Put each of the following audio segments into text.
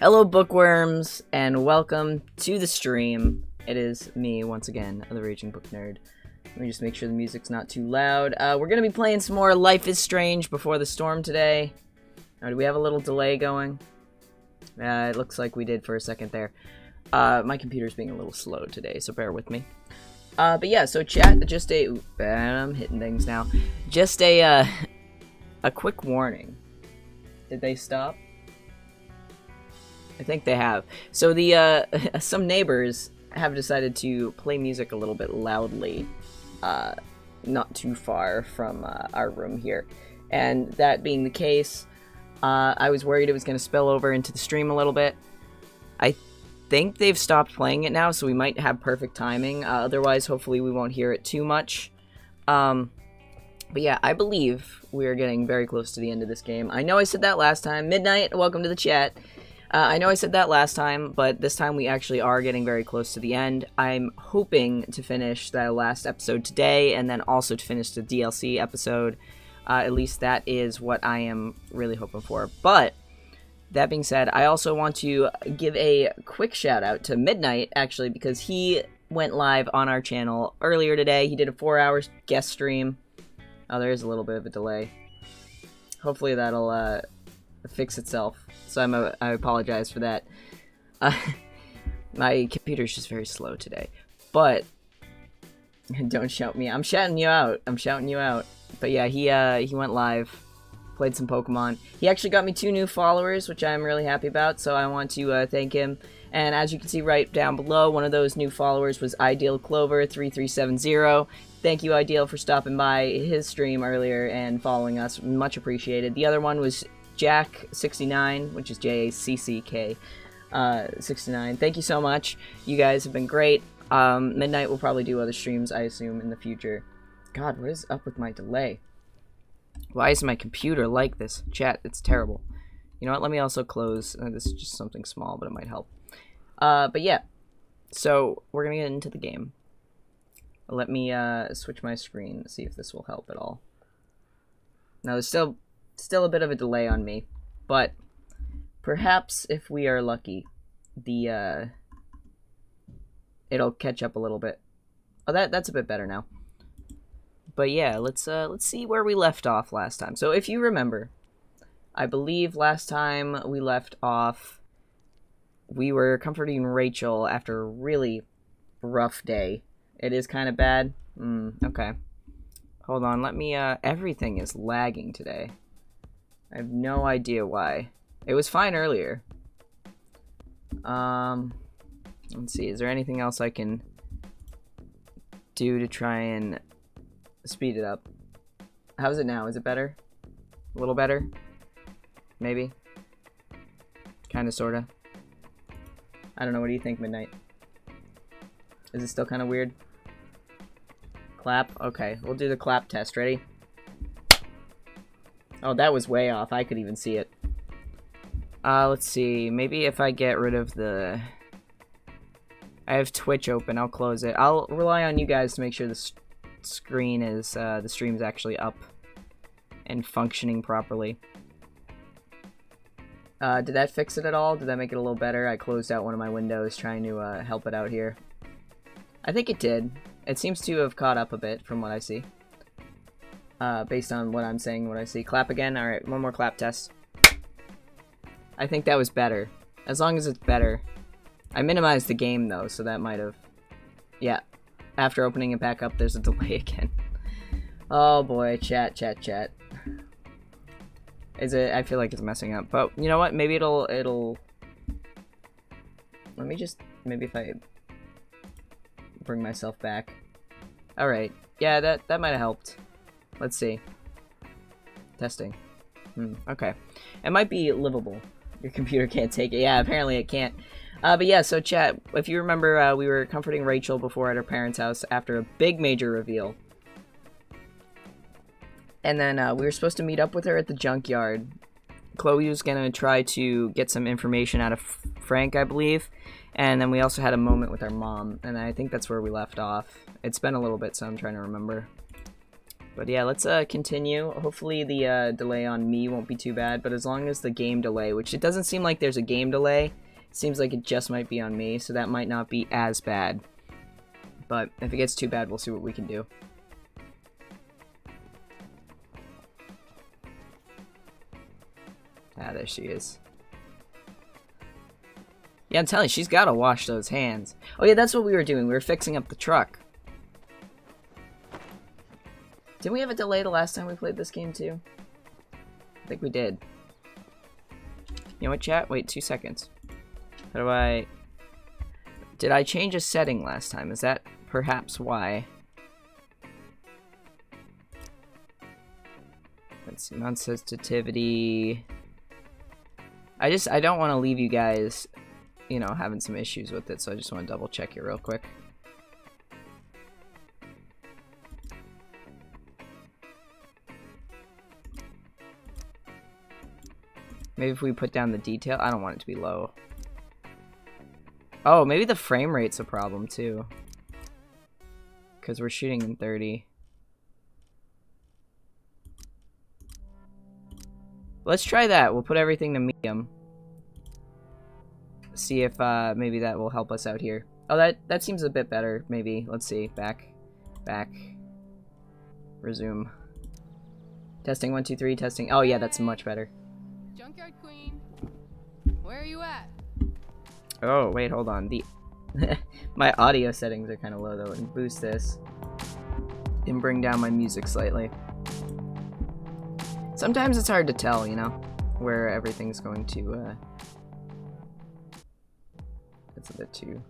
Hello, bookworms, and welcome to the stream. It is me, once again, the Raging Book Nerd. Let me just make sure the music's not too loud. We're gonna be playing some more Life is Strange Before the Storm today. Do we have a little delay going? It looks like we did for a second there. My computer's being a little slow today, so bear with me. But yeah, so chat, just I'm hitting things now. Just a quick warning. Did they stop? I think they have. So the some neighbors have decided to play music a little bit loudly, not too far from our room here. And that being the case, I was worried it was going to spill over into the stream a little bit. I think they've stopped playing it now, so we might have perfect timing. Otherwise, hopefully we won't hear it too much. But yeah, I believe we are getting very close to the end of this game. I know I said that last time. Midnight, welcome to the chat. I know I said that last time, but this time we actually are getting very close to the end. I'm hoping to finish the last episode today, and then also to finish the DLC episode. At least that is what I am really hoping for. But, that being said, I also want to give a quick shout out to Midnight, actually, because he went live on our channel earlier today. He did a 4-hour guest stream. Oh, there is a little bit of a delay. Hopefully that'll fix itself. So I apologize for that. My computer's just very slow today. But don't shout me. I'm shouting you out. But yeah, he went live, played some Pokemon. He actually got me 2 new followers, which I'm really happy about. So I want to thank him. And as you can see right down below, one of those new followers was Ideal Clover 3370. Thank you, Ideal, for stopping by his stream earlier and following us. Much appreciated. The other one was Jack69, which is Jack 69. Thank you so much. You guys have been great. Midnight will probably do other streams, I assume, in the future. God, what is up with my delay? Why is my computer like this? Chat, it's terrible. You know what? Let me also close. This is just something small, but it might help. But yeah. So, we're going to get into the game. Let me switch my screen, see if this will help at all. Now, there's still a bit of a delay on me, but perhaps if we are lucky, it'll catch up a little bit. Oh, that's a bit better now. But yeah, let's see where we left off last time. So if you remember, I believe last time we left off, we were comforting Rachel after a really rough day. It is kind of bad. Okay. Hold on, let me, everything is lagging today. I have no idea why. It was fine earlier. Let's see, is there anything else I can do to try and speed it up? How's it now? Is it better? A little better? Maybe? Kinda, sorta. I don't know, what do you think, Midnight? Is it still kinda weird? Clap? Okay, we'll do the clap test. Ready? Oh, that was way off. I could even see it. Let's see. Maybe if I get rid of the... I have Twitch open. I'll close it. I'll rely on you guys to make sure the screen is, the stream's actually up and functioning properly. Did that fix it at all? Did that make it a little better? I closed out one of my windows trying to, help it out here. I think it did. It seems to have caught up a bit from what I see. Based on what I'm saying, what I see. Clap again? Alright, one more clap test. I think that was better. As long as it's better. I minimized the game, though, so that might have... Yeah. After opening it back up, there's a delay again. Oh boy, chat. Is it... I feel like it's messing up. But, you know what? Maybe it'll... Let me just... Maybe if I... bring myself back. Alright. Yeah, that might have helped. Let's see. Testing. Okay. It might be livable. Your computer can't take it. Yeah, apparently it can't. But yeah, so chat, if you remember, we were comforting Rachel before at her parents' house after a big major reveal. And then we were supposed to meet up with her at the junkyard. Chloe was going to try to get some information out of Frank, I believe. And then we also had a moment with our mom. And I think that's where we left off. It's been a little bit, so I'm trying to remember. But yeah, let's continue. Hopefully the delay on me won't be too bad, but as long as the game delay, which it doesn't seem like there's a game delay, seems like it just might be on me, so that might not be as bad. But if it gets too bad, we'll see what we can do. Ah, there she is. Yeah, I'm telling you, she's gotta wash those hands. Oh yeah, that's what we were doing. We were fixing up the truck. Didn't we have a delay the last time we played this game too? I think we did. You know what, chat? Wait 2 seconds. How do I... Did I change a setting last time? Is that perhaps why? Let's see, non-sensitivity. I don't want to leave you guys, you know, having some issues with it, so I just want to double check it real quick. Maybe if we put down the detail, I don't want it to be low. Oh, maybe the frame rate's a problem too. Because we're shooting in 30. Let's try that. We'll put everything to medium. See if maybe that will help us out here. Oh, that seems a bit better. Maybe. Let's see. Back. Resume. Testing 1 2 3. Testing. Oh yeah, that's much better. Junkyard Queen, where are you at? Oh wait, hold on. The my audio settings are kind of low though. And boost this and bring down my music slightly. Sometimes it's hard to tell, you know, where everything's going to. That's a bit too.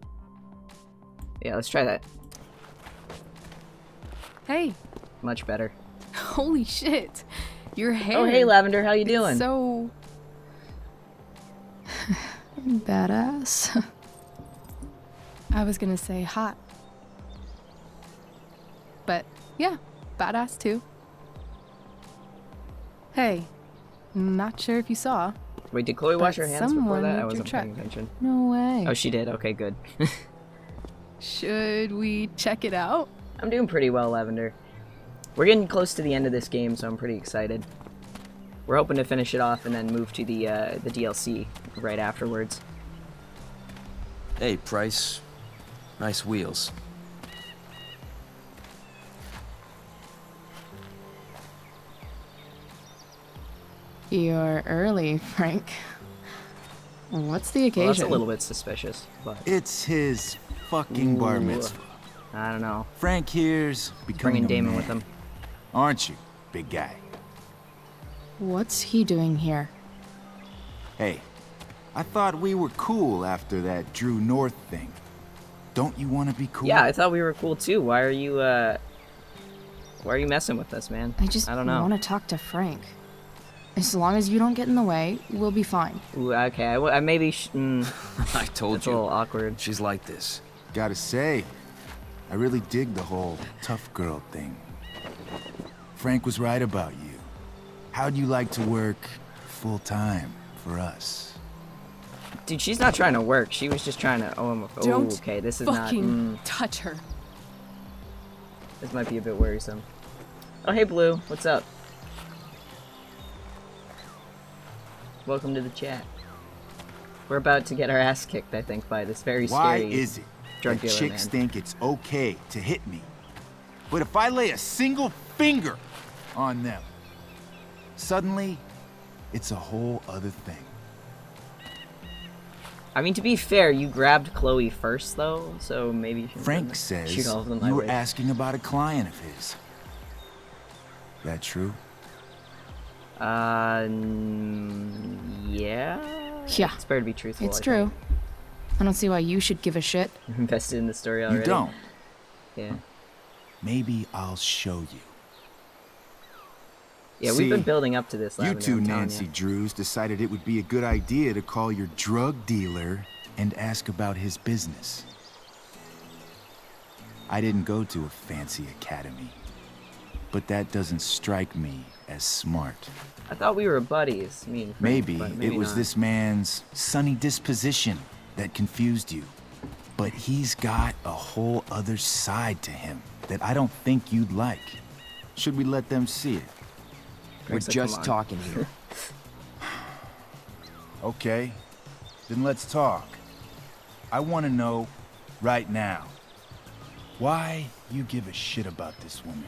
Yeah, let's try that. Hey. Much better. Holy shit. Your hair. Oh, hey, Lavender, how you doing? So badass. I was gonna say hot. But yeah, badass too. Hey, not sure if you saw. Wait, did Chloe wash her hands before that? I wasn't truck. paying attention. No way. Oh, she did? Okay, good. Should we check it out? I'm doing pretty well, Lavender. We're getting close to the end of this game, so I'm pretty excited. We're hoping to finish it off and then move to the DLC right afterwards. Hey, Price. Nice wheels. You're early, Frank. What's the occasion? Well, that's a little bit suspicious, but... It's his fucking bar mitzvah. I don't know. Frank here's becoming Bringing a Damon man. with him. Aren't you, big guy? What's he doing here? Hey, I thought we were cool after that Drew North thing. Don't you want to be cool? Yeah, I thought we were cool too. Why are you messing with us, man? I don't know. Want to talk to Frank. As long as you don't get in the way, we'll be fine. Ooh, okay, I maybe I told that's you. a little awkward. She's like this. Gotta say, I really dig the whole tough girl thing. Frank was right about you. How'd you like to work full time for us? Dude, she's not trying to work. She was just trying to. Oh, okay. This is not. Fucking touch her. This might be a bit worrisome. Oh, hey, Blue. What's up? Welcome to the chat. We're about to get our ass kicked, I think, by this very Why scary is it drug that dealer chicks man. think it's okay to hit me, but if I lay a single finger on them, suddenly it's a whole other thing? I mean, to be fair, you grabbed Chloe first, though, so maybe you should Frank says shoot all of them my you were way. asking about a client of his. That true? Yeah. Yeah, It's better to be truthful. it's I true. think. I don't see why you should give a shit. Invested in the story already. You don't. Yeah. Maybe I'll show you. Yeah, See, we've been building up to this. You Lavender, two I'm telling Nancy you. Drews decided it would be a good idea to call your drug dealer and ask about his business. I didn't go to a fancy academy, but that doesn't strike me as smart. I thought we were buddies. Me and Frank, Maybe but it was not. this man's sunny disposition that confused you. But he's got a whole other side to him that I don't think you'd like. Should we let them see it? We're Greg's like, just "Come on." talking here. Okay, then let's talk. I want to know right now why you give a shit about this woman.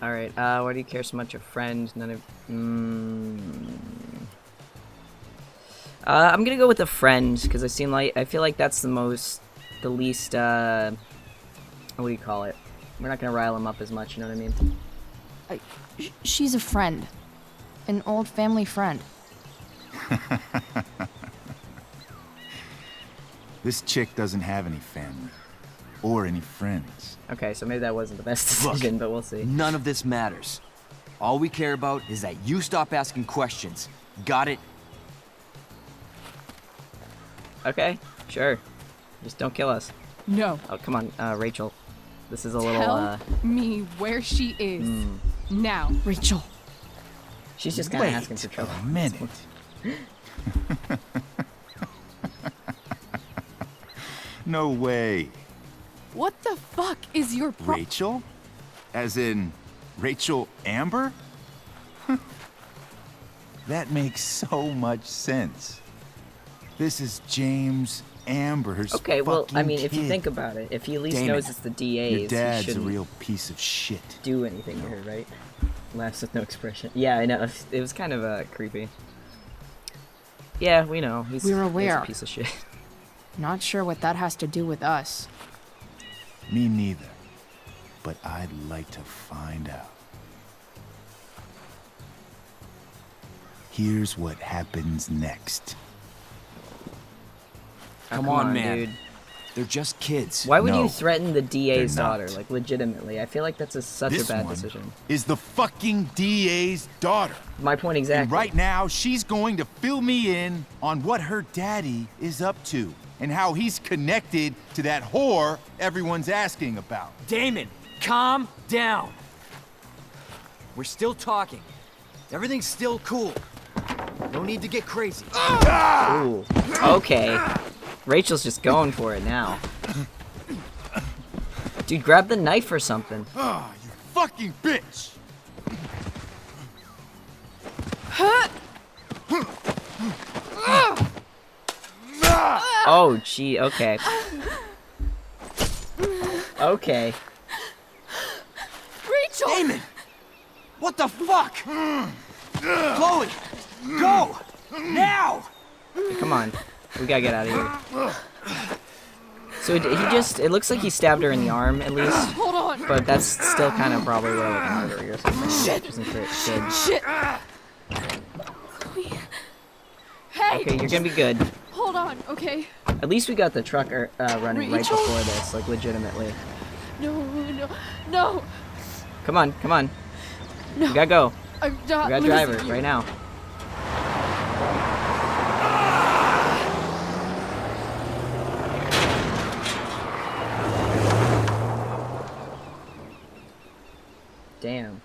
All right. Why do you care so much? A friend? None of. I'm gonna go with a friend because I feel like that's the least. What do you call it? We're not gonna rile him up as much. You know what I mean? She's a friend. An old family friend. This chick doesn't have any family or any friends. Okay, so maybe that wasn't the best decision, but we'll see. None of this matters. All we care about is that you stop asking questions. Got it? Okay, sure. Just don't kill us. No. Oh, come on, Rachel. This is a little. Tell me where she is. Now. Rachel. She's just kind of Wait asking for trouble. a minute. No way. What the fuck is your Rachel? As in Rachel Amber? That makes so much sense. This is James Amber's Okay, well, I fucking mean, if you kid. think about it, if he at least Damn knows it. it's the Your DAs, he dad's a shouldn't real piece of shit. do anything to her, right? Laughs with no expression. Yeah, I know. It was kind of creepy. Yeah, we know. He's We're he's aware. a piece of shit. Not sure what that has to do with us. Me neither. But I'd like to find out. Here's what happens next. Oh, Come on, man. dude. They're just kids. Why would No, you threaten the DA's they're not. daughter? Like, legitimately. I feel like that's such This a bad one decision. is the fucking DA's daughter. My point exactly. And right now, she's going to fill me in on what her daddy is up to and how he's connected to that whore everyone's asking about. Damon, calm down. We're still talking. Everything's still cool. No need to get crazy. Ooh. Okay. Rachel's just going for it now. Dude, grab the knife or something. Ah, you fucking bitch! Oh, gee, okay. Okay. Rachel! Damon! What the fuck? Chloe! Go! Now! Come on. We gotta get out of here. So it looks like he stabbed her in the arm, at least. Hold on! But that's still kind of probably like an artery or something. Shit. Which isn't great. Good. Shit! Hey! Okay, you're gonna be good. Hold on, okay? At least we got the truck running right Rachel? before this, like legitimately. No! Come on, come on. No. We gotta go. I'm not We gotta losing drive her you. right now. Damn.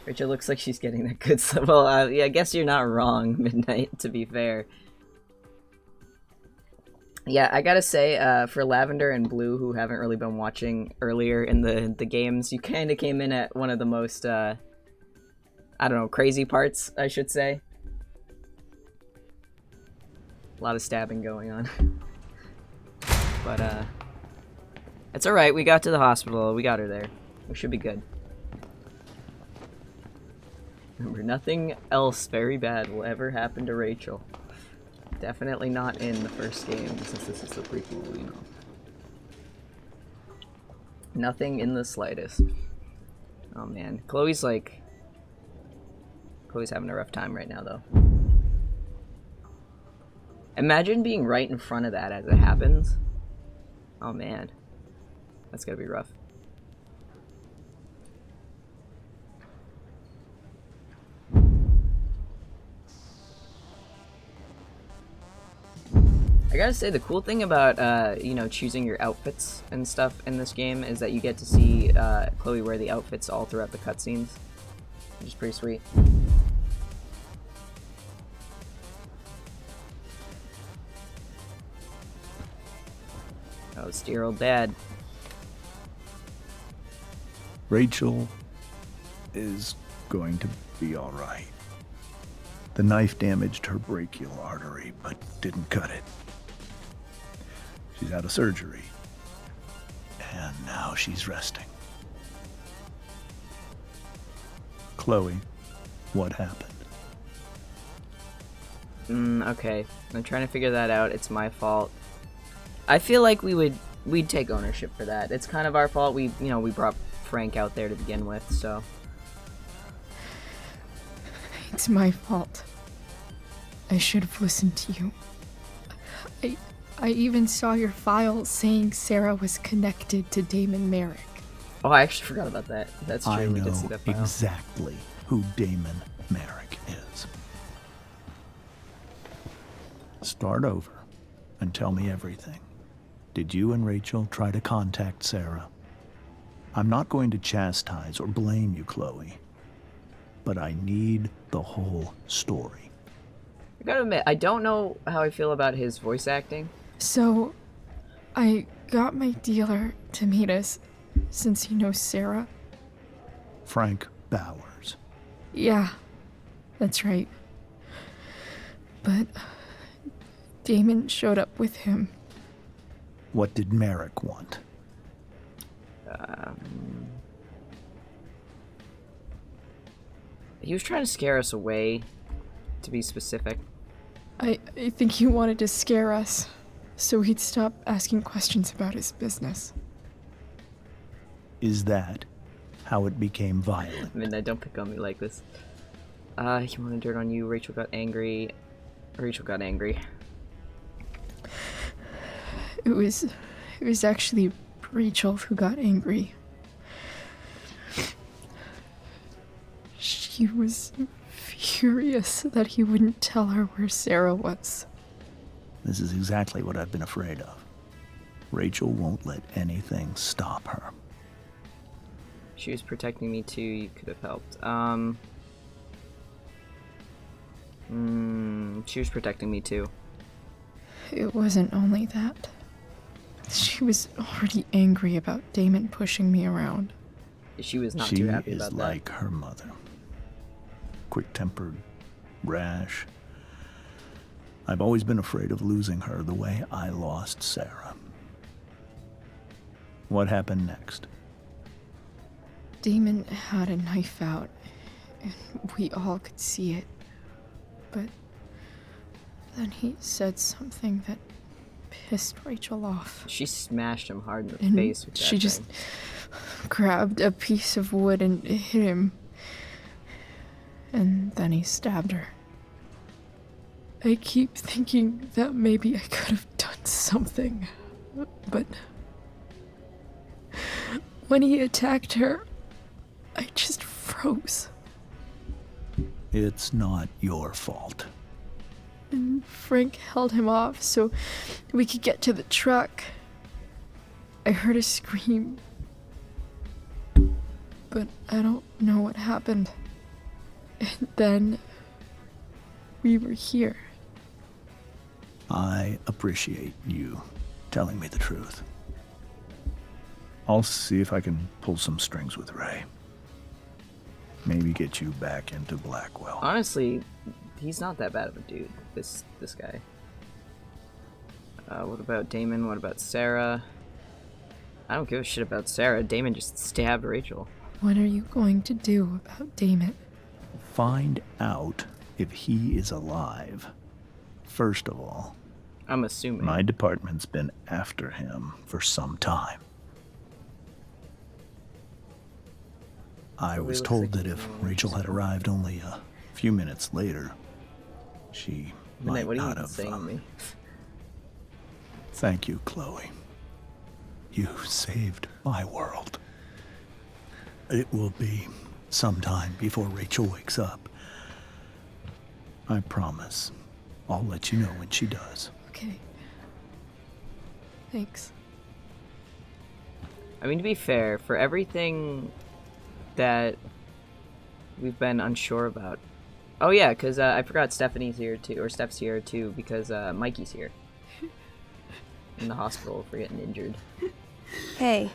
Rachel looks like she's getting that good stuff. Well, yeah, I guess you're not wrong, Midnight, to be fair. Yeah, I gotta say, for Lavender and Blue, who haven't really been watching earlier in the games, you kind of came in at one of the most, I don't know, crazy parts, I should say. A lot of stabbing going on. But, it's alright, we got to the hospital, we got her there. We should be good. Remember, nothing else very bad will ever happen to Rachel. Definitely not in the first game, since this is the prequel, you know. Nothing in the slightest. Oh man, Chloe's having a rough time right now, though. Imagine being right in front of that as it happens. Oh man, that's gotta be rough. I gotta say, the cool thing about, you know, choosing your outfits and stuff in this game is that you get to see Chloe wear the outfits all throughout the cutscenes, which is pretty sweet. Oh, it's dear old dad. Rachel, is going to be all right. The knife damaged her brachial artery, but didn't cut it. She's out of surgery, and now she's resting. Chloe, what happened? Okay. I'm trying to figure that out. It's my fault. I feel like we'd take ownership for that. It's kind of our fault. We brought Frank out there to begin with, so. It's my fault. I should have listened to you. I even saw your file saying Sarah was connected to Damon Merrick. Oh, I actually forgot about that. That's true. I We did know see that file. exactly who Damon Merrick is. Start over and tell me everything. Did you and Rachel try to contact Sarah? I'm not going to chastise or blame you, Chloe, but I need the whole story. I gotta admit, I don't know how I feel about his voice acting. So, I got my dealer to meet us, since he knows Sarah. Frank Bowers. Yeah, that's right. But Damon showed up with him. What did Merrick want? He was trying to scare us away, to be specific. I think he wanted to scare us, so he'd stop asking questions about his business. Is that how it became violent? Midnight, don't pick on me like this. He wanted dirt on you. Rachel got angry. It was actually Rachel who got angry. She was furious that he wouldn't tell her where Sarah was. This is exactly what I've been afraid of. Rachel won't let anything stop her. She was protecting me too. You could have helped. She was protecting me too. It wasn't only that. She was already angry about Damon pushing me around. She was not She too happy is about like her mother. Quick-tempered, rash. I've always been afraid of losing her the way I lost Sarah. What happened next? Damon had a knife out, and we all could see it. But then he said something that pissed Rachel off. that. She smashed him hard in the And face with that she just thing. grabbed a piece of wood and hit him. And then he stabbed her. I keep thinking that maybe I could have done something, but when he attacked her, I just froze. It's not your fault. And Frank held him off so we could get to the truck. I heard a scream, but I don't know what happened. And then we were here. I appreciate you telling me the truth. I'll see if I can pull some strings with Ray. Maybe get you back into Blackwell. Honestly, he's not that bad of a dude, this guy. What about Damon? What about Sarah? I don't give a shit about Sarah. Damon just stabbed Rachel. What are you going to do about Damon? Find out if he is alive. First of all, I'm assuming. my department's been after him for some time. I Probably was looks told like that he's if gonna Rachel had arrived only a few minutes later, she Midnight, might what are you not even have. saying to me? Thank you, Chloe. You saved my world. It will be some time before Rachel wakes up. I promise. I'll let you know when she does. Okay. Thanks. I mean, to be fair, for everything that we've been unsure about. Oh yeah, because I forgot Stephanie's here too, or Steph's here too, because Mikey's here. In the hospital for getting injured. Hey,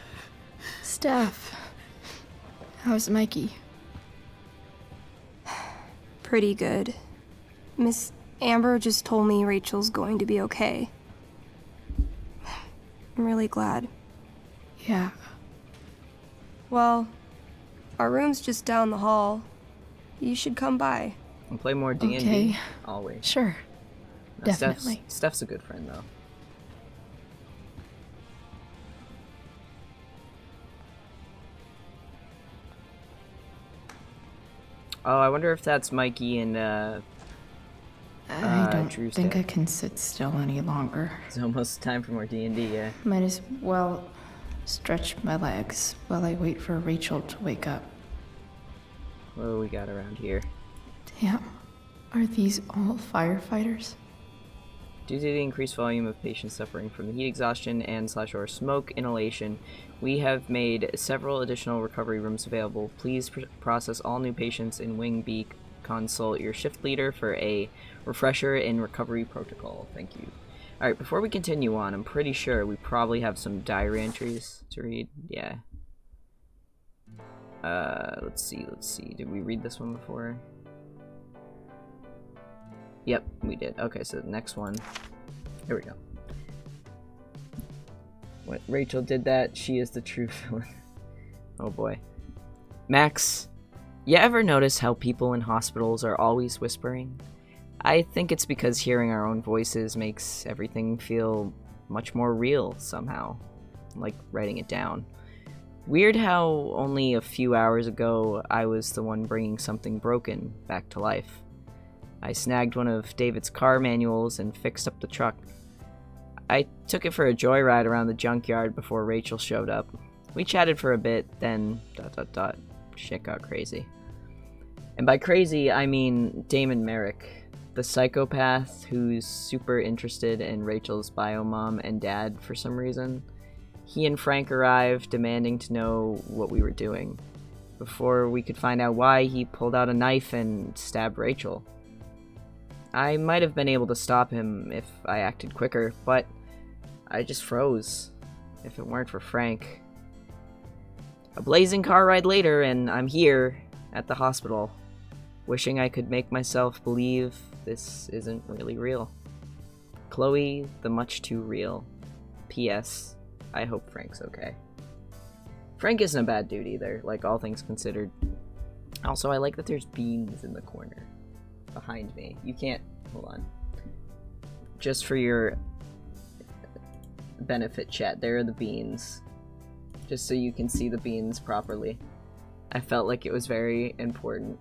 Steph, how's Mikey? pretty good. Miss Amber just told me Rachel's going to be okay. I'm really glad. Yeah. Well, our room's just down the hall. You should come by. And play more D&D. Okay. Always. Sure. No, Definitely. Steph's a good friend, though. Oh, I wonder if that's Mikey and, I don't Drew's think dad. I can sit still any longer. It's almost time for more D&D, yeah. Might as well stretch my legs while I wait for Rachel to wake up. What do we got around here? Damn. Are these all firefighters? Due to the increased volume of patients suffering from heat exhaustion and/or smoke inhalation, we have made several additional recovery rooms available. Please process all new patients in Wing B. Consult your shift leader for a refresher in recovery protocol. Thank you. Alright, before we continue on, I'm pretty sure we probably have some diary entries to read. Yeah. Let's see. Did we read this one before? Yep, we did. Okay, so the next one. Here we go. What? Rachel did that. She is the true villain. Oh boy. Max, you ever notice how people in hospitals are always whispering? I think it's because hearing our own voices makes everything feel much more real somehow. Like writing it down. Weird how only a few hours ago I was the one bringing something broken back to life. I snagged one of David's car manuals and fixed up the truck. I took it for a joyride around the junkyard before Rachel showed up. We chatted for a bit, then ... shit got crazy. And by crazy, I mean Damon Merrick, the psychopath who's super interested in Rachel's bio mom and dad for some reason. He and Frank arrived, demanding to know what we were doing. Before we could find out why, he pulled out a knife and stabbed Rachel. I might have been able to stop him if I acted quicker, but I just froze. If it weren't for Frank. A blazing car ride later, and I'm here at the hospital, wishing I could make myself believe this isn't really real. Chloe, the much too real. P.S. I hope Frank's okay. Frank isn't a bad dude either, like all things considered. Also, I like that there's beans in the corner behind me. You can't... Hold on. Just for your benefit, chat, there are the beans. Just so you can see the beans properly. I felt like it was very important.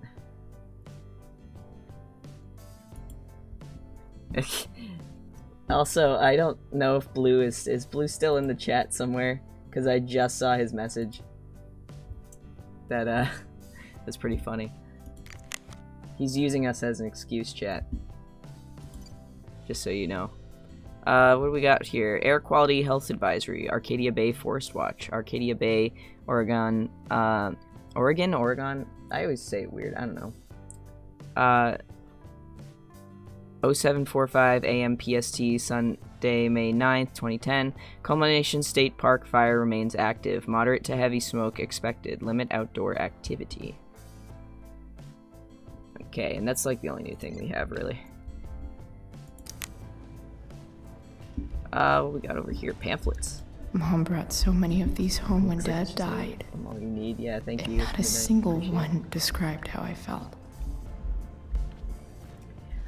Also, I don't know if Blue is Blue still in the chat somewhere, because I just saw his message. That that's pretty funny. He's using us as an excuse, chat. Just so you know. What do we got here? Air Quality Health Advisory, Arcadia Bay Forest Watch, Arcadia Bay, Oregon, Oregon? I always say it weird, I don't know. 0745 AM PST, Sunday, May 9th, 2010. Culmination State Park fire remains active. Moderate to heavy smoke expected. Limit outdoor activity. Okay, and that's like the only new thing we have, really. What we got over here? Pamphlets. Mom brought so many of these home when Dad died. All you need, yeah, thank you. Not a single one described how I felt.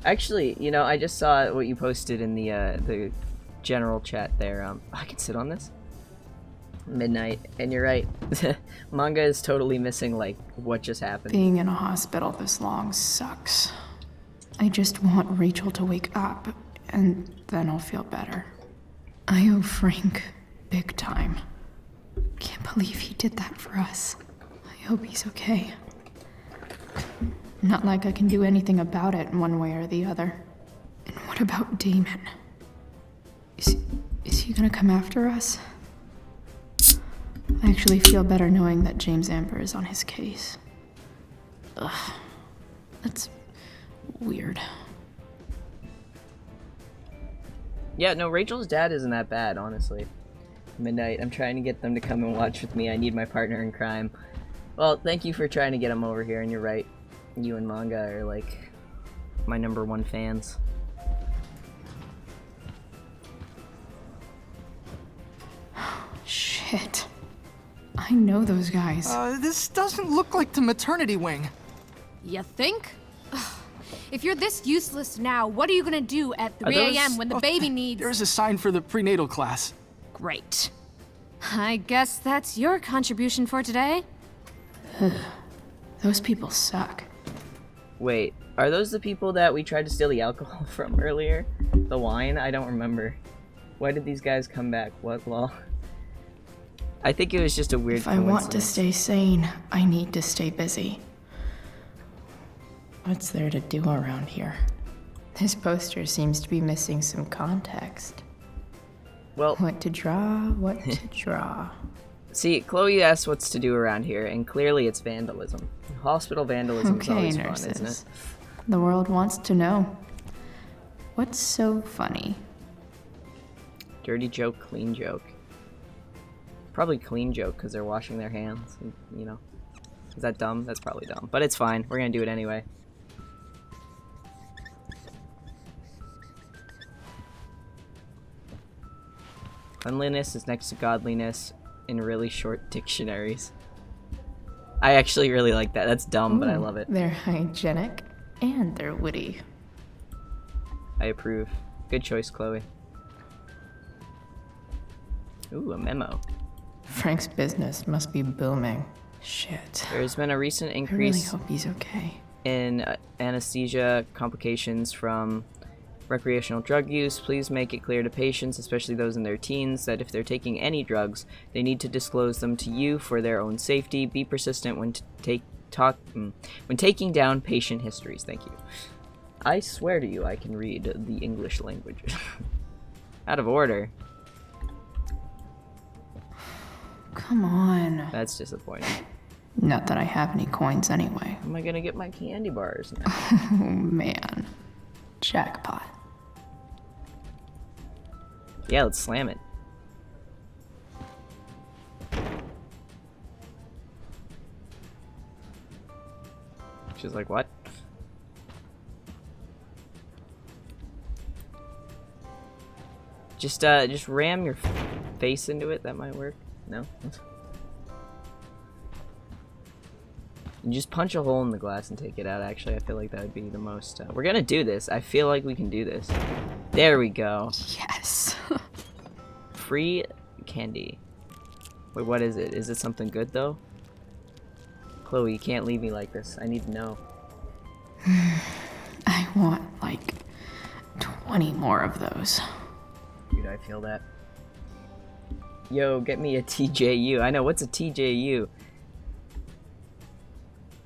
Actually, you know, I just saw what you posted in the general chat there. I can sit on this? Midnight, and you're right. Manga is totally missing, like, what just happened. Being in a hospital this long sucks. I just want Rachel to wake up, and then I'll feel better. I owe Frank big time. Can't believe he did that for us. I hope he's okay. Not like I can do anything about it one way or the other. And what about Damon? Is he gonna come after us? I actually feel better knowing that James Amber is on his case. Ugh. That's weird. Yeah, no, Rachel's dad isn't that bad, honestly. Midnight, I'm trying to get them to come and watch with me. I need my partner in crime. Well, thank you for trying to get him over here, and you're right. You and manga are like my #1 fans. Shit. I know those guys. This doesn't look like the maternity wing. You think? Ugh. If you're this useless now, what are you gonna do at 3 those- a.m. when the baby needs... There's a sign for the prenatal class. Great. I guess that's your contribution for today. Those people suck. Wait, are those the people that we tried to steal the alcohol from earlier? The wine? I don't remember. Why did these guys come back? What law? I think it was just a weird If I want to coincidence. stay sane, I need to stay busy. What's there to do around here? This poster seems to be missing some context. Well, What to draw, what to draw. see, Chloe asked what's to do around here, and clearly it's vandalism. Hospital vandalism is Okay, always nurses. fun, isn't it? The world wants to know. What's so funny? Dirty joke, clean joke. Probably clean joke because they're washing their hands, you know. Is that dumb? That's probably dumb, but it's fine. We're gonna do it anyway. Cleanliness is next to godliness in really short dictionaries. I actually really like that. That's dumb, but I Ooh, love it. They're hygienic and they're witty. I approve. Good choice, Chloe. Ooh, a memo. Frank's business must be booming. Shit. There's been a recent I really increase hope he's okay. in anesthesia complications from recreational drug use. Please make it clear to patients, especially those in their teens, that if they're taking any drugs, they need to disclose them to you for their own safety. Be persistent when when taking down patient histories. Thank you. I swear to you, I can read the English language. Out of order. Come on. That's disappointing. Not that I have any coins anyway. How am I gonna get my candy bars now? Oh man. Jackpot. Yeah, let's slam it. She's like, what? Just ram your face into it. That might work. No? You just punch a hole in the glass and take it out. Actually, I feel like that would be the most... we're gonna do this. I feel like we can do this. There we go. Yes. Free candy. Wait, what is it? Is it something good, though? Chloe, you can't leave me like this. I need to know. I want like 20 more of those. Dude, I feel that. Yo, get me a TJU. I know, what's a TJU?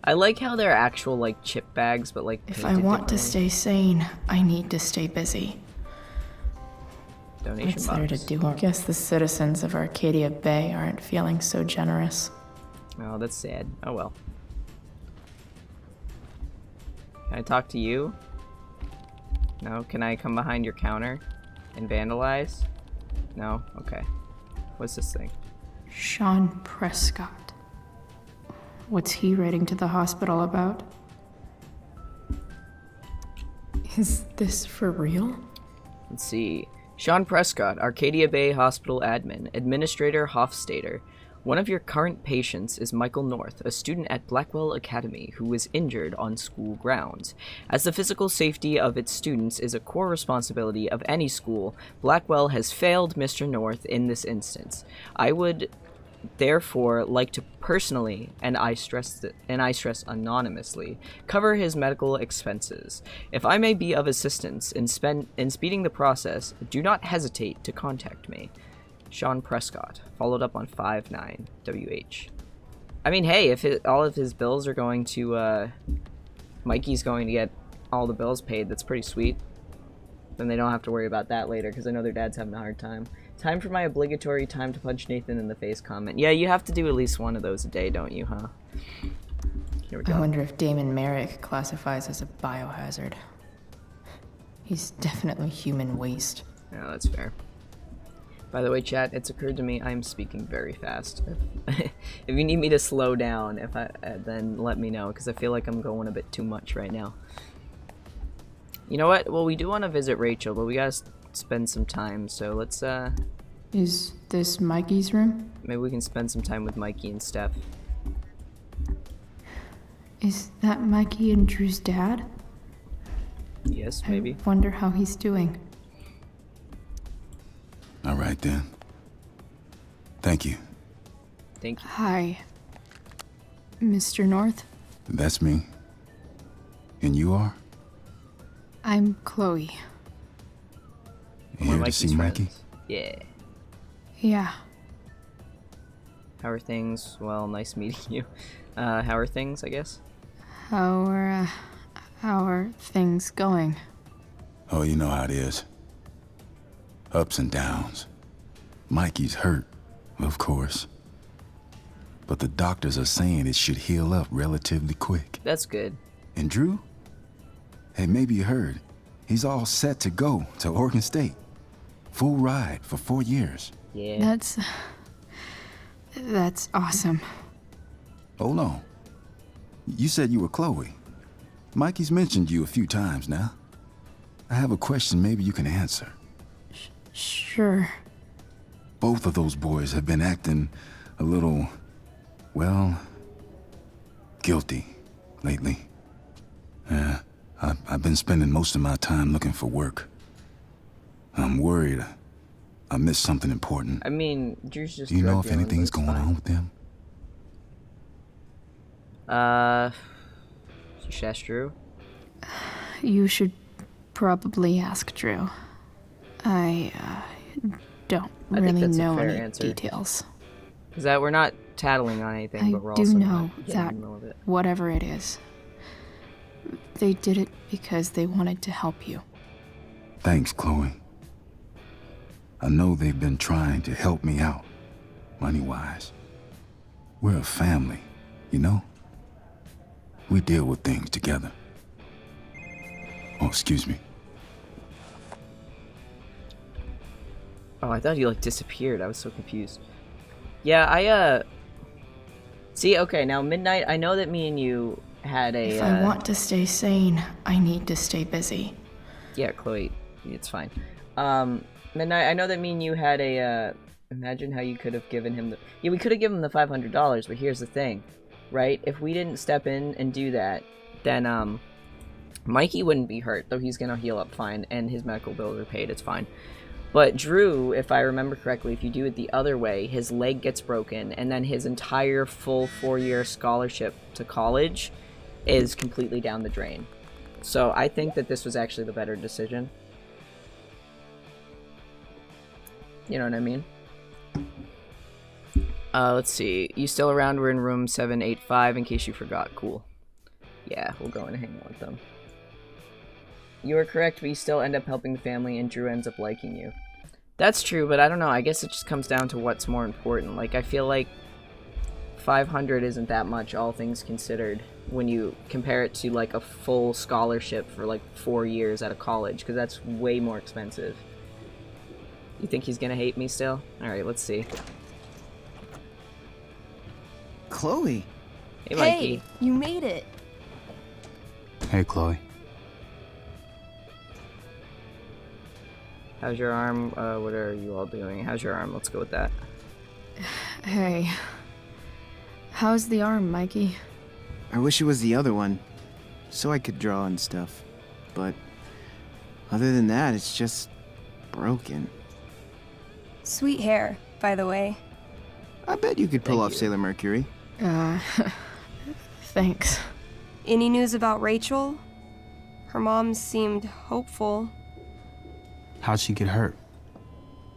I like how they're actual, like, chip bags, but, like, If I painted want to differently. stay sane, I need to stay busy. Donation What's there to box. do? I guess the citizens of Arcadia Bay aren't feeling so generous. Oh, that's sad. Oh, well. Can I talk to you? No? Can I come behind your counter and vandalize? No? Okay. What's this thing? Sean Prescott. What's he writing to the hospital about? Is this for real? Let's see. Sean Prescott, Arcadia Bay Hospital Admin, Administrator Hofstadter. One of your current patients is Michael North, a student at Blackwell Academy who was injured on school grounds. As the physical safety of its students is a core responsibility of any school, Blackwell has failed Mr. North in this instance. I would therefore like to personally, and I stress anonymously, cover his medical expenses. If I may be of assistance in speeding the process, do not hesitate to contact me. Sean Prescott, followed up on 59WH. I mean, hey, if all of his bills are going to, Mikey's going to get all the bills paid, that's pretty sweet. Then they don't have to worry about that later, because I know their dad's having a hard time. Time for my obligatory time to punch Nathan in the face comment. Yeah, you have to do at least one of those a day, don't you, huh? Here we go. I wonder if Damon Merrick classifies as a biohazard. He's definitely human waste. Yeah, that's fair. By the way, chat, it's occurred to me I'm speaking very fast. If you need me to slow down, then let me know, because I feel like I'm going a bit too much right now. You know what? Well, we do want to visit Rachel, but we gotta spend some time, so let's, Is this Mikey's room? maybe we can spend some time with Mikey and Steph. Is that Mikey and Drew's dad? Yes, maybe. I wonder how he's doing. All right, then. Thank you. Thank you. Hi, Mr. North. That's me. And you are? I'm Chloe. We're Here to Mikey's see Mikey? friends. Yeah. Yeah, How are things? Well, nice meeting you. How are things, I guess? how are things going? Oh, you know how it is. Ups and downs. Mikey's hurt, of course. But the doctors are saying it should heal up relatively quick. That's good. And Drew? Hey, maybe you heard. He's all set to go to Oregon State. Full ride for 4 years. Yeah. That's awesome. Hold on. You said you were Chloe. Mikey's mentioned you a few times now. I have a question maybe you can answer. Sure. Both of those boys have been acting a little, well, guilty lately. I've been spending most of my time looking for work. I'm worried I missed something important. I mean, Drew's just. Do you know drug if dealing, anything's but it's going fine. on with them? Should I ask Drew? You should probably ask Drew. I don't I think really that's a know fair any answer. details. Is that we're not tattling on anything, I but we're do also know not getting that in the middle of it. whatever it is, they did it because they wanted to help you. Thanks, Chloe. I know they've been trying to help me out, money-wise. We're a family, you know? We deal with things together. Oh, excuse me. Oh, I thought he like disappeared. I was so confused. Yeah, See, okay, now Midnight, I know that me and you had a, If I want to stay sane, I need to stay busy. Yeah, Chloe, it's fine. Midnight, I know that me and you had a, imagine how you could have given him the... Yeah, we could have given him the $500, but here's the thing, right? If we didn't step in and do that, then, Mikey wouldn't be hurt, though he's gonna heal up fine, and his medical bills are paid, it's fine. But Drew, if I remember correctly, if you do it the other way, his leg gets broken, and then his entire full 4-year scholarship to college is completely down the drain. So I think that this was actually the better decision. You know what I mean? Let's see. You still around? We're in room 785, in case you forgot. Cool. Yeah, we'll go and hang out with them. You are correct, but you still end up helping the family, and Drew ends up liking you. That's true, but I don't know. I guess it just comes down to what's more important. Like, I feel like 500 isn't that much, all things considered, when you compare it to, like, a full scholarship for, like, 4 years at a college, because that's way more expensive. You think he's gonna hate me still? Alright, let's see. Chloe. Hey, Mikey. Hey, you made it. Hey, Chloe. How's your arm? What are you all doing? How's your arm? Let's go with that. Hey. How's the arm, Mikey? I wish it was the other one, so I could draw and stuff. But other than that, it's just broken. Sweet hair, by the way. I bet you could pull Thank off you. Sailor Mercury. Thanks. Any news about Rachel? Her mom seemed hopeful. How'd she get hurt?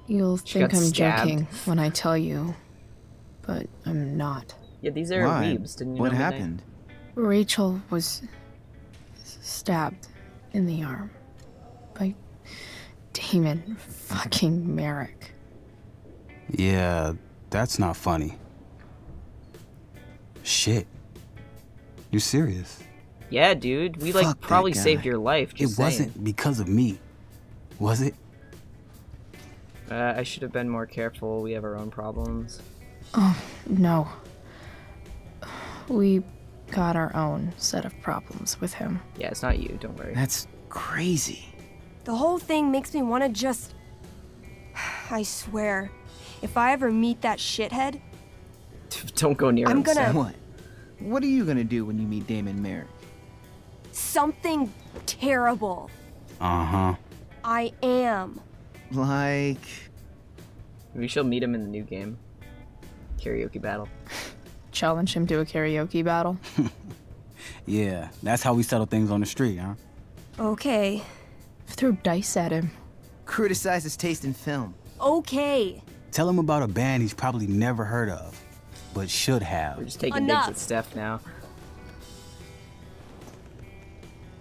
You'll She think got I'm stabbed. joking when I tell you, but I'm not. Yeah, these are Why? weebs, didn't you What know, Midnight? happened? Rachel was stabbed in the arm by Damon fucking Merrick. Yeah, that's not funny. Shit. You serious? Yeah, dude. We, like, Fuck that probably guy. saved your life, It just saying. wasn't because of me, was it? I should have been more careful. We have our own problems. Oh, no. We got our own set of problems with him. Yeah, it's not you. Don't worry. That's crazy. The whole thing makes me want to just... I swear, if I ever meet that shithead, Don't go near I'm him. gonna- Sam. What? What are you gonna do when you meet Damon Merrick? something terrible. Uh-huh. I am. Like... We shall meet him in the new game. Karaoke battle. Challenge him to a karaoke battle. Yeah, that's how we settle things on the street, huh? Okay. Throw dice at him. Criticize his taste in film. Okay. Tell him about a band he's probably never heard of, but should have. We're just taking Enough. digs at Steph now.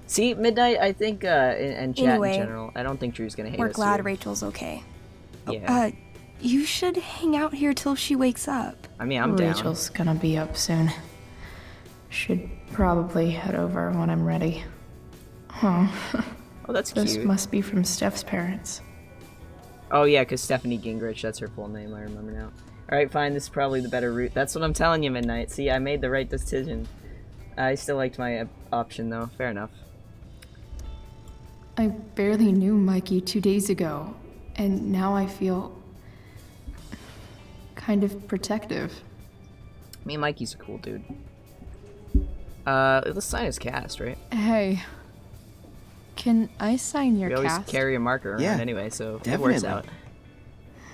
See, Midnight, I think, and chat Anyway, in general, I don't think Drew's gonna hate We're us glad here. Rachel's okay. Yeah. You should hang out here till she wakes up. I mean, I'm down. Rachel's gonna be up soon. Should probably head over when I'm ready. Huh. Oh, that's This cute. must be from Steph's parents. Oh, yeah, because Stephanie Gingrich, that's her full name, I remember now. Alright, fine, this is probably the better route. That's what I'm telling you, Midnight. See, I made the right decision. I still liked my option, though. Fair enough. I barely knew Mikey 2 days ago, and now I feel kind of protective. Me and Mikey's a cool dude. Let's sign his cast, right? Hey, can I sign your We always cast? carry a marker around Yeah, anyway, so it works definitely.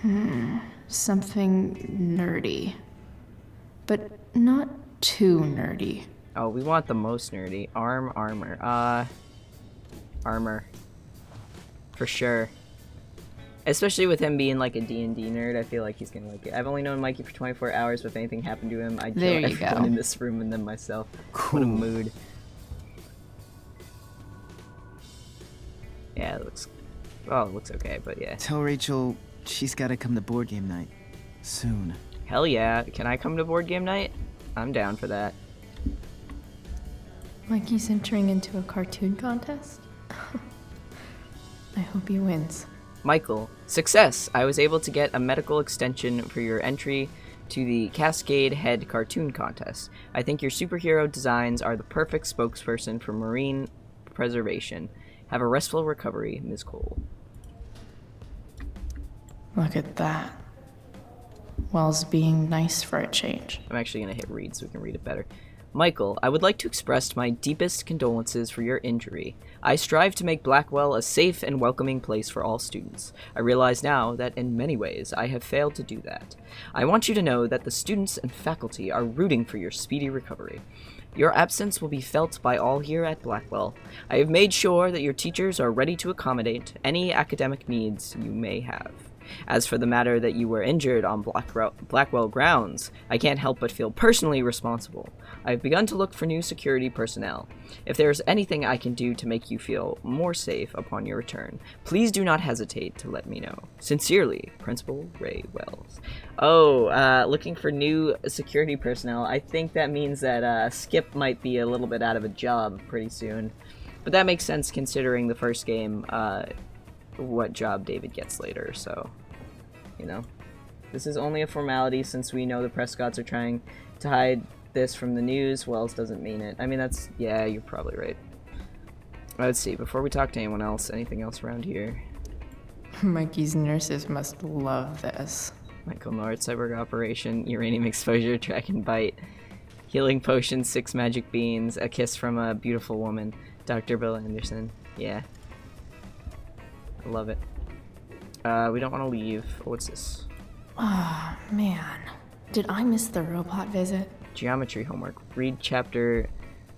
out. Something nerdy. But not too nerdy. Oh, we want the most nerdy. Armor. Armor. For sure. Especially with him being like a D&D nerd, I feel like he's gonna like it. I've only known Mikey for 24 hours, but if anything happened to him, I'd kill There you everyone go. in this room and then myself. What a mood. Yeah, it looks... Oh, it looks okay, but yeah. Tell Rachel she's gotta come to board game night. Soon. Hell yeah. Can I come to board game night? I'm down for that. Mikey's entering into a cartoon contest? I hope he wins. Michael, success! I was able to get a medical extension for your entry to the Cascade Head Cartoon Contest. I think your superhero designs are the perfect spokesperson for marine preservation. Have a restful recovery, Ms. Cole. Look at that. Wells being nice for a change. I'm actually going to hit read so we can read it better. Michael, I would like to express my deepest condolences for your injury. I strive to make Blackwell a safe and welcoming place for all students. I realize now that in many ways I have failed to do that. I want you to know that the students and faculty are rooting for your speedy recovery. Your absence will be felt by all here at Blackwell. I have made sure that your teachers are ready to accommodate any academic needs you may have. As for the matter that you were injured on Blackwell grounds, I can't help but feel personally responsible. I've begun to look for new security personnel. If there is anything I can do to make you feel more safe upon your return, please do not hesitate to let me know. Sincerely, Principal Ray Wells. Oh, looking for new security personnel. I think that means that Skip might be a little bit out of a job pretty soon. But that makes sense considering the first game, what job David gets later, so, you know. This is only a formality since we know the Prescotts are trying to hide this from the news. Wells doesn't mean it. I mean, that's, yeah, you're probably right. Let's see, before we talk to anyone else, anything else around here? Mikey's nurses must love this. Michael Nord, cyborg operation, uranium exposure, track and bite, healing potion, 6 magic beans, a kiss from a beautiful woman, Dr. Bill Anderson. Yeah. I love it. We don't want to leave. Oh, what's this? Ah, man. Did I miss the robot visit? Geometry homework. Read chapter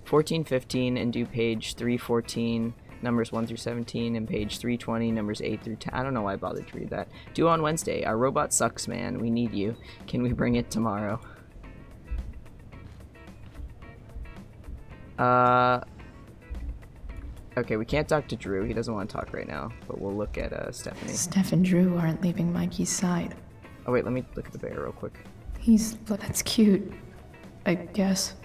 14-15 and do page 314, numbers 1 through 17, and page 320, numbers 8 through 10. I don't know why I bothered to read that. Due on Wednesday. Our robot sucks, man. We need you. Can we bring it tomorrow? Okay, we can't talk to Drew. He doesn't want to talk right now, but we'll look at Stephanie. Steph and Drew aren't leaving Mikey's side. Oh wait, let me look at the bear real quick. That's cute. I guess.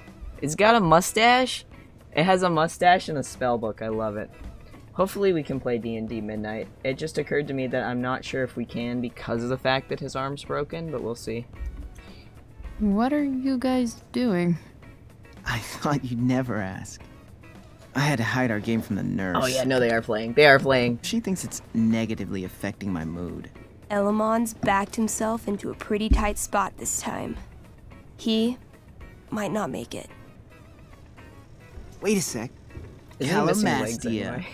It's got a mustache. It has a mustache and a spell book. I love it. Hopefully we can play D&D Midnight. It just occurred to me that I'm not sure if we can because of the fact that his arm's broken, but we'll see. What are you guys doing? I thought you'd never ask. I had to hide our game from the nurse. Oh yeah, no, they are playing. They are playing. She thinks it's negatively affecting my mood. Elamon's backed himself into a pretty tight spot this time. He might not make it. Wait a sec. Isn't he missing legs Calamastia. anyway?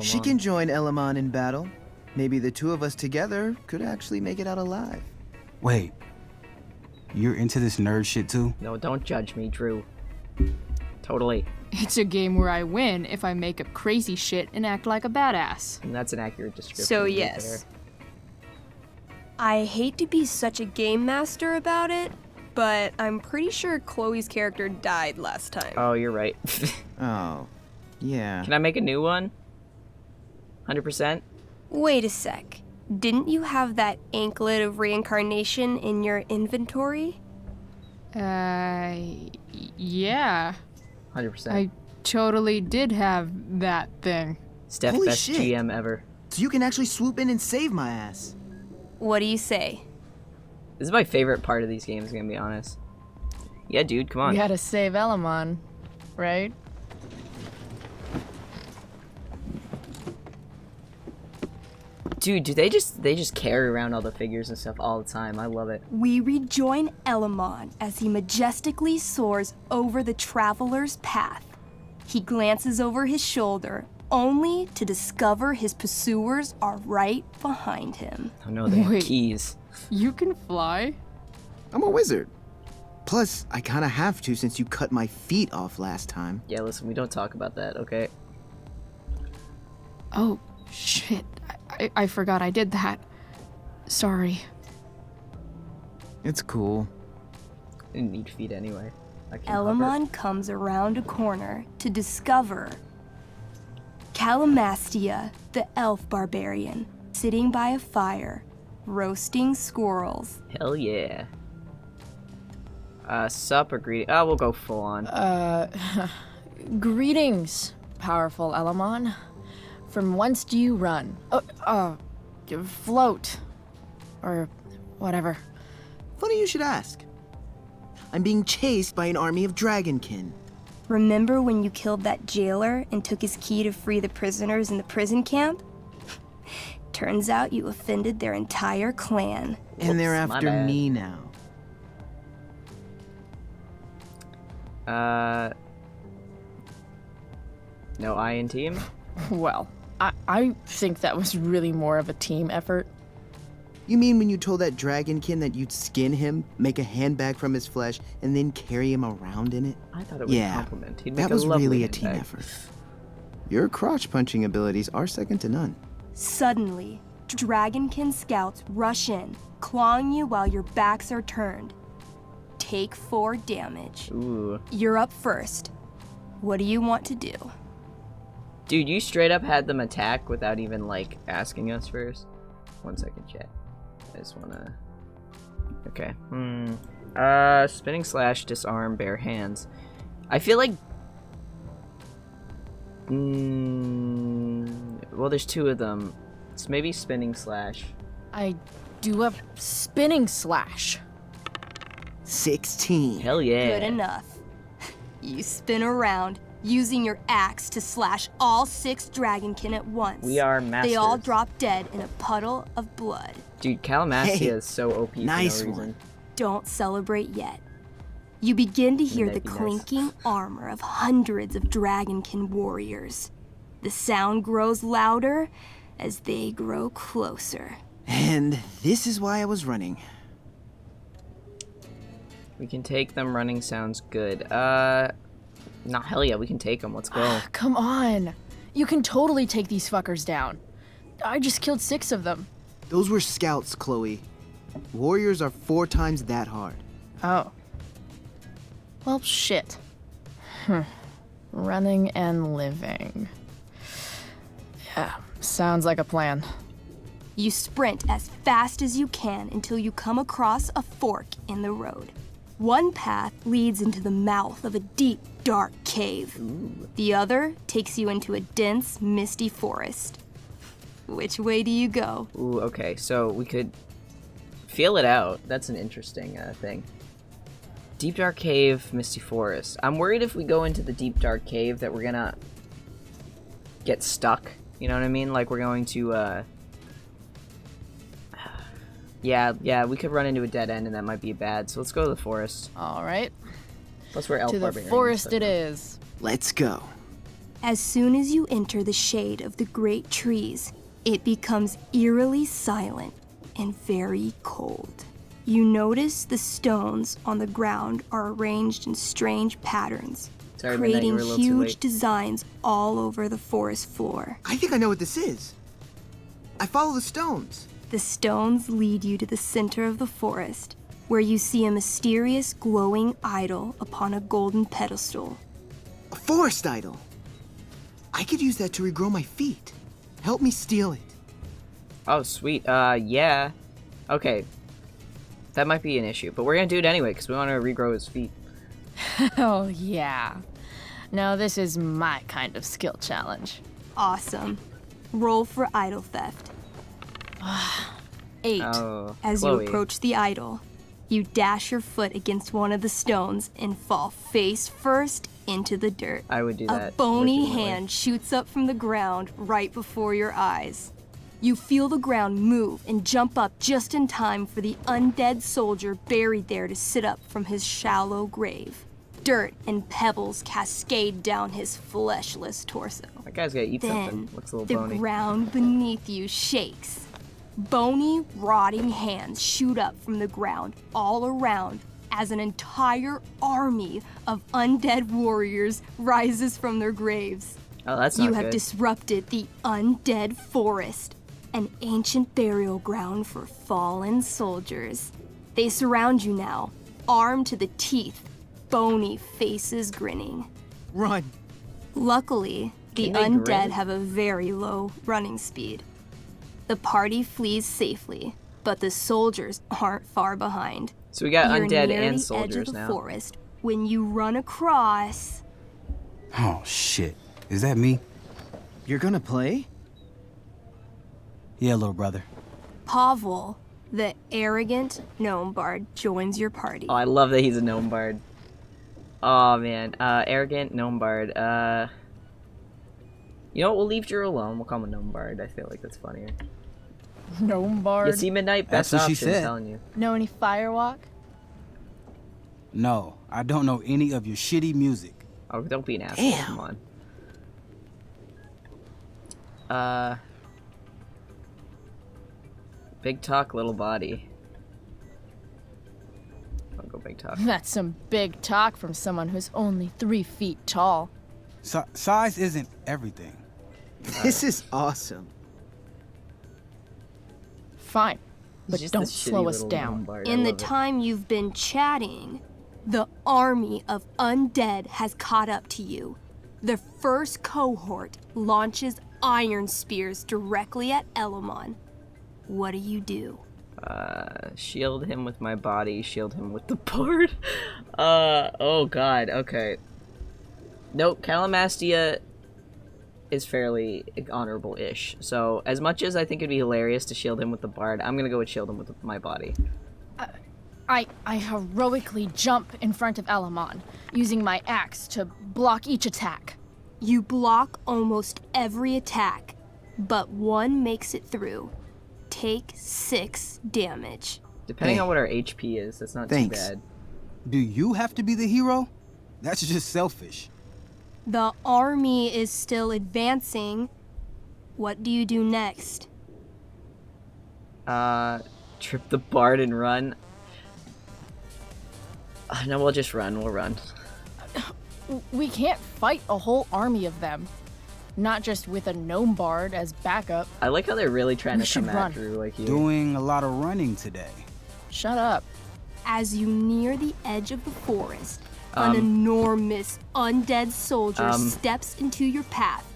She Elamon. can join Elamon in battle. Maybe the two of us together could actually make it out alive. Wait. You're into this nerd shit too? No, don't judge me, Drew. Totally. It's a game where I win if I make up crazy shit and act like a badass. And that's an accurate description. So to be yes. fair. I hate to be such a game master about it, but I'm pretty sure Chloe's character died last time. Oh, you're right. Oh, yeah. Can I make a new one? 100%? Wait a sec. Didn't you have that anklet of reincarnation in your inventory? Yeah. 100%. I totally did have that thing. Steph, Holy best shit. GM ever. So you can actually swoop in and save my ass. What do you say? This is my favorite part of these games, gonna be honest. Yeah, dude, come on. We had to save Elamon, right? Dude, do they just carry around all the figures and stuff all the time? I love it. We rejoin Elamon as he majestically soars over the traveler's path. He glances over his shoulder, only to discover his pursuers are right behind him. Oh no, they have Wait. keys. You can fly? I'm a wizard. Plus, I kinda have to since you cut my feet off last time. Yeah, listen, we don't talk about that, okay? Oh, shit. I forgot I did that. Sorry. It's cool. I didn't need feet anyway. I can hover. Elamon comes around a corner to discover Calamastia, the elf barbarian, sitting by a fire, roasting squirrels. Hell yeah. Sup or greeting? Oh, we'll go full on. Greetings, powerful Elamon. From whence do you run? Float. Or whatever. Funny you should ask. I'm being chased by an army of dragonkin. Remember when you killed that jailer and took his key to free the prisoners in the prison camp? Turns out you offended their entire clan. And they're Whoops, my after bad. me now. No I in team? Well, I think that was really more of a team effort. You mean when you told that dragonkin that you'd skin him, make a handbag from his flesh, and then carry him around in it? I thought it was a Yeah, compliment. He'd make that a was lovely really a team handbag. effort. Your crotch-punching abilities are second to none. Suddenly, dragonkin scouts rush in, clawing you while your backs are turned. Take 4 damage. Ooh. You're up first. What do you want to do? Dude, you straight up had them attack without even, like, asking us first? 1 second, chat. I just wanna... Okay. Spinning slash, disarm, bare hands. I feel like... well, there's 2 of them. It's maybe spinning slash. I do a spinning slash. 16. Hell yeah. Good enough. You spin around, using your axe to slash all 6 dragonkin at once. We are masters. They all drop dead in a puddle of blood. Dude, Calamastia Hey, is so OP nice for no one. reason. Don't celebrate yet. You begin to hear the That'd be nice. clinking armor of hundreds of dragonkin warriors. The sound grows louder as they grow closer. And this is why I was running. We can take them. Running sounds good. Nah, hell yeah, we can take them. Let's go. Come on. You can totally take these fuckers down. I just killed 6 of them. Those were scouts, Chloe. Warriors are 4 times that hard. Oh. Well, shit. Running and living. Yeah, sounds like a plan. You sprint as fast as you can until you come across a fork in the road. One path leads into the mouth of a deep, dark cave. Ooh. The other takes you into a dense, misty forest. Which way do you go? Ooh, okay, so we could feel it out. That's an interesting thing. Deep dark cave, misty forest. I'm worried if we go into the deep dark cave that we're gonna get stuck. You know what I mean? Like we're going to, yeah, we could run into a dead end and that might be bad. So let's go to the forest. All right. Plus we're elf To the barbarians, forest so it yeah. is. Let's go. As soon as you enter the shade of the great trees, it becomes eerily silent and very cold. You notice the stones on the ground are arranged in strange patterns, Sorry, Midnight, you creating were a little too huge late. designs all over the forest floor. I think I know what this is. I follow the stones. The stones lead you to the center of the forest, where you see a mysterious glowing idol upon a golden pedestal. A forest idol. I could use that to regrow my feet. Help me steal it. Oh, sweet. Yeah. Okay. That might be an issue, but we're gonna do it anyway because we want to regrow his feet. Oh, yeah. Now this is my kind of skill challenge. Awesome. Roll for idol theft. 8. Oh, As Chloe. you approach the idol, you dash your foot against one of the stones and fall face first into the dirt. I would do that. A bony legitimately. hand shoots up from the ground right before your eyes. You feel the ground move and jump up just in time for the undead soldier buried there to sit up from his shallow grave. Dirt and pebbles cascade down his fleshless torso. That guy's gotta eat Then, something. Looks a the little bony. ground beneath you shakes. Bony, rotting hands shoot up from the ground all around as an entire army of undead warriors rises from their graves. Oh, that's not You have good. disrupted the undead forest, an ancient burial ground for fallen soldiers. They surround you now, armed to the teeth, bony faces grinning. Run. Luckily, the Can they undead grin? have a very low running speed. The party flees safely, but the soldiers aren't far behind. So we got You're undead near and the edge soldiers of the now. forest when you run across. Oh, shit. Is that me? You're gonna play? Yeah, little brother. Pavel, the arrogant gnome bard, joins your party. Oh, I love that he's a gnome bard. Oh man, arrogant gnome bard. You know what? We'll leave Drew alone. We'll call him a gnome bard. I feel like that's funnier. Gnome bard. You see, Midnight, That's best what she option. I'm said. telling you. Know any firewalk? No, I don't know any of your shitty music. Oh, don't be an asshole. Damn. Come on. Big talk, little body. I'll go big talk. That's some big talk from someone who's only 3 feet tall. Size isn't everything. This is awesome. Fine, but Just don't this shitty slow us little down. gnome bard. I In the love it. time you've been chatting, the army of undead has caught up to you. The first cohort launches iron spears directly at Elamon. What do? Shield him with my body, shield him with the bard. Oh god, okay. Nope, Calamastia is fairly honorable-ish. So, as much as I think it'd be hilarious to shield him with the bard, I'm gonna go with shield him with my body. I heroically jump in front of Elamon, using my axe to block each attack. You block almost every attack, but one makes it through. Take 6 damage. Depending Hey. on what our HP is, that's not Thanks. too bad. Do you have to be the hero? That's just selfish. The army is still advancing. What do you do next? Trip the bard and run. No, we'll just run, we'll run. We can't fight a whole army of them. Not just with a gnome bard as backup. I like how they're really trying We to should come run. at Drew like you. Doing a lot of running today. Shut up. As you near the edge of the forest, an enormous undead soldier steps into your path.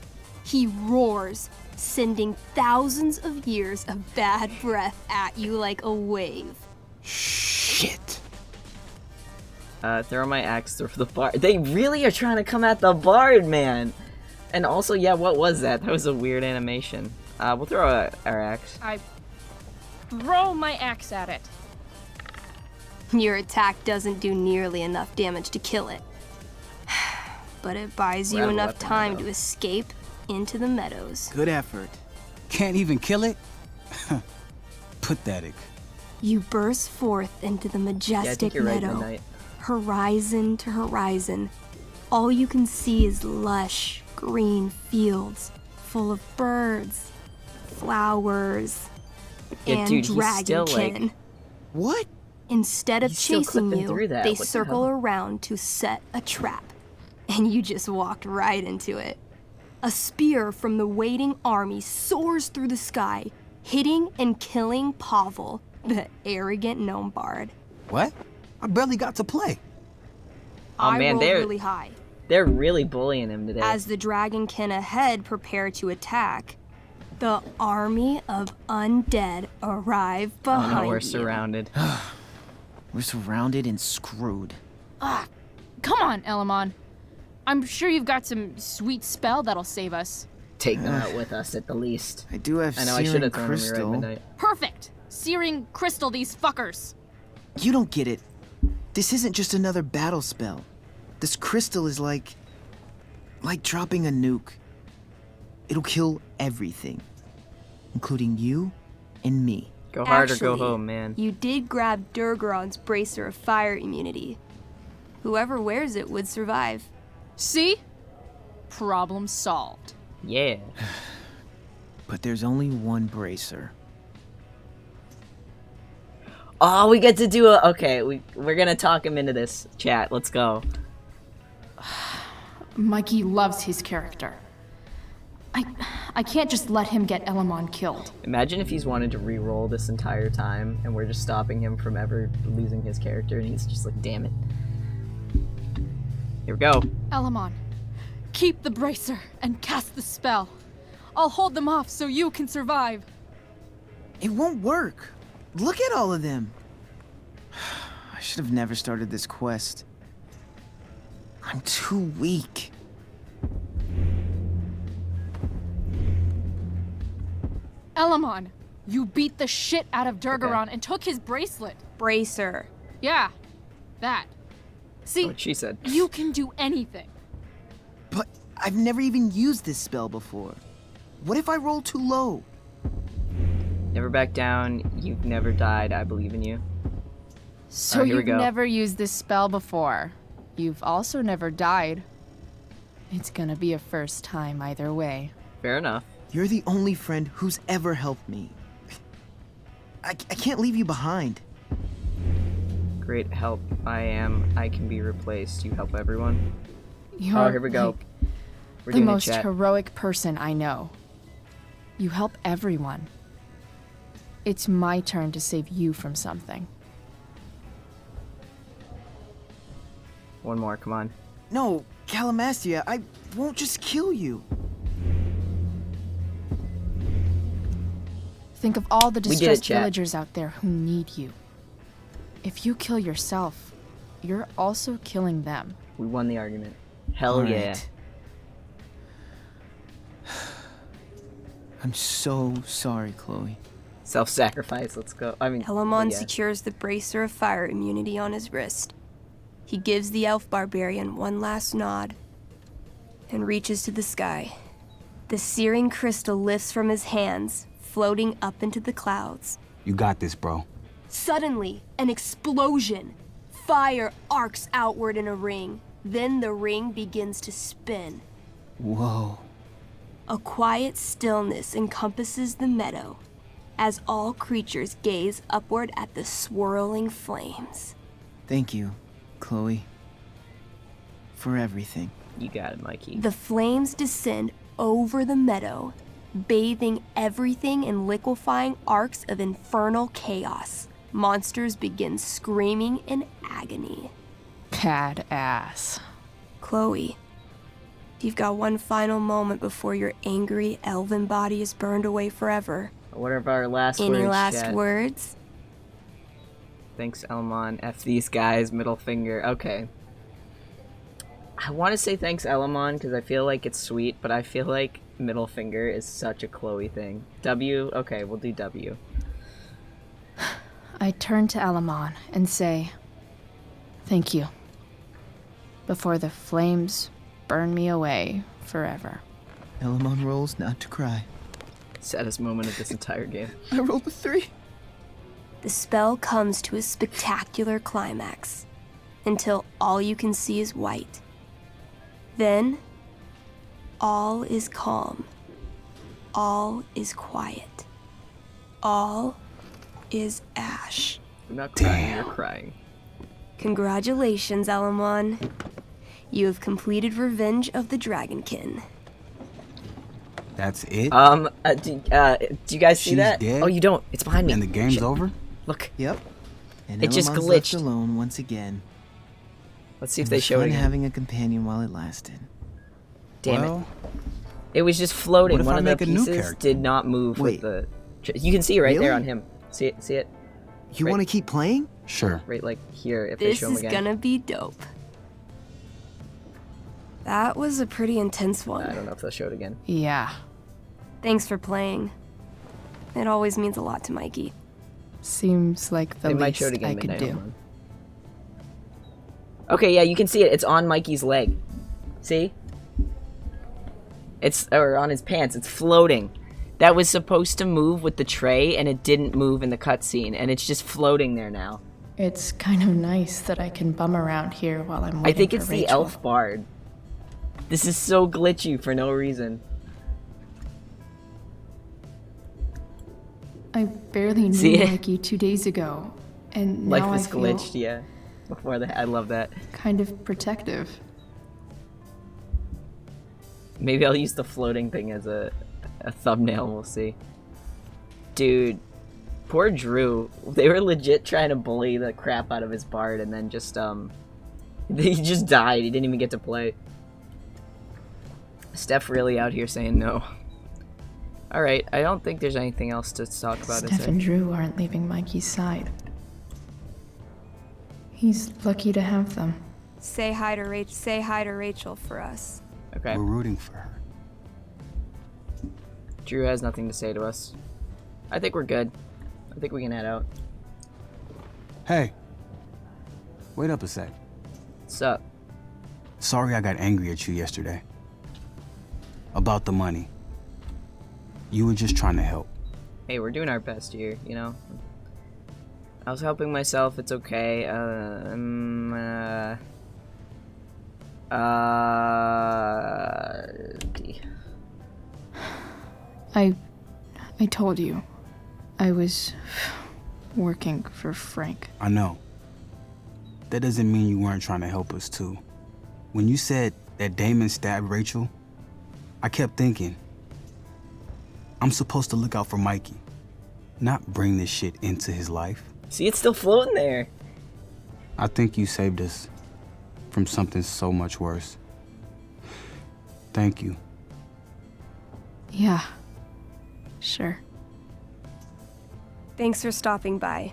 He roars, sending thousands of years of bad breath at you like a wave. Shit. Throw my axe through the bard. They really are trying to come at the bard, man! And also, yeah, what was that? That was a weird animation. We'll throw our axe. I throw my axe at it. Your attack doesn't do nearly enough damage to kill it. But it buys you enough time to escape into the meadows. Good effort. Can't even kill it? Pathetic. You burst forth into the majestic meadow, right, horizon to horizon. All you can see is lush, green fields full of birds, flowers, and dude, he's still, dragonkin. like... What? Instead of He's still chasing clipping you, through that. they What the circle hell? around to set a trap. And you just walked right into it. A spear from the waiting army soars through the sky, hitting and killing Pavel, the arrogant gnome bard. What? I barely got to play. Oh, man, rolled they're really high. They're really bullying him today. As the dragonkin ahead prepare to attack, the army of undead arrive Oh behind no, we're you. surrounded. We're surrounded and screwed. Come on, Elamon. I'm sure you've got some sweet spell that'll save us. Take them out with us at the least. I do have I know I should searing have thrown them crystal. right midnight. Perfect! Searing crystal these fuckers. You don't get it. This isn't just another battle spell. This crystal is like dropping a nuke. It'll kill everything, including you and me. Go hard or go Actually, home, man. You did grab Durgaron's bracer of fire immunity. Whoever wears it would survive. See? Problem solved. Yeah. But there's only one bracer. Oh, we get to do a... Okay, we're gonna talk him into this. Chat, let's go. Mikey loves his character. I can't just let him get Elamon killed. Imagine if he's wanted to re-roll this entire time, and we're just stopping him from ever losing his character, and he's just like, damn it. Here we go. Elamon, keep the bracer and cast the spell. I'll hold them off so you can survive. It won't work. Look at all of them. I should have never started this quest. I'm too weak. Elamon, you beat the shit out of Durgaron and took his bracelet. Bracer. Yeah, that. See, What she said. you can do anything. But I've never even used this spell before. What if I roll too low? Never back down. You've never died. I believe in you. So here we you've go. never used this spell before. You've also never died. It's gonna be a first time either way. Fair enough. You're the only friend who's ever helped me. I can't leave you behind. Great help. I can be replaced. You help everyone. You're Oh, here we go. like We're the doing most a chat. heroic person I know. You help everyone. It's my turn to save you from something. One more, come on. No, Calamastia, I won't just kill you. Think of all the We did it, distressed chat. villagers out there who need you. If you kill yourself, you're also killing them. We won the argument. Hell All yeah. right. I'm so sorry, Chloe. Self-sacrifice, let's go. I mean, Elamon yeah. secures the bracer of fire immunity on his wrist. He gives the elf barbarian one last nod and reaches to the sky. The searing crystal lifts from his hands, floating up into the clouds. You got this, bro. Suddenly, an explosion. Fire arcs outward in a ring. Then the ring begins to spin. Whoa. A quiet stillness encompasses the meadow as all creatures gaze upward at the swirling flames. Thank you, Chloe. For everything. You got it, Mikey. The flames descend over the meadow, bathing everything in liquefying arcs of infernal chaos. Monsters begin screaming in agony. Badass. Chloe, you've got one final moment before your angry elven body is burned away forever. What are our last Any words, last chat? words? Thanks, Elmon. F these guys, middle finger. Okay. I want to say thanks, Elmon, because I feel like it's sweet, but I feel like middle finger is such a Chloe thing. W? Okay, we'll do W. I turn to Alamon and say, thank you. Before the flames burn me away forever. Elamon rolls not to cry. Saddest moment of this entire game. I rolled a 3. The spell comes to a spectacular climax until all you can see is white. Then, all is calm. All is quiet. All is ash. You're not crying, you're crying. Congratulations, Elamon. You have completed Revenge of the Dragonkin. That's it? Do you guys see She's that? dead? Oh, you don't. It's behind me. And the game's over? Look. Yep. And It just Elamon's glitched. left alone once again. Let's see if It they was show it fun again. having a companion while it lasted. Damn Well, it. It was just floating. what if One I of the make a new pieces character? did not move Wait. with the... You can see it right there Really? on him. See it? See it? You Right. want to keep playing? Sure. Right, like, here, if they This show him is again. gonna be dope. That was a pretty intense I one. don't know if they'll show it again. Yeah, Thanks for playing. It always means a lot to Mikey. seems like the They might show it least again I could midnight. do. Hold on. Okay, yeah, you can see it. It's on Mikey's leg. See? Or on his pants. It's floating. That was supposed to move with the tray, and it didn't move in the cutscene, and it's just floating there now. It's kind of nice that I can bum around here while I'm waiting I think for it's the Rachel. elf bard. This is so glitchy for no reason. I barely See knew it? Mikey 2 days ago, and Life now is I feel glitched, yeah. Before that, I love that. kind of protective. Maybe I'll use the floating thing as a thumbnail, we'll see. Dude, poor Drew. They were legit trying to bully the crap out of his bard, and then just, he just died. He didn't even get to play. Steph really out here saying no. Alright, I don't think there's anything else to talk about, is Steph and there? Drew aren't leaving Mikey's side. He's lucky to have them. Say hi to Rachel for us. Okay. We're rooting for her. Drew has nothing to say to us. I think we're good. I think we can head out. Hey. Wait up a sec. What's up? Sorry I got angry at you yesterday. About the money. You were just trying to help. Hey, we're doing our best here, you know? I was helping myself, it's okay. D. I told you. I was working for Frank. I know. That doesn't mean you weren't trying to help us too. When you said that Damon stabbed Rachel, I kept thinking, I'm supposed to look out for Mikey, not bring this shit into his life. See, it's still floating there. I think you saved us from something so much worse. Thank you. Yeah. Sure. Thanks for stopping by.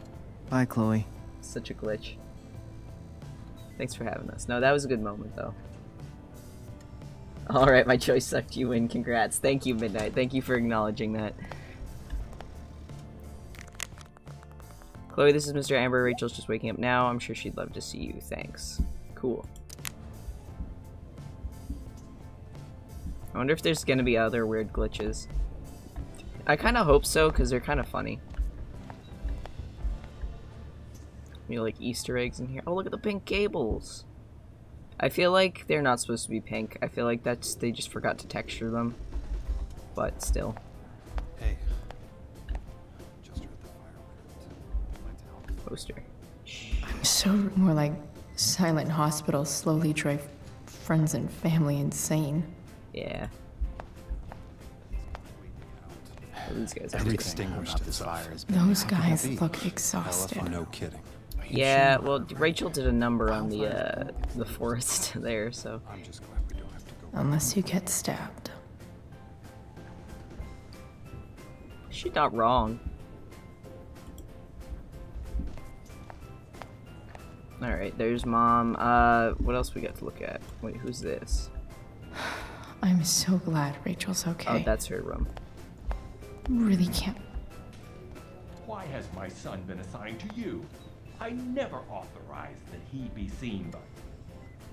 Bye, Chloe. Such a glitch. Thanks for having us. No, that was a good moment, though. Alright, my choice sucked, you win. Congrats. Thank you, Midnight. Thank you for acknowledging that. Chloe, this is Mr. Amber. Rachel's just waking up now. I'm sure she'd love to see you. Thanks. Cool. I wonder if there's gonna be other weird glitches. I kind of hope so, because they're kind of funny. You know, like Easter eggs in here. Oh, look at the pink cables. I feel like they're not supposed to be pink. I feel like they just forgot to texture them. But still. Hey. Just heard the fire went out. Poster. I'm so more like Silent Hospital slowly drive friends and family insane. Yeah. Oh, these guys are Everything good. about this fire has been Those how could it guys be? look exhausted. No kidding. Yeah, well, Rachel did a number on the forest there, so. I'm just glad we don't have to go. Unless you get stabbed. She's not wrong. Alright, there's Mom. What else we got to look at? Wait, who's this? I'm so glad Rachel's okay. Oh, that's her room. Really can't. Why has my son been assigned to you? I never authorized that he be seen by you.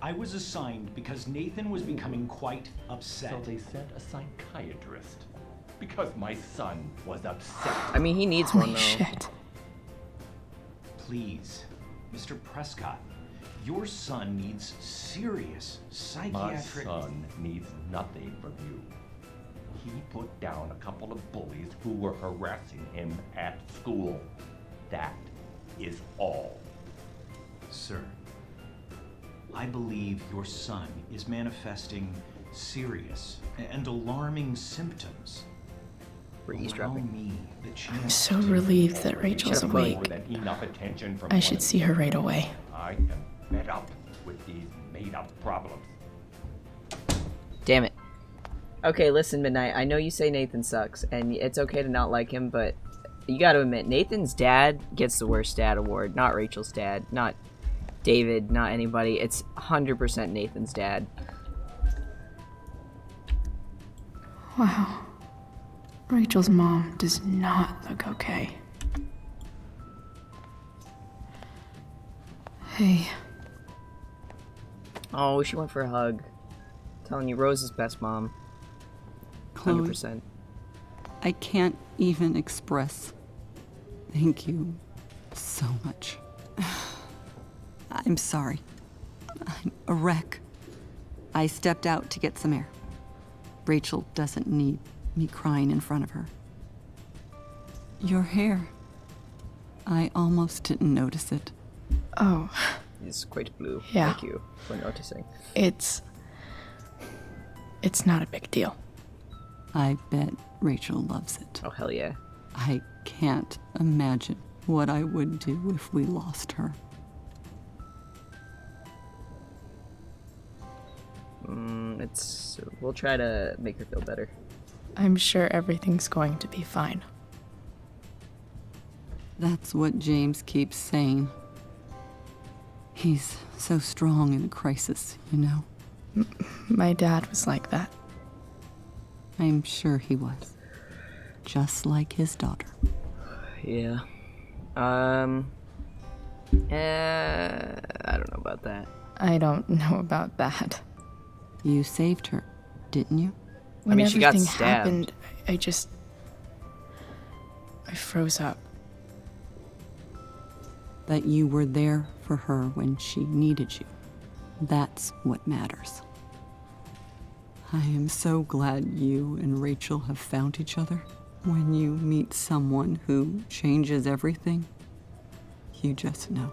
I was assigned because Nathan was becoming quite upset. So they sent a psychiatrist. Because my son was upset. I mean, he needs one, though. Shit. Please, Mr. Prescott, your son needs serious psychiatric... My son needs nothing from you. He put down a couple of bullies who were harassing him at school. That is all. Sir, I believe your son is manifesting serious and alarming symptoms. We're eavesdropping. I'm so relieved that Rachel's awake. I should see her right away. I am fed up with these made-up problems. Damn it. Okay, listen, Midnight. I know you say Nathan sucks, and it's okay to not like him, but you gotta admit, Nathan's dad gets the worst dad award, not Rachel's dad, not David, not anybody. It's 100% Nathan's dad. Wow. Rachel's mom does not look okay. Hey. Oh, she went for a hug. Telling you, Rose is best mom. Chloe, 100%. I can't even express thank you so much. I'm sorry. I'm a wreck. I stepped out to get some air. Rachel doesn't need me crying in front of her. Your hair. I almost didn't notice it. Oh. It's quite blue. Yeah. Thank you for noticing. It's not a big deal. I bet Rachel loves it. Oh, hell yeah. I can't imagine what I would do if we lost her. We'll try to make her feel better. I'm sure everything's going to be fine. That's what James keeps saying. He's so strong in a crisis, you know? My dad was like that. I'm sure he was. Just like his daughter. Yeah. I don't know about that. I don't know about that. You saved her, didn't you? When she got everything stabbed. happened, I froze up. That you were there for her when she needed you. That's what matters. I am so glad you and Rachel have found each other. When you meet someone who changes everything, you just know.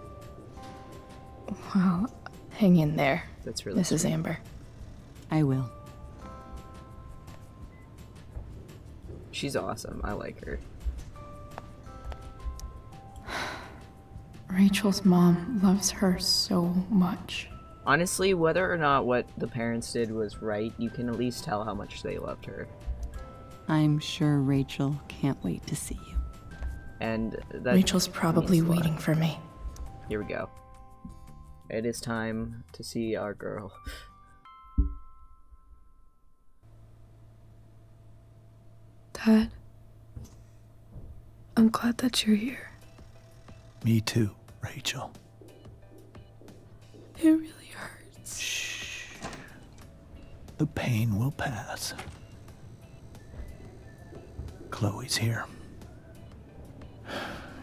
Well, hang in there. That's really Mrs. sweet. Amber. I will. She's awesome. I like her. Rachel's mom loves her so much. Honestly, whether or not what the parents did was right, you can at least tell how much they loved her. I'm sure Rachel can't wait to see you. And that Rachel's probably means a lot. waiting for me. Here we go. It is time to see our girl. Dad, I'm glad that you're here. Me too, Rachel. It really hurts. Shh. The pain will pass. Chloe's here.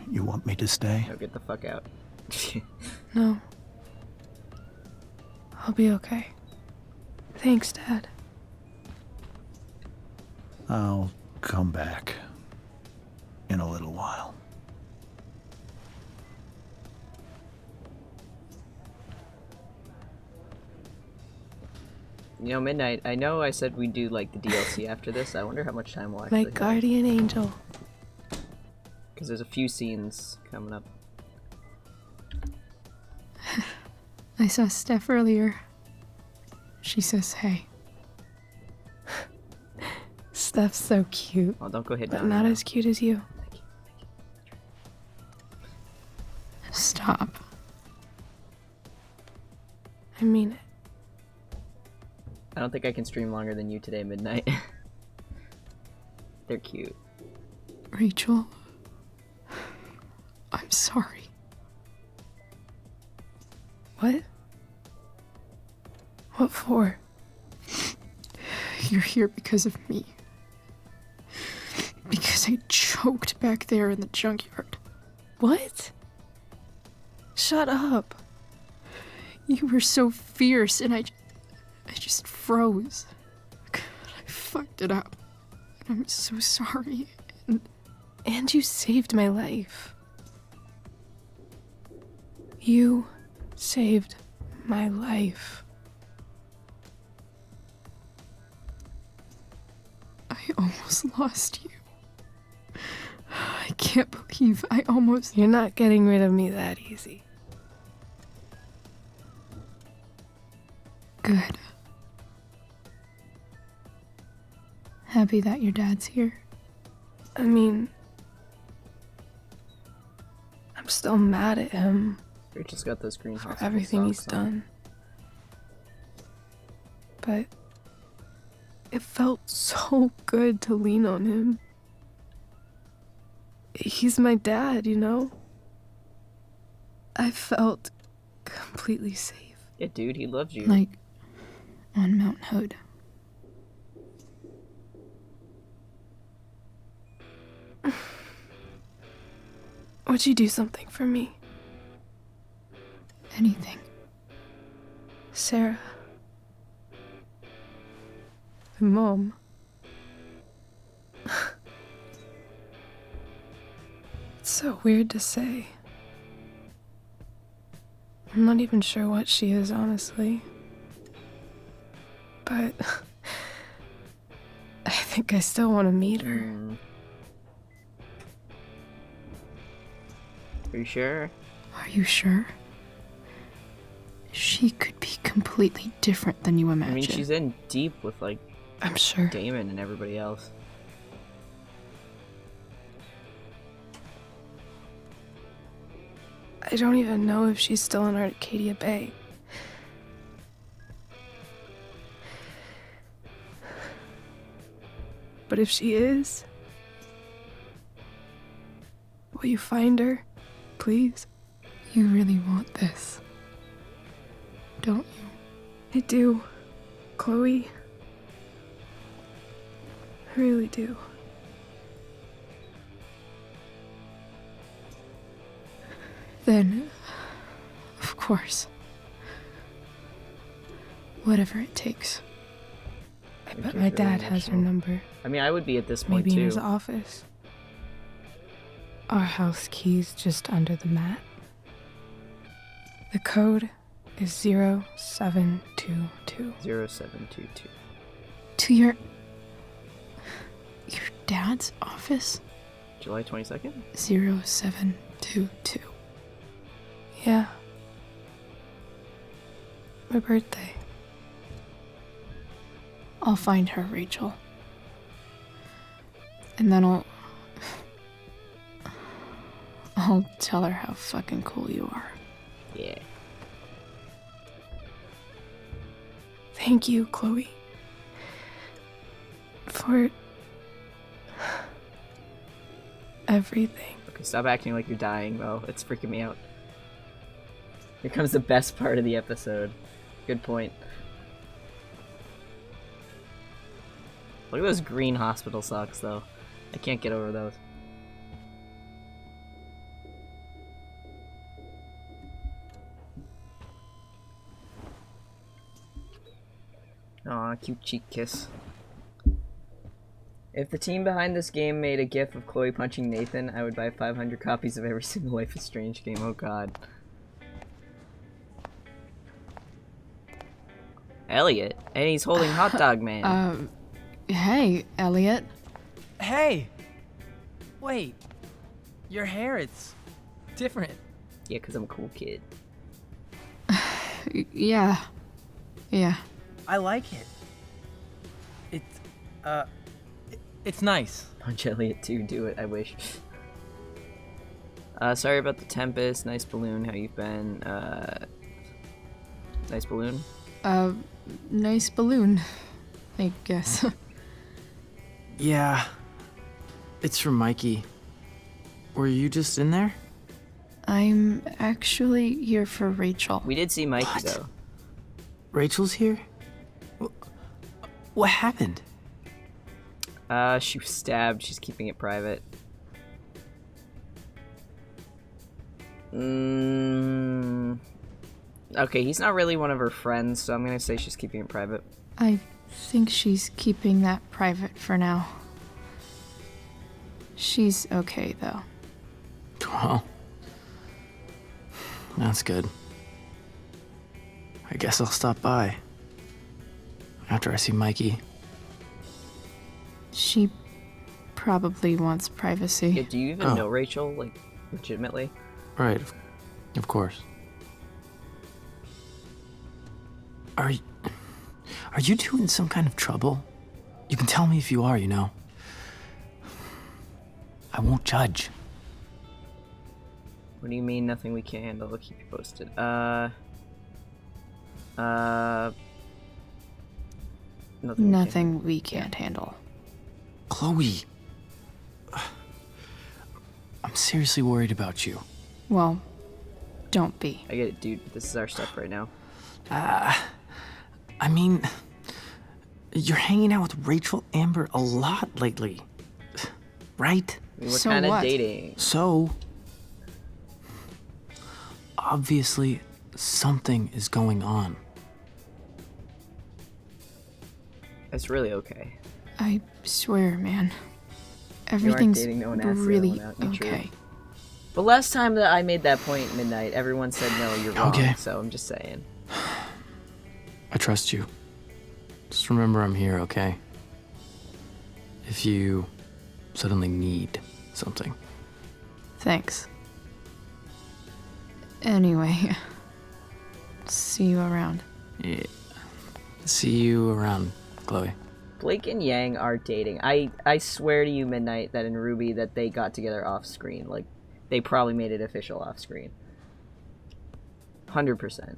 You want me to stay? No, get the fuck out. No. I'll be okay. Thanks, Dad. I'll come back in a little while. You know, Midnight, I know I said we'd do, like, the DLC after this. I wonder how much time we'll My actually have. guardian angel. Because there's a few scenes coming up. I saw Steph earlier. She says hey. Steph's so cute. Oh, don't go hit But down. not right as cute as you. Stop. I mean it. I don't think I can stream longer than you today, Midnight. They're cute. Rachel, I'm sorry. What? What for? You're here because of me. Because I choked back there in the junkyard. What? Shut up. You were so fierce and I just froze. God, I fucked it up. And I'm so sorry. And you saved my life. You saved my life. I almost lost you. I can't believe I almost... You're not getting rid of me that easy. Good. Happy that your dad's here. I mean... I'm still mad at him. Rachel's got those green for hospital everything he's socks on. done. But... it felt so good to lean on him. He's my dad, you know? I felt completely safe. Yeah, dude, he loves you. Like, on Mount Hood. Would you do something for me? Anything. Sarah. And Mom. It's so weird to say. I'm not even sure what she is, honestly. But I think I still want to meet her. Are you sure? Are you sure? She could be completely different than you imagine. I mean, she's in deep with, like, I'm sure. Damon and everybody else. I don't even know if she's still in Arcadia Bay. But if she is, will you find her, please? You really want this, don't you? I do, Chloe. I really do. Then, of course, whatever it takes. I bet my dad has her number. I mean, I would be at this point, Maybe too. in his office. Our house key's just under the mat. The code is 0722. 0722. To your dad's office? July 22nd? 0722. Yeah. My birthday. I'll find her, Rachel. And then I'll tell her how fucking cool you are. Yeah. Thank you, Chloe. For everything. Okay, stop acting like you're dying, though. It's freaking me out. Here comes the best part of the episode. Good point. Look at those green hospital socks, though. I can't get over those. Aw, cute cheek kiss. If the team behind this game made a gif of Chloe punching Nathan, I would buy 500 copies of every single Life is Strange game. Oh god. Elliot? And he's holding Hot Dog Man. Hey, Elliot. Hey! Wait. Your hair, it's different. Yeah, because I'm a cool kid. Yeah. Yeah. I like it. It's nice. Punch Elliot too, do it, I wish. Sorry about the Tempest, nice balloon, how you've been. Nice balloon. Nice balloon, I guess. Yeah. It's from Mikey. Were you just in there? I'm actually here for Rachel. We did see Mikey, though. Rachel's here? What happened? She was stabbed. She's keeping it private. Okay, he's not really one of her friends, so I'm gonna say she's keeping it private. I think she's keeping that private for now. She's okay, though. Well, that's good. I guess I'll stop by after I see Mikey. She probably wants privacy. Yeah, do you even know Rachel, like, legitimately? Right, of course. Are you two in some kind of trouble? You can tell me if you are, you know. I won't judge. What do you mean, nothing we can't handle? I'll keep you posted. Nothing we can't handle. Chloe. I'm seriously worried about you. Well, don't be. I get it, dude. This is our stuff right now. I mean, you're hanging out with Rachel Amber a lot lately, right? I mean, we're kind of dating. So, obviously, something is going on. It's really okay. I swear, man. Everything's dating, no one asked the other really one out. You okay. true. But last time that I made that point at midnight, everyone said no, you're wrong. Okay. So I'm just saying. I trust you. Just remember I'm here, okay? If you suddenly need something. Thanks. Anyway, see you around. Yeah. See you around, Chloe. Blake and Yang are dating. I swear to you, Midnight, that in Ruby that they got together off screen. Like, they probably made it official off screen. 100%.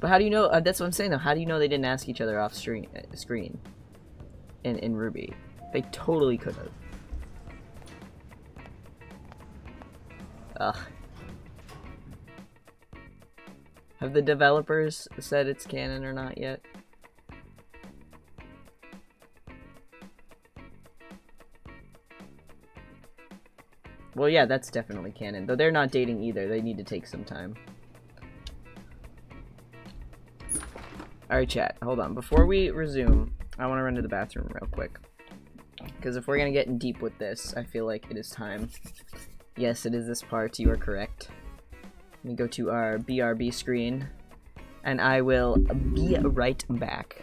But how do you know? That's what I'm saying, though. How do you know they didn't ask each other off screen in Ruby? They totally could have. Ugh. Have the developers said it's canon or not yet? Well, yeah, that's definitely canon. Though they're not dating either. They need to take some time. Alright, chat. Hold on. Before we resume, I want to run to the bathroom real quick. Because if we're going to get in deep with this, I feel like it is time. Yes, it is this part. You are correct. Let me go to our BRB screen. And I will be right back.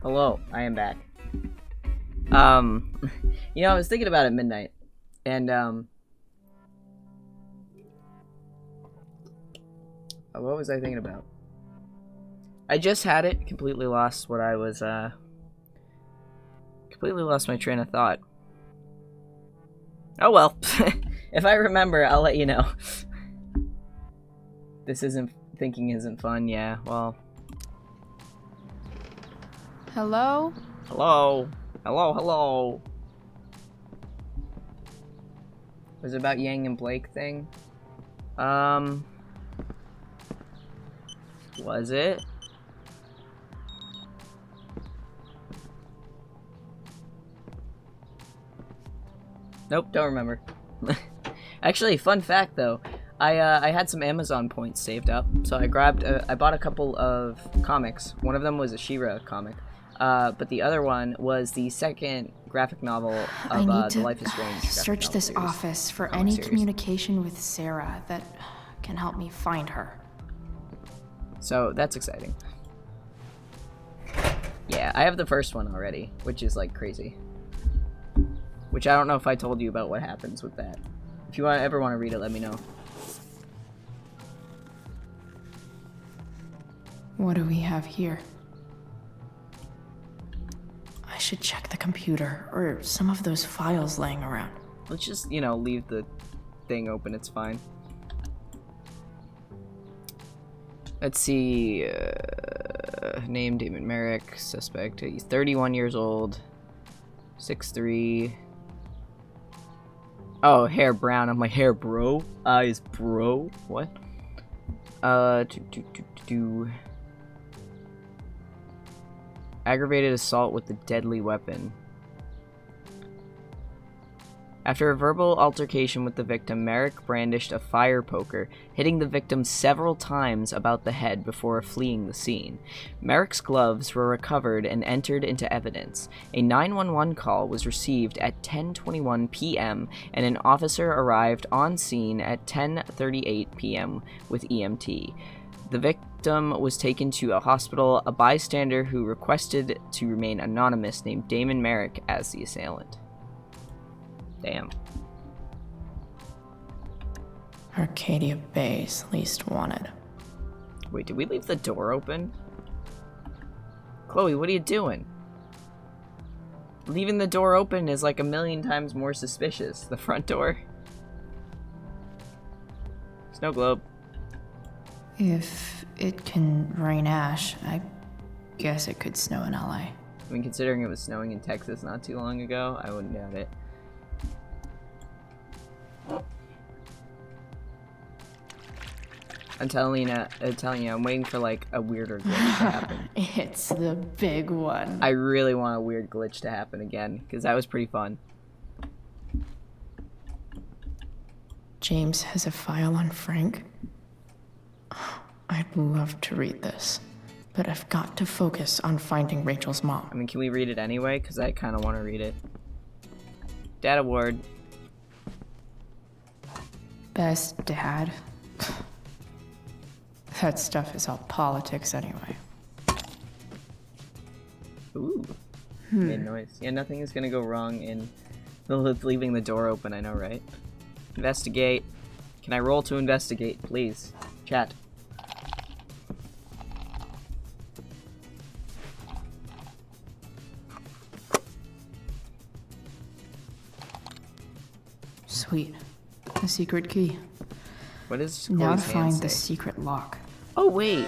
Hello, I am back. You know, I was thinking about it at midnight, and, what was I thinking about? I just had it, completely lost what I was, completely lost my train of thought. Oh well, if I remember, I'll let you know. Thinking isn't fun, yeah, well. Hello? Hello? Hello, hello? Was it about Yang and Blake thing? Was it? Nope, don't remember. Actually, fun fact though, I had some Amazon points saved up, so I bought a couple of comics. One of them was a She-Ra comic, but the other one was the second graphic novel of the Life is Strange. Search this office for any communication with Sarah that can help me find her. So that's exciting. Yeah, I have the first one already, which is like crazy. Which I don't know if I told you about what happens with that. If you ever want to read it, let me know. What do we have here? I should check the computer, or some of those files laying around. Let's just, you know, leave the thing open, it's fine. Let's see, name Damon Merrick, suspect, he's 31 years old, 6'3". Oh, hair brown, I'm like, hair bro? Eyes bro? What? Aggravated assault with a deadly weapon. After a verbal altercation with the victim, Merrick brandished a fire poker, hitting the victim several times about the head before fleeing the scene. Merrick's gloves were recovered and entered into evidence. A 911 call was received at 10:21 p.m. and an officer arrived on scene at 10:38 p.m. with EMT. The victim was taken to a hospital. A bystander who requested to remain anonymous named Damon Merrick as the assailant. Damn. Arcadia Bay's least wanted. Wait, did we leave the door open? Chloe, what are you doing? Leaving the door open is like a million times more suspicious. The front door. Snow globe. If it can rain ash, I guess it could snow in LA. I mean, considering it was snowing in Texas not too long ago, I wouldn't doubt it. I'm telling you, I'm waiting for like a weirder glitch to happen. It's the big one. I really want a weird glitch to happen again, because that was pretty fun. James has a file on Frank. I'd love to read this, but I've got to focus on finding Rachel's mom. I mean, can we read it anyway? Because I kind of want to read it. Dad award. Best dad. That stuff is all politics anyway. Ooh. Made noise. Yeah, nothing is gonna go wrong in leaving the door open, I know, right? Investigate. Can I roll to investigate, please? Chat. Sweet. A secret key. What is now to Chloe's find hand the say? secret lock. Oh, wait.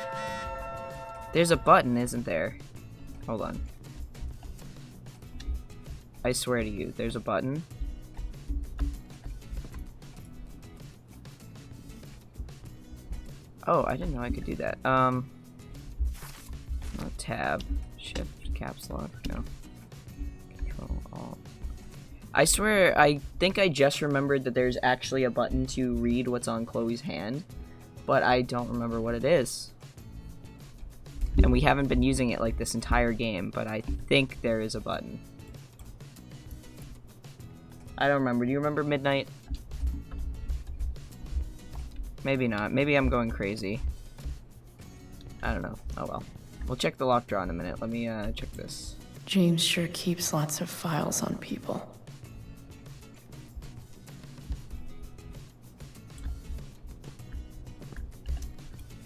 There's a button, isn't there? Hold on. I swear to you, there's a button. Oh, I didn't know I could do that. Not tab. Shift, caps lock, no. Control, Alt. I swear, I think I just remembered that there's actually a button to read what's on Chloe's hand, but I don't remember what it is. And we haven't been using it like this entire game, but I think there is a button. I don't remember. Do you remember Midnight? Maybe not. Maybe I'm going crazy. I don't know. Oh well. We'll check the lock drawer in a minute. Let me check this. James sure keeps lots of files on people.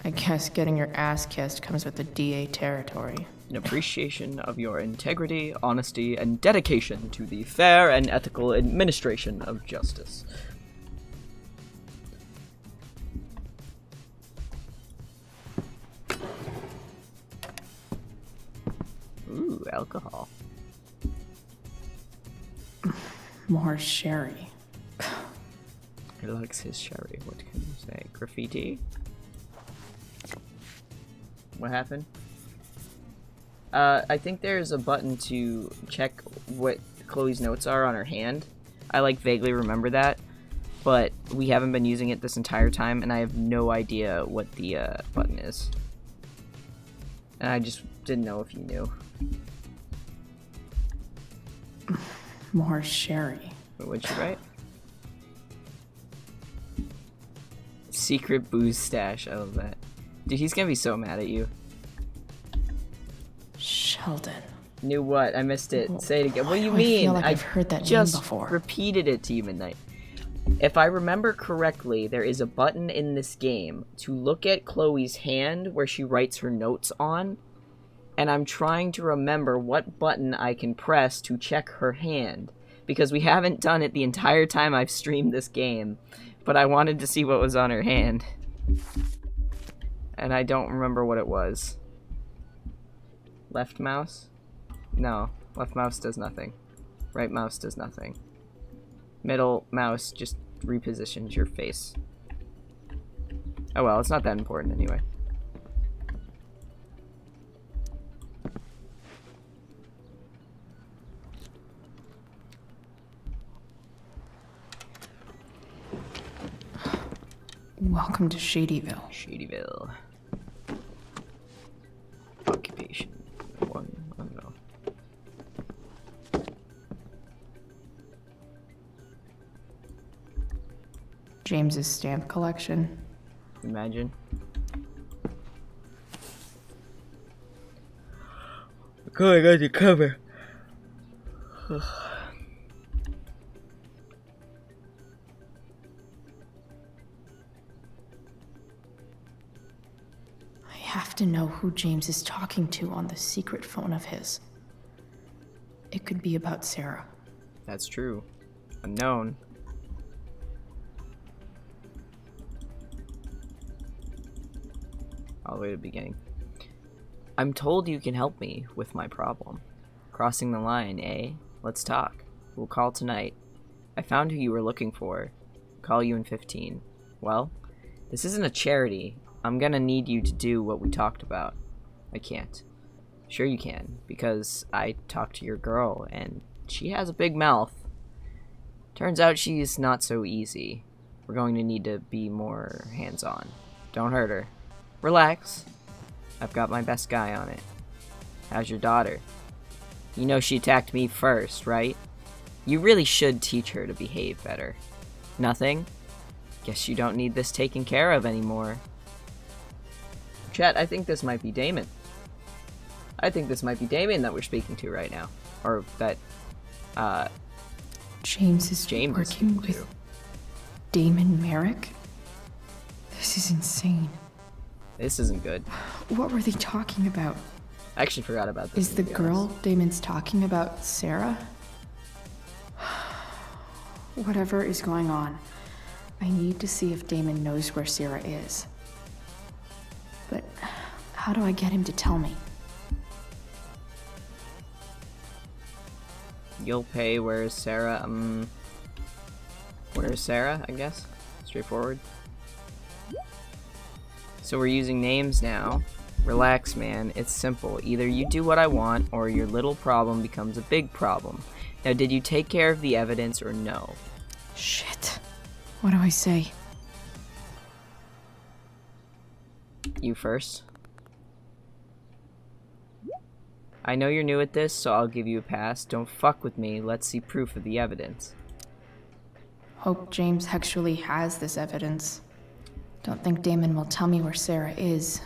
I guess getting your ass kissed comes with the DA territory. An appreciation of your integrity, honesty, and dedication to the fair and ethical administration of justice. Ooh, alcohol. More sherry. He likes his sherry. What can you say? Graffiti? What happened? I think there's a button to check what Chloe's notes are on her hand. I like vaguely remember that, but we haven't been using it this entire time, and I have no idea what the button is. And I just didn't know if you knew. More sherry. What'd you write? Secret booze stash. I love that. Dude, he's gonna be so mad at you. Sheldon. Knew what? I missed it. Say it again. What do you I mean? feel like I've heard that name just before. repeated it to you, Midnight. If I remember correctly, there is a button in this game to look at Chloe's hand where she writes her notes on, and I'm trying to remember what button I can press to check her hand, because we haven't done it the entire time I've streamed this game, but I wanted to see what was on her hand. And I don't remember what it was. Left mouse? No, left mouse does nothing. Right mouse does nothing. Middle mouse just repositions your face. Oh well, it's not that important anyway. Welcome to Shadyville. Shadyville. Occupation. One. I don't know. James's stamp collection. Imagine. Oh, I got the cover. I have to know who James is talking to on the secret phone of his. It could be about Sarah. That's true. Unknown. All the way to the beginning. I'm told you can help me with my problem. Crossing the line, eh? Let's talk. We'll call tonight. I found who you were looking for. Call you in 15. Well, this isn't a charity. I'm gonna need you to do what we talked about. I can't. Sure you can, because I talked to your girl, and she has a big mouth. Turns out she's not so easy. We're going to need to be more hands-on. Don't hurt her. Relax. I've got my best guy on it. How's your daughter? You know she attacked me first, right? You really should teach her to behave better. Nothing? Guess you don't need this taken care of anymore. Chat, I think this might be Damon. I think this might be Damon that we're speaking to right now. Or that, James is working with Damon Merrick? This is insane. This isn't good. What were they talking about? I actually forgot about this. Is the girl Damon's talking about Sarah? Whatever is going on, I need to see if Damon knows where Sarah is. But how do I get him to tell me? You'll pay. Where is Sarah? Where is Sarah, I guess? Straightforward. So we're using names now. Relax, man. It's simple. Either you do what I want, or your little problem becomes a big problem. Now, did you take care of the evidence or no? Shit. What do I say? You first. I know you're new at this, so I'll give you a pass. Don't fuck with me. Let's see proof of the evidence. Hope James actually has this evidence. Don't think Damon will tell me where Sarah is.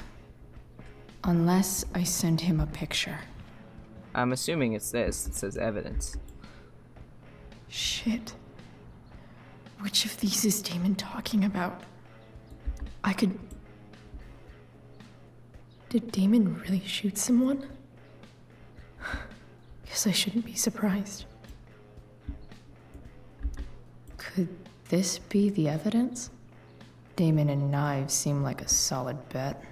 Unless I send him a picture. I'm assuming it's this. It says evidence. Shit. Which of these is Damon talking about? I could... Did Damon really shoot someone? Guess I shouldn't be surprised. Could this be the evidence? Damon and knives seem like a solid bet.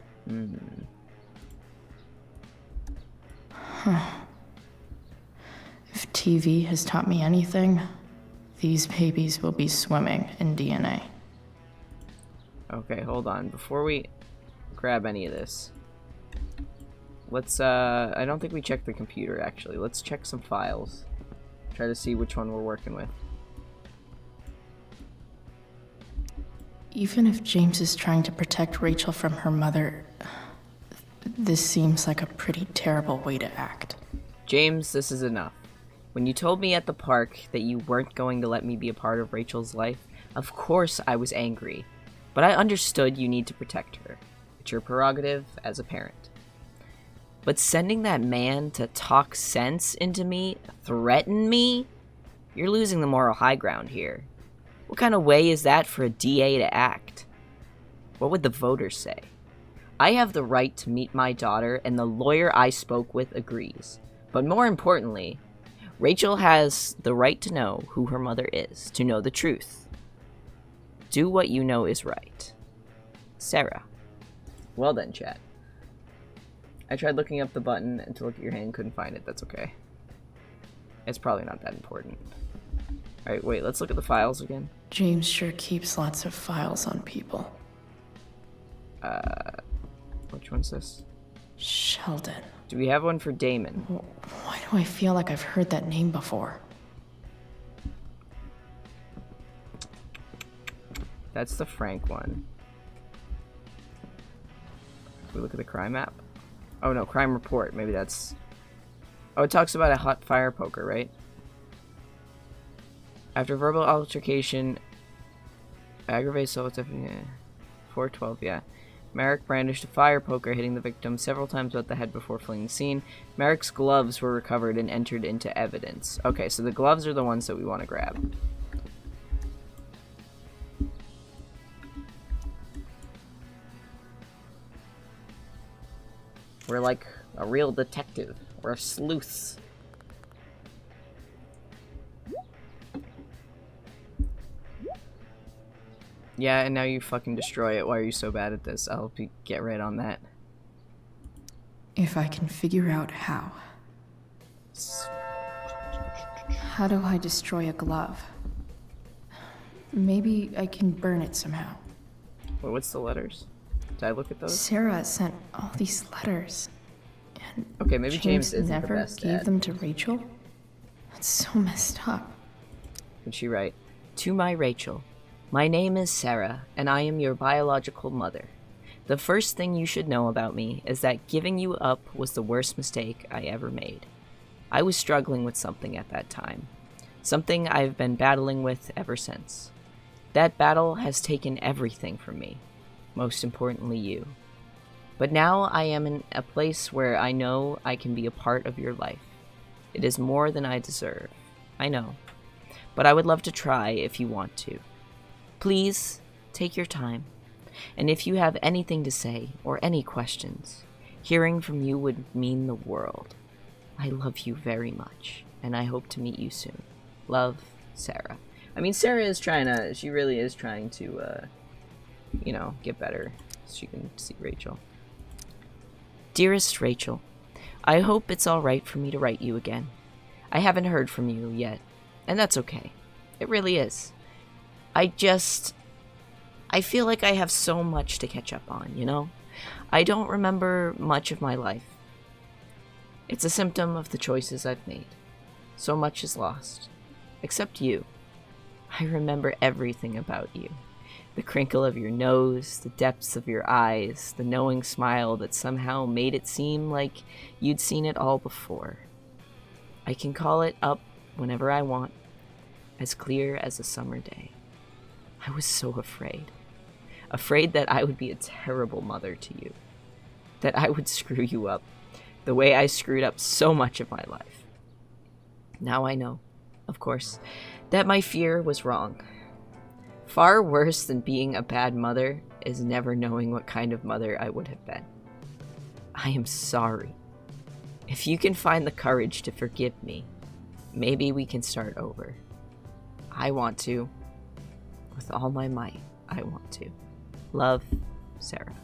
Huh. If TV has taught me anything, these babies will be swimming in DNA. Okay, hold on. Before we grab any of this, let's, I don't think we checked the computer, actually. Let's check some files. Try to see which one we're working with. Even if James is trying to protect Rachel from her mother, this seems like a pretty terrible way to act. James, this is enough. When you told me at the park that you weren't going to let me be a part of Rachel's life, of course I was angry. But I understood you need to protect her. It's your prerogative as a parent. But sending that man to talk sense into me, threaten me? You're losing the moral high ground here. What kind of way is that for a DA to act? What would the voters say? I have the right to meet my daughter, and the lawyer I spoke with agrees. But more importantly, Rachel has the right to know who her mother is, to know the truth. Do what you know is right. Sarah. Well then, chat. I tried looking up the button and to look at your hand, couldn't find it. That's okay. It's probably not that important. Alright, wait, let's look at the files again. James sure keeps lots of files on people. Which one's this? Sheldon. Do we have one for Damon? Why do I feel like I've heard that name before? That's the Frank one. Can we look at the crime app? Oh no, crime report. Maybe that's... Oh, it talks about a hot fire poker, right? After verbal altercation, aggravated assault, 412, yeah. Merrick brandished a fire poker, hitting the victim several times about the head before fleeing the scene. Merrick's gloves were recovered and entered into evidence. Okay, so the gloves are the ones that we want to grab. We're like a real detective. We're sleuths. Yeah, and now you fucking destroy it. Why are you so bad at this? I'll get right on that. If I can figure out how. How do I destroy a glove? Maybe I can burn it somehow. Wait, what's the letters? Did I look at those? Sarah sent all these letters. And okay, maybe James isn't never the best gave at. them to Rachel? That's so messed up. What'd she write? To my Rachel. My name is Sarah, and I am your biological mother. The first thing you should know about me is that giving you up was the worst mistake I ever made. I was struggling with something at that time. Something I've been battling with ever since. That battle has taken everything from me. Most importantly, you. But now I am in a place where I know I can be a part of your life. It is more than I deserve. I know. But I would love to try if you want to. Please, take your time. And if you have anything to say, or any questions, hearing from you would mean the world. I love you very much, and I hope to meet you soon. Love, Sarah. I mean, Sarah is trying to, she really is trying to, you know, get better so she can see Rachel. Dearest Rachel, I hope it's alright for me to write you again. I haven't heard from you yet, and that's okay. It really is. I feel like I have so much to catch up on, you know? I don't remember much of my life. It's a symptom of the choices I've made. So much is lost. Except you. I remember everything about you. The crinkle of your nose, the depths of your eyes, the knowing smile that somehow made it seem like you'd seen it all before. I can call it up whenever I want, as clear as a summer day. I was so afraid. Afraid that I would be a terrible mother to you. that I would screw you up the way I screwed up so much of my life. Now I know, of course, that my fear was wrong. Far worse than being a bad mother is never knowing what kind of mother I would have been. I am sorry. If you can find the courage to forgive me, maybe we can start over. I want to. With all my might, I want to. Love, Sarah.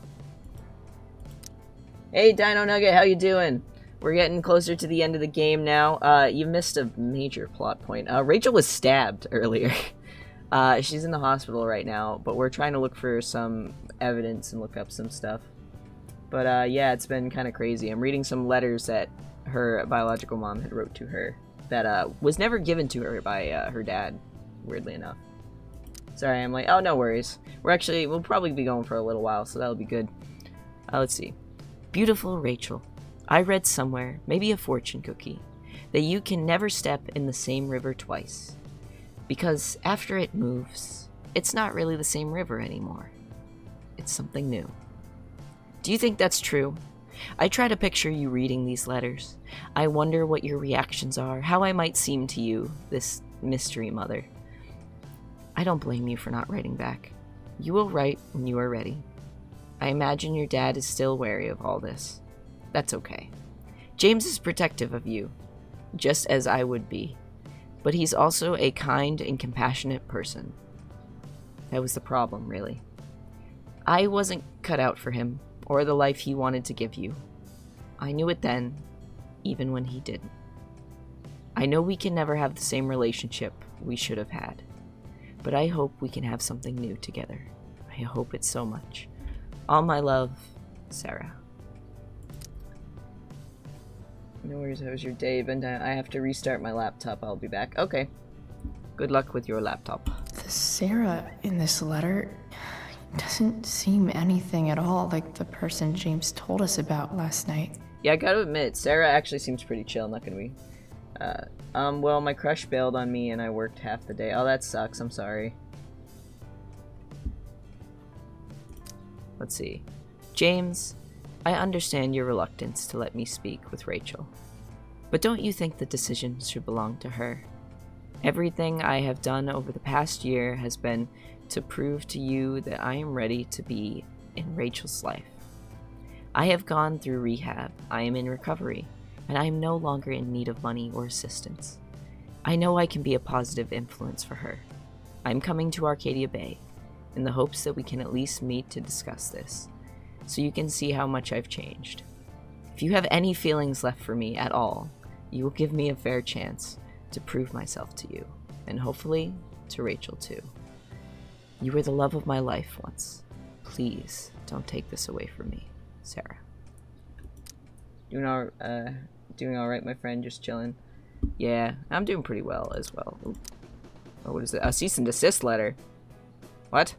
Hey, Dino Nugget, how you doing? We're getting closer to the end of the game now. You missed a major plot point. Rachel was stabbed earlier. She's in the hospital right now, but we're trying to look for some evidence and look up some stuff. But yeah, it's been kind of crazy. I'm reading some letters that her biological mom had wrote to her that was never given to her by her dad, weirdly enough. Sorry, I'm like, oh, no worries. We'll probably be going for a little while, so that'll be good. Let's see. Beautiful Rachel, I read somewhere, maybe a fortune cookie, that you can never step in the same river twice. Because after it moves, it's not really the same river anymore. It's something new. Do you think that's true? I try to picture you reading these letters. I wonder what your reactions are, how I might seem to you, this mystery mother. I don't blame you for not writing back. You will write when you are ready. I imagine your dad is still wary of all this. That's okay. James is protective of you, just as I would be. But he's also a kind and compassionate person. That was the problem, really. I wasn't cut out for him, or the life he wanted to give you. I knew it then, even when he didn't. I know we can never have the same relationship we should have had, but I hope we can have something new together. I hope it so much. All my love, Sarah. No worries, how was your day? And I have to restart my laptop. I'll be back. Okay. Good luck with your laptop. The Sarah in this letter doesn't seem anything at all like the person James told us about last night. Yeah, I gotta admit, Sarah actually seems pretty chill, not gonna be. Well, my crush bailed on me and I worked half the day. Oh, that sucks, I'm sorry. Let's see. James, I understand your reluctance to let me speak with Rachel. But don't you think the decision should belong to her? Everything I have done over the past year has been to prove to you that I am ready to be in Rachel's life. I have gone through rehab, I am in recovery, and I am no longer in need of money or assistance. I know I can be a positive influence for her. I'm coming to Arcadia Bay, in the hopes that we can at least meet to discuss this, so you can see how much I've changed. If you have any feelings left for me at all, you will give me a fair chance to prove myself to you, and hopefully to Rachel too. You were the love of my life once. Please don't take this away from me, Sarah. Doing all right, my friend. Just chilling. Yeah, I'm doing pretty well as well. Ooh. Oh, what is it? A cease and desist letter. What?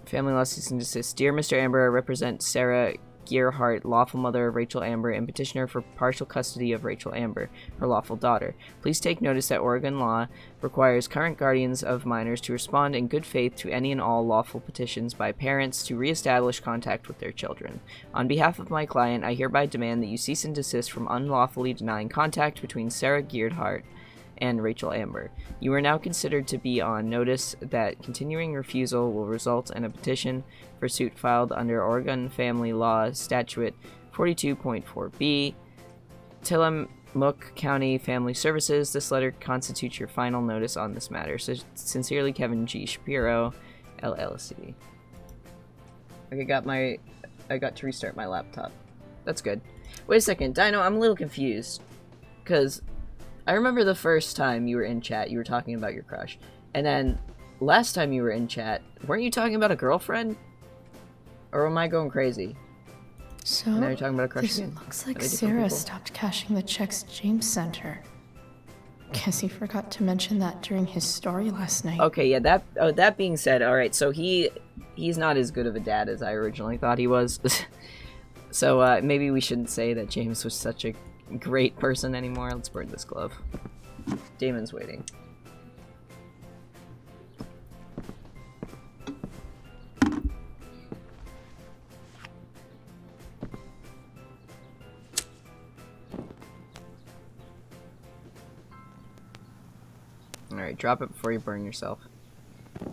Family law cease and desist. Dear Mr. Amber, I represent Sarah Gearhart, lawful mother of Rachel Amber, and petitioner for partial custody of Rachel Amber, her lawful daughter. Please take notice that Oregon law requires current guardians of minors to respond in good faith to any and all lawful petitions by parents to reestablish contact with their children. On behalf of my client, I hereby demand that you cease and desist from unlawfully denying contact between Sarah Gearhart and Rachel Amber. You are now considered to be on notice that continuing refusal will result in a petition for suit filed under Oregon Family Law Statute 42.4b, Tillamook County Family Services. This letter constitutes your final notice on this matter. So, sincerely, Kevin G. Shapiro, LLC. Okay, I got to restart my laptop. That's good. Wait a second, Dino, I'm a little confused. Because I remember the first time you were in chat, you were talking about your crush. And then last time you were in chat, weren't you talking about a girlfriend? Or am I going crazy? So, now you're talking about a crush this again? looks like Are they different Sarah people? stopped cashing the checks James sent her. Guess he forgot to mention that during his story last night. Okay, yeah, that being said, alright, so he's not as good of a dad as I originally thought he was. So maybe we shouldn't say that James was such a great person anymore. Let's burn this glove. Damon's waiting. drop it before you burn yourself.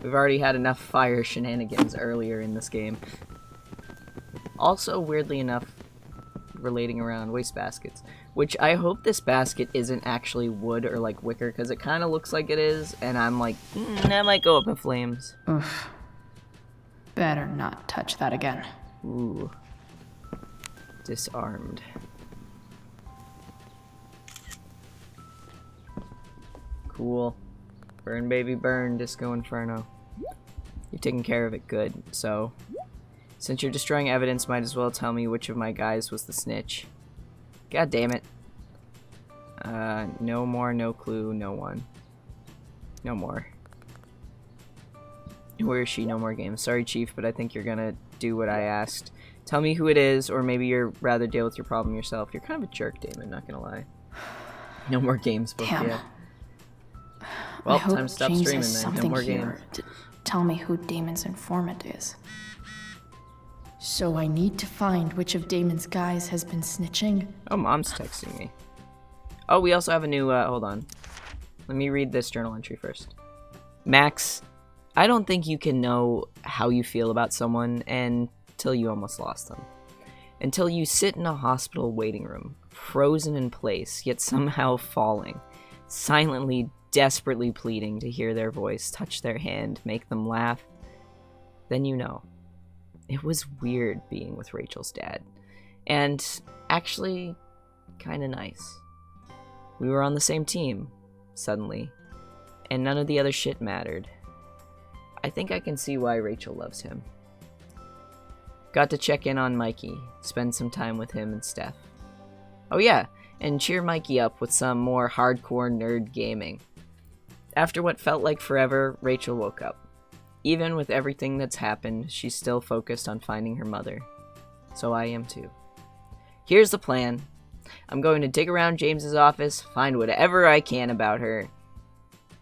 We've already had enough fire shenanigans earlier in this game. Also, weirdly enough, relating around wastebaskets, which I hope this basket isn't actually wood or like wicker, because it kind of looks like it is, and I'm like, that might go up in flames. Oof. Better not touch that again. Ooh. Disarmed. Cool. Burn, baby, burn, Disco Inferno. You're taking care of it good, so... Since you're destroying evidence, might as well tell me which of my guys was the snitch. God damn it. No more, no clue, no one. No more. Where is she? No more games. Sorry, Chief, but I think you're gonna do what I asked. Tell me who it is, or maybe you'd rather deal with your problem yourself. You're kind of a jerk, Damon, not gonna lie. No more games book yet. Well, time to stop James streaming has then. No something more here games. to tell me who Damon's informant is. So I need to find which of Damon's guys has been snitching. Oh, Mom's texting me. Oh, we also have a new, hold on. Let me read this journal entry first. Max, I don't think you can know how you feel about someone until you almost lost them. Until you sit in a hospital waiting room, frozen in place, yet somehow falling, silently, desperately pleading to hear their voice, touch their hand, make them laugh. Then you know. It was weird being with Rachel's dad. And actually, kind of nice. We were on the same team, suddenly, and none of the other shit mattered. I think I can see why Rachel loves him. Got to check in on Mikey, spend some time with him and Steph. Oh yeah, and cheer Mikey up with some more hardcore nerd gaming. After what felt like forever, Rachel woke up. Even with everything that's happened, she's still focused on finding her mother. So I am too. Here's the plan. I'm going to dig around James's office, find whatever I can about her,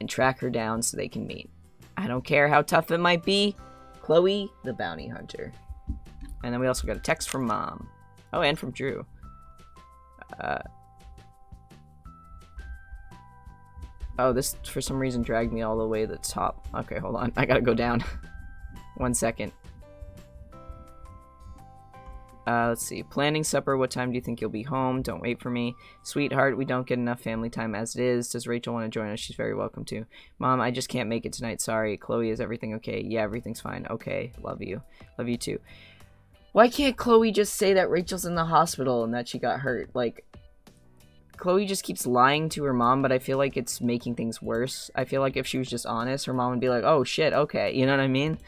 and track her down so they can meet. I don't care how tough it might be. Chloe, the bounty hunter. And then we also got a text from Mom. Oh, and from Drew. Oh, this for some reason dragged me all the way to the top. Okay, hold on. I gotta go down. 1 second. Let's see. Planning supper. What time do you think you'll be home? Don't wait for me. Sweetheart, we don't get enough family time as it is. Does Rachel want to join us? She's very welcome to. Mom, I just can't make it tonight. Sorry. Chloe, is everything okay? Yeah, everything's fine. Okay. Love you. Love you too. Why can't Chloe just say that Rachel's in the hospital and that she got hurt? Like, Chloe just keeps lying to her mom, but I feel like it's making things worse. I feel like if she was just honest, her mom would be like, oh shit, okay. You know what I mean?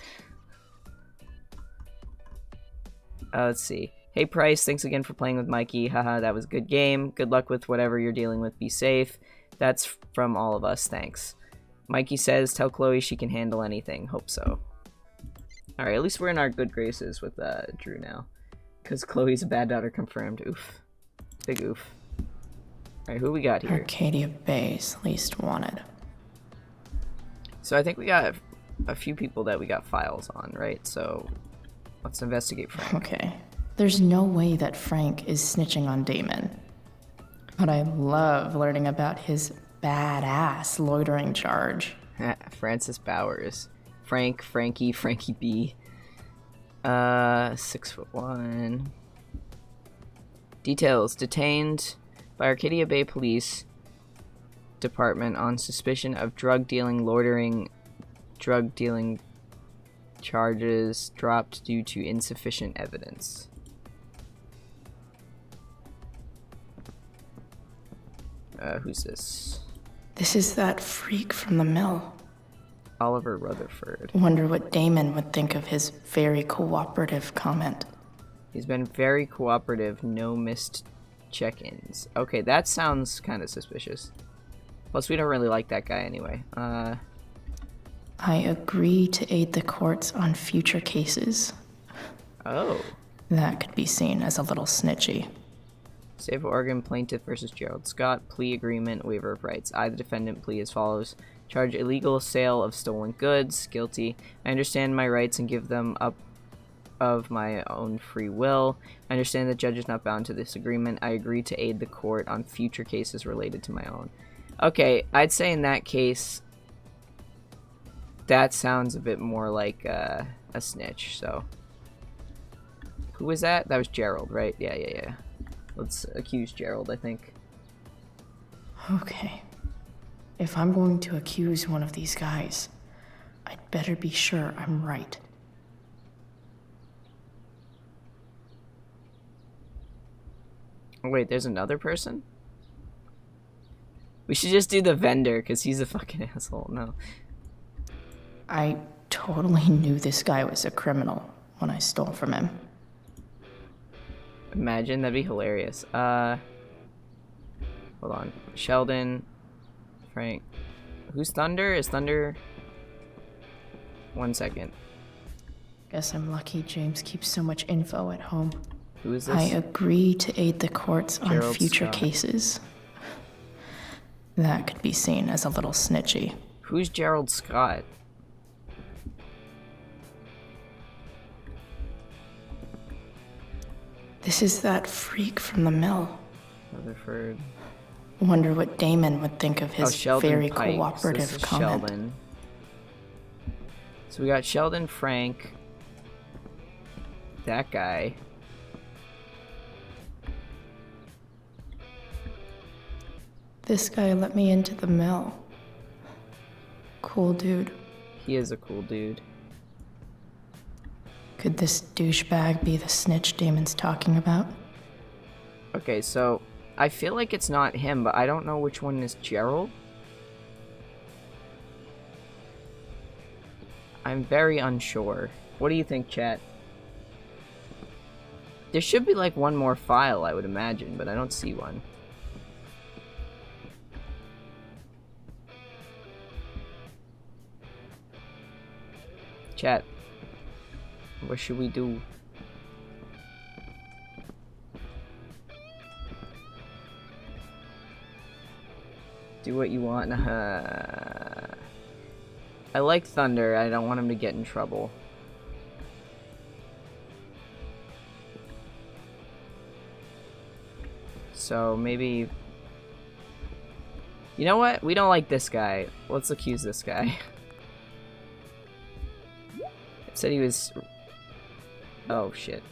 Let's see. Hey Price, thanks again for playing with Mikey. Haha, that was a good game. Good luck with whatever you're dealing with. Be safe. That's from all of us. Thanks. Mikey says, tell Chloe she can handle anything. Hope so. Alright, at least we're in our good graces with Drew now. Because Chloe's a bad daughter confirmed. Oof. Big oof. Alright, who we got here? Arcadia Bay's least wanted. So I think we got a few people that we got files on, right? So let's investigate Frank. Okay. There's no way that Frank is snitching on Damon. But I love learning about his badass loitering charge. Francis Bowers. Frank, Frankie, Frankie B. 6'1". Details. Detained by Arcadia Bay Police Department on suspicion of drug dealing charges dropped due to insufficient evidence. Who's this? This is that freak from the mill. Oliver Rutherford. Wonder what Damon would think of his very cooperative comment. He's been very cooperative, no missed check-ins. Okay, that sounds kind of suspicious. Plus, we don't really like that guy anyway. I agree to aid the courts on future cases. Oh. That could be seen as a little snitchy. State of Oregon plaintiff versus Gerald Scott. Plea agreement, waiver of rights. I, the defendant, plea as follows. Charge illegal sale of stolen goods. Guilty. I understand my rights and give them up of my own free will. I understand the judge is not bound to this agreement. I agree to aid the court on future cases related to my own. Okay, I'd say in that case, that sounds a bit more like a snitch, so. Who was that? That was Gerald, right? Yeah. Let's accuse Gerald, I think. Okay. If I'm going to accuse one of these guys, I'd better be sure I'm right. Oh, wait, there's another person? We should just do the vendor, because he's a fucking asshole. No. I totally knew this guy was a criminal when I stole from him. Imagine, that'd be hilarious. Hold on. Sheldon, Frank. Who's Thunder? Is Thunder... 1 second. Guess I'm lucky James keeps so much info at home. Who is this? I agree to aid the courts on Gerald future Scott. cases. That could be seen as a little snitchy. Who's Gerald Scott? This is that freak from the mill. Rutherford. Wonder what Damon would think of his Sheldon very Pike. cooperative So this is comment. Sheldon. So we got Sheldon, Frank. That guy. This guy let me into the mill. Cool dude. He is a cool dude. Could this douchebag be the snitch Damon's talking about? Okay, so I feel like it's not him, but I don't know which one is Gerald. I'm very unsure. What do you think, chat? There should be like one more file, I would imagine, but I don't see one. Chat, what should we do? Do what you want. I like Thunder. I don't want him to get in trouble. So maybe... You know what? We don't like this guy. Let's accuse this guy. It said he was... Oh, shit.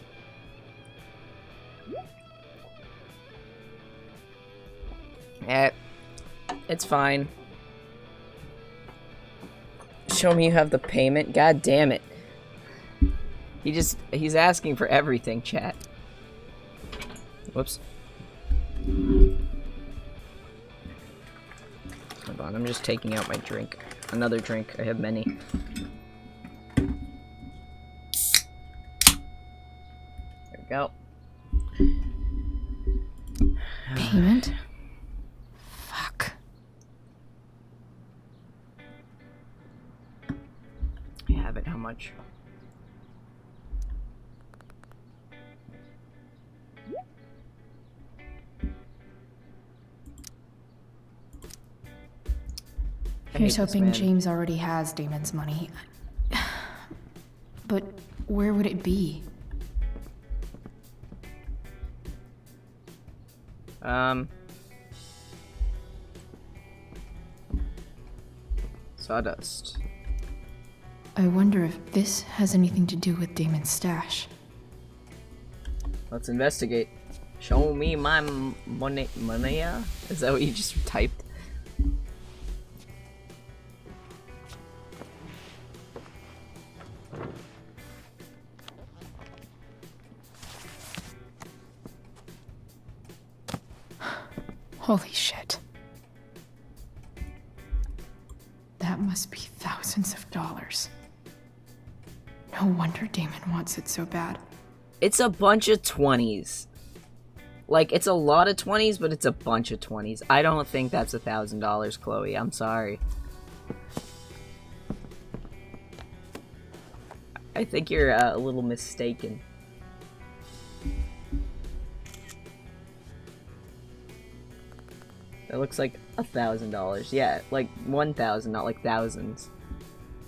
It's fine. Show me you have the payment. God damn it. He's asking for everything, chat. Whoops. Hold on, I'm just taking out my drink. Another drink. I have many. There we go. Payment? Fuck. I have it. How much? Here's hoping James already has Damon's money. But where would it be? Sawdust. I wonder if this has anything to do with Damon's stash. Let's investigate. Show me my money. Is that what you just typed? Holy shit. That must be thousands of dollars. No wonder Damon wants it so bad. It's a bunch of 20s. Like, it's a lot of 20s, but it's a bunch of 20s. I don't think that's $1,000, Chloe. I'm sorry. I think you're a little mistaken. It looks like $1,000. Yeah, like 1,000, not like thousands.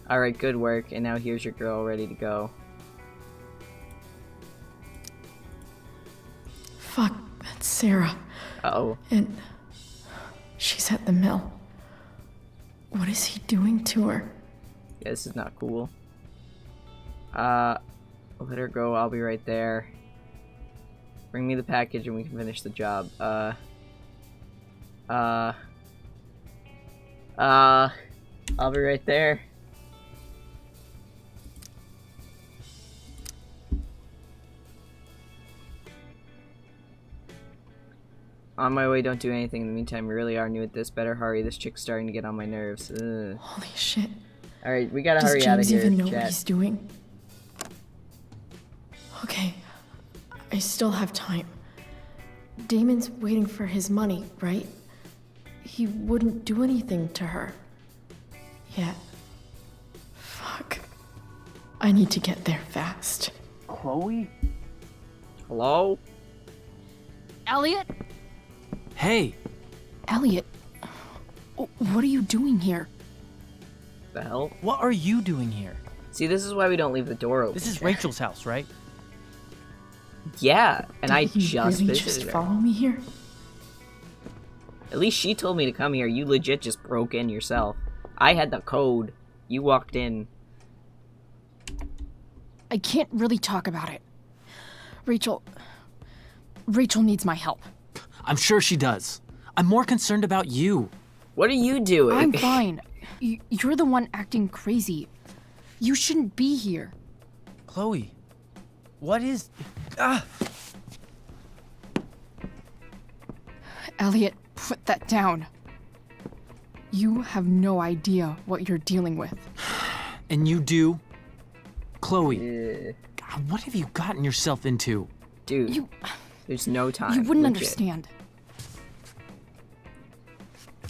Alright, good work. And now here's your girl ready to go. Fuck, that's Sarah. Uh-oh. And she's at the mill. What is he doing to her? Yeah, this is not cool. Let her go, I'll be right there. Bring me the package and we can finish the job. I'll be right there. On my way, don't do anything in the meantime. We really are new at this. Better hurry. This chick's starting to get on my nerves. Ugh. Holy shit. Alright, we gotta Does hurry out of James here, even know chat. what he's doing? Okay. I still have time. Damon's waiting for his money, right? He wouldn't do anything to her. Yet. Fuck. I need to get there fast. Chloe? Hello? Elliot? Hey. Elliot, what are you doing here? The hell? What are you doing here? See, this is why we don't leave the door open. This is chat. Rachel's house, right? Yeah, and I Did he just really visited just her. follow me here? At least she told me to come here. You legit just broke in yourself. I had the code. You walked in. I can't really talk about it. Rachel needs my help. I'm sure she does. I'm more concerned about you. What are you doing? I'm fine. You're the one acting crazy. You shouldn't be here. Chloe, what is... Ah! Elliot, put that down. You have no idea what you're dealing with. And you do? Chloe, Yeah. God, what have you gotten yourself into? Dude, there's no time. You wouldn't legit. understand.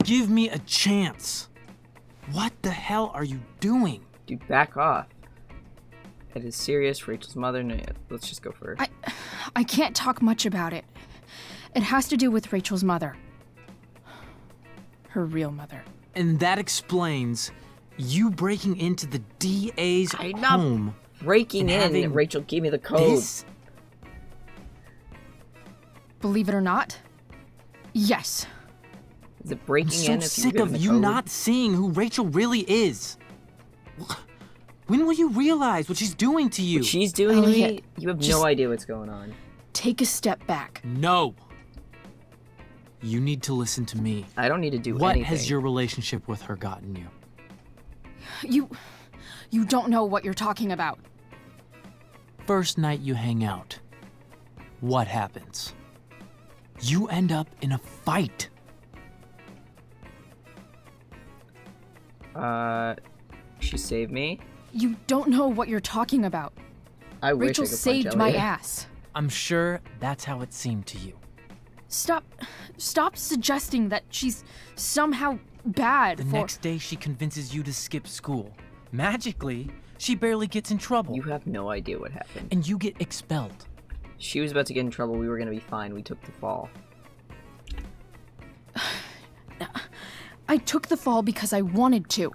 Give me a chance. What the hell are you doing? Dude, back off. It is serious. Rachel's mother. No, let's just go first. I can't talk much about it. It has to do with Rachel's mother. Her real mother. And that explains you breaking into the DA's I'm not home. breaking and in. having Rachel gave me the code. this? Believe it or not, yes. Is it breaking I'm in? so If sick you of you not seeing who Rachel really is. When will you realize what she's doing to you? What she's doing to me? Elliot, You have just no idea what's going on. Take a step back. No. You need to listen to me. I don't need to do What anything. has your relationship with her gotten you? You don't know what you're talking about. First night you hang out, what happens? You end up in a fight. She saved me. You don't know what you're talking about. I wish Rachel I could saved punch my Elliot. ass. I'm sure that's how it seemed to you. Stop suggesting that she's somehow bad The for... next day she convinces you to skip school. Magically, she barely gets in trouble. You have no idea what happened. And you get expelled. She was about to get in trouble. We were gonna be fine. We took the fall. I took the fall because I wanted to.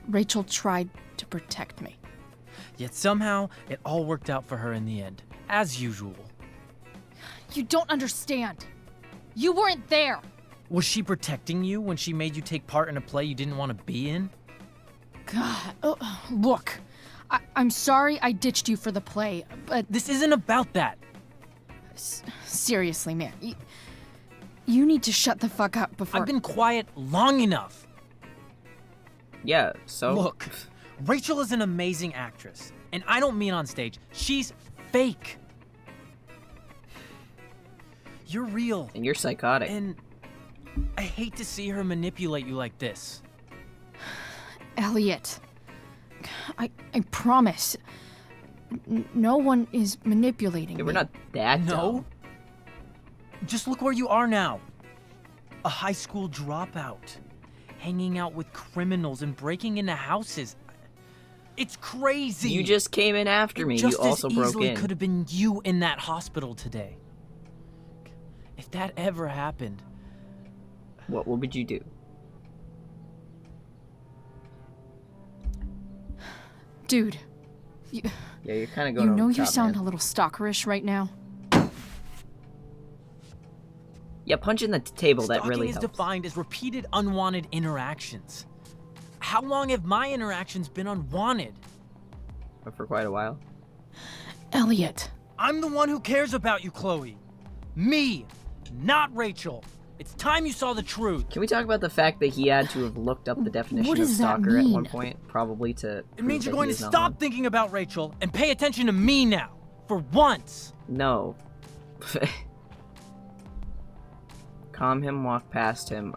Rachel tried to protect me. Yet somehow, it all worked out for her in the end, as usual. You don't understand. You weren't there. Was she protecting you when she made you take part in a play you didn't want to be in? God, look. I'm sorry I ditched you for the play, but... This isn't about that. Seriously, man. You need to shut the fuck up before... I've been quiet long enough. Yeah, so... Look, Rachel is an amazing actress. And I don't mean on stage. She's fake. You're real. And you're psychotic. And I hate to see her manipulate you like this. Elliot, I promise. No one is manipulating Yeah, me. we're not that No. dumb. Just look where you are now. A high school dropout. Hanging out with criminals and breaking into houses. It's crazy. You just came in after me. Just You also as broke easily in. could have been you in that hospital today. If that ever happened, What would you do? Dude, Yeah, you're kind of going you over know the you top, sound man. a little stalkerish right now. Yeah, punching the table, that stalking really is helps. defined as repeated unwanted interactions. How long have my interactions been unwanted? For quite a while. Elliot. I'm the one who cares about you, Chloe. Me, not Rachel. It's time you saw the truth. Can we talk about the fact that he had to have looked up the definition of does that stalker at one mean? point? Probably to It means you're going to not stop one. thinking about Rachel and pay attention to me now. For once. No. Calm him, walk past him.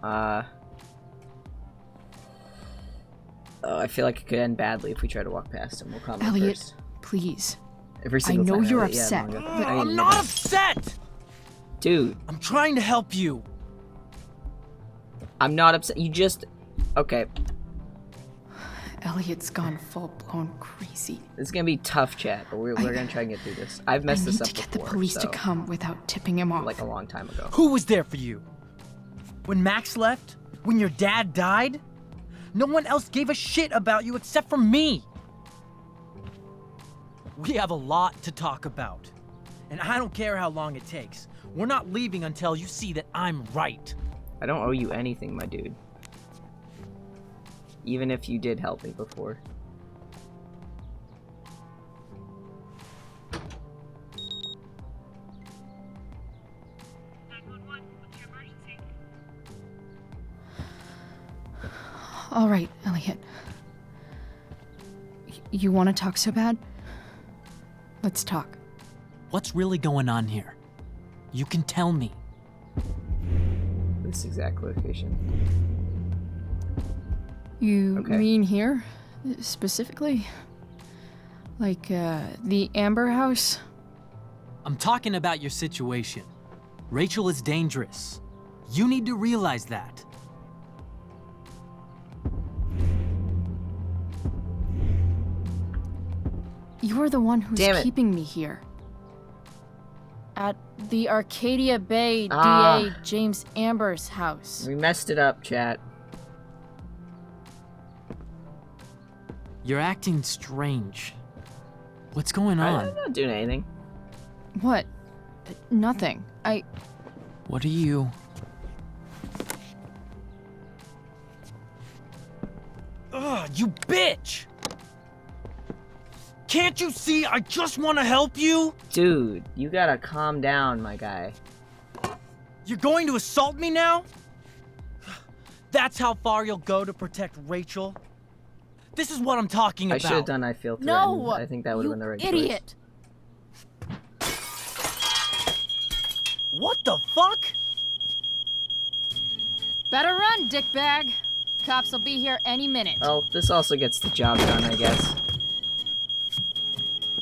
Oh, I feel like it could end badly if we try to walk past him. We'll calm him Elliot, first. please. Every I single know time, you're Elliot. Yeah, upset, Manga. but I I'm mean, not upset. Dude. I'm trying to help you. I'm not upset. You just... Okay. Elliot's gone full-blown crazy. This is gonna be tough, chat, but we're gonna try and get through this. I've messed this up I need to get before, the police so, to come without tipping him off. like a long time ago. Who was there for you? When Max left? When your dad died? No one else gave a shit about you except for me. We have a lot to talk about. And I don't care how long it takes. We're not leaving until you see that I'm right. I don't owe you anything, my dude. Even if you did help me before. All right, Elliot. You want to talk so bad? Let's talk. What's really going on here? You can tell me. This exact location. You Okay. mean here? Specifically? Like, the Amber House? I'm talking about your situation. Rachel is dangerous. You need to realize that. You're the one who's Damn it. keeping me here. At the Arcadia Bay Ah. DA James Amber's house. We messed it up, chat. You're acting strange. What's going on? I'm not doing anything. What? Nothing. What are you? Ugh, you bitch! Can't you see I just want to help you? Dude, you gotta calm down, my guy. You're going to assault me now? That's how far you'll go to protect Rachel? This is what I'm talking I about. should have done I feel threatened. No! I think that would have been the right idiot! What the fuck? Better run, dickbag. Cops will be here any minute. choice. Well, this also gets the job done, I guess.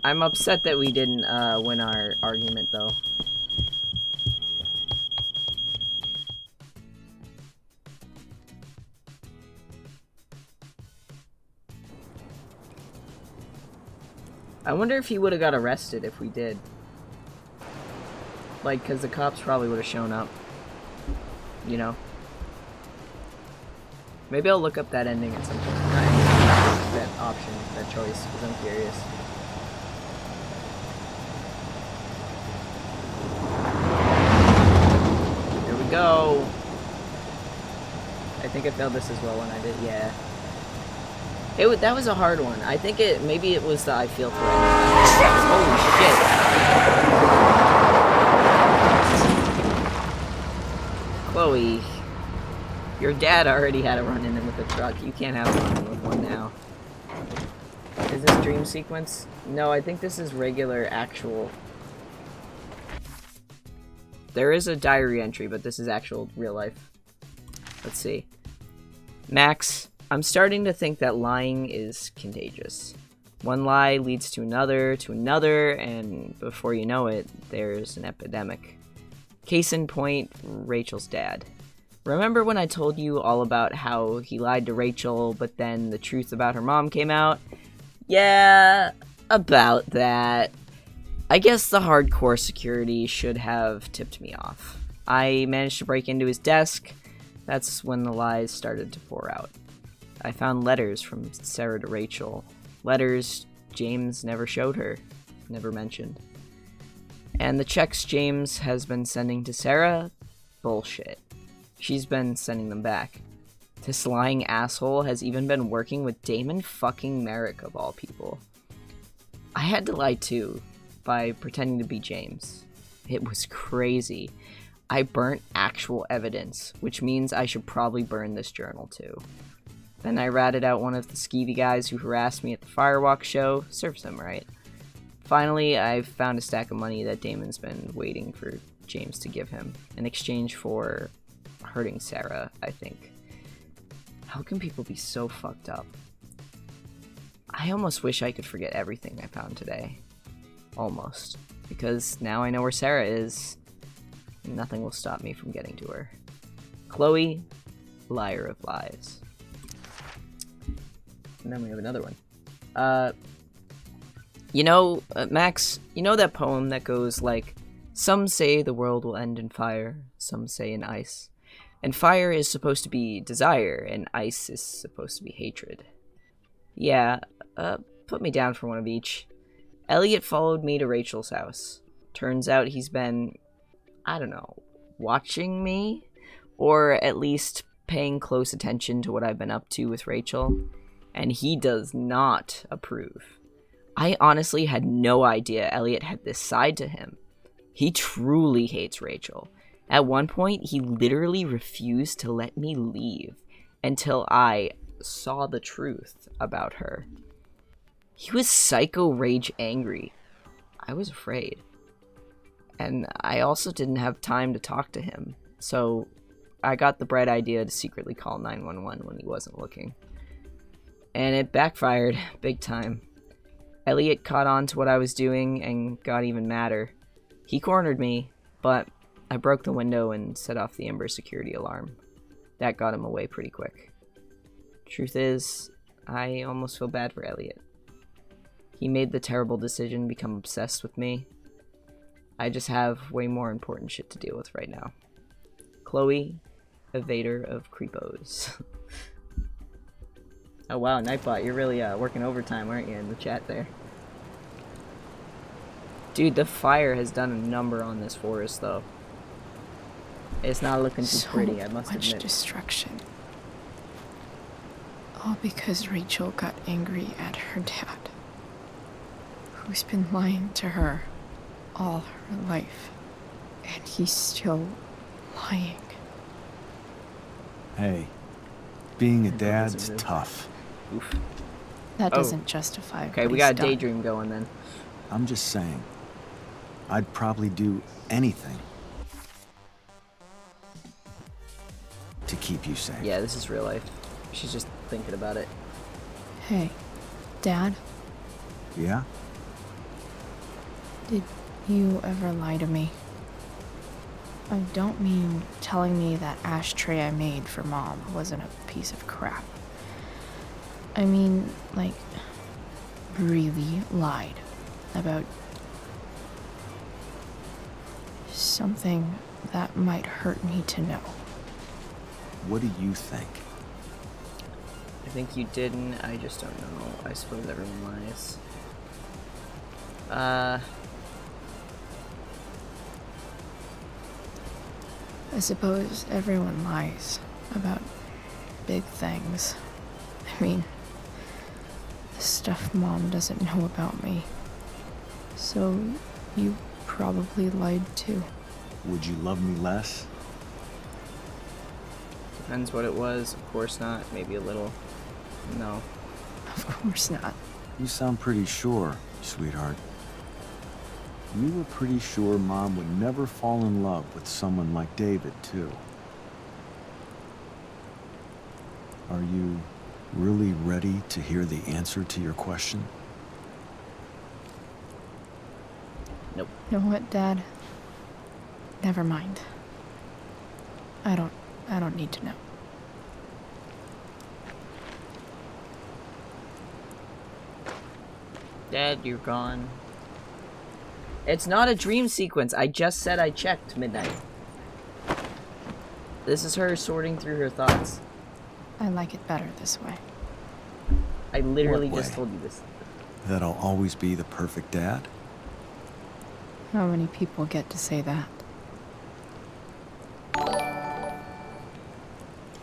I'm upset that we didn't win our argument, though. I wonder if he would have got arrested if we did. Like, because the cops probably would have shown up. You know? Maybe I'll look up that ending at some point. Not ending, that option, that choice, because I'm curious. Here we go! I think I failed this as well when I did, yeah. That was a hard one. I think maybe it was the I feel threatened. Holy shit. Chloe, your dad already had a run-in with a truck. You can't have a run-in with one now. Is this dream sequence? No, I think this is regular, actual. There is a diary entry, but this is actual real life. Let's see. Max, I'm starting to think that lying is contagious. One lie leads to another, and before you know it, there's an epidemic. Case in point, Rachel's dad. Remember when I told you all about how he lied to Rachel, but then the truth about her mom came out? Yeah, about that. I guess the hardcore security should have tipped me off. I managed to break into his desk. That's when the lies started to pour out. I found letters from Sarah to Rachel. Letters James never showed her, never mentioned. And the checks James has been sending to Sarah? Bullshit. She's been sending them back. This lying asshole has even been working with Damon fucking Merrick of all people. I had to lie too, by pretending to be James. It was crazy. I burnt actual evidence, which means I should probably burn this journal too. Then I ratted out one of the skeevy guys who harassed me at the Firewalk show. Serves them right. Finally, I found a stack of money that Damon's been waiting for James to give him, in exchange for hurting Sarah, I think. How can people be so fucked up? I almost wish I could forget everything I found today. Almost. Because now I know where Sarah is, and nothing will stop me from getting to her. Chloe, liar of lies. And then we have another one. Max, you know that poem that goes like, some say the world will end in fire, some say in ice. And fire is supposed to be desire, and ice is supposed to be hatred. Yeah, put me down for one of each. Elliot followed me to Rachel's house. Turns out he's been, I don't know, watching me? Or at least paying close attention to what I've been up to with Rachel. And he does not approve. I honestly had no idea Elliot had this side to him. He truly hates Rachel. At one point, he literally refused to let me leave until I saw the truth about her. He was psycho rage angry. I was afraid. And I also didn't have time to talk to him, so I got the bright idea to secretly call 911 when he wasn't looking. And it backfired, big time. Elliot caught on to what I was doing and got even madder. He cornered me, but I broke the window and set off the Ember security alarm. That got him away pretty quick. Truth is, I almost feel bad for Elliot. He made the terrible decision to become obsessed with me. I just have way more important shit to deal with right now. Chloe, evader of creepos. Oh wow, Nightbot, you're really working overtime, aren't you, in the chat there? Dude, the fire has done a number on this forest, though. It's not looking too pretty, I must admit. So much destruction. All because Rachel got angry at her dad, who's been lying to her all her life, and he's still lying. Hey, being a dad's tough. Oof. That doesn't justify Okay, what we he's got a done. daydream going then. I'm just saying, I'd probably do anything to keep you safe. Yeah, this is real life. She's just thinking about it. Hey, Dad, Yeah? did you ever lie to me? I don't mean telling me that ashtray I made for Mom wasn't a piece of crap. I mean, like, really lied about something that might hurt me to know. What do you think? I think you didn't, I just don't know. I suppose everyone lies. I suppose everyone lies about big things. I mean, the stuff Mom doesn't know about me. So you probably lied too. Would you love me less? Depends what it was. Of course not. Maybe a little. No. Of course not. You sound pretty sure, sweetheart. You were pretty sure Mom would never fall in love with someone like David, too. Are you really ready to hear the answer to your question? Nope. Know what, Dad? Never mind. I don't need to know. Dad, you're gone. It's not a dream sequence. I just said I checked midnight. This is her sorting through her thoughts. I like it better this way. I literally What just way? told you this. That I'll always be the perfect dad? How many people get to say that?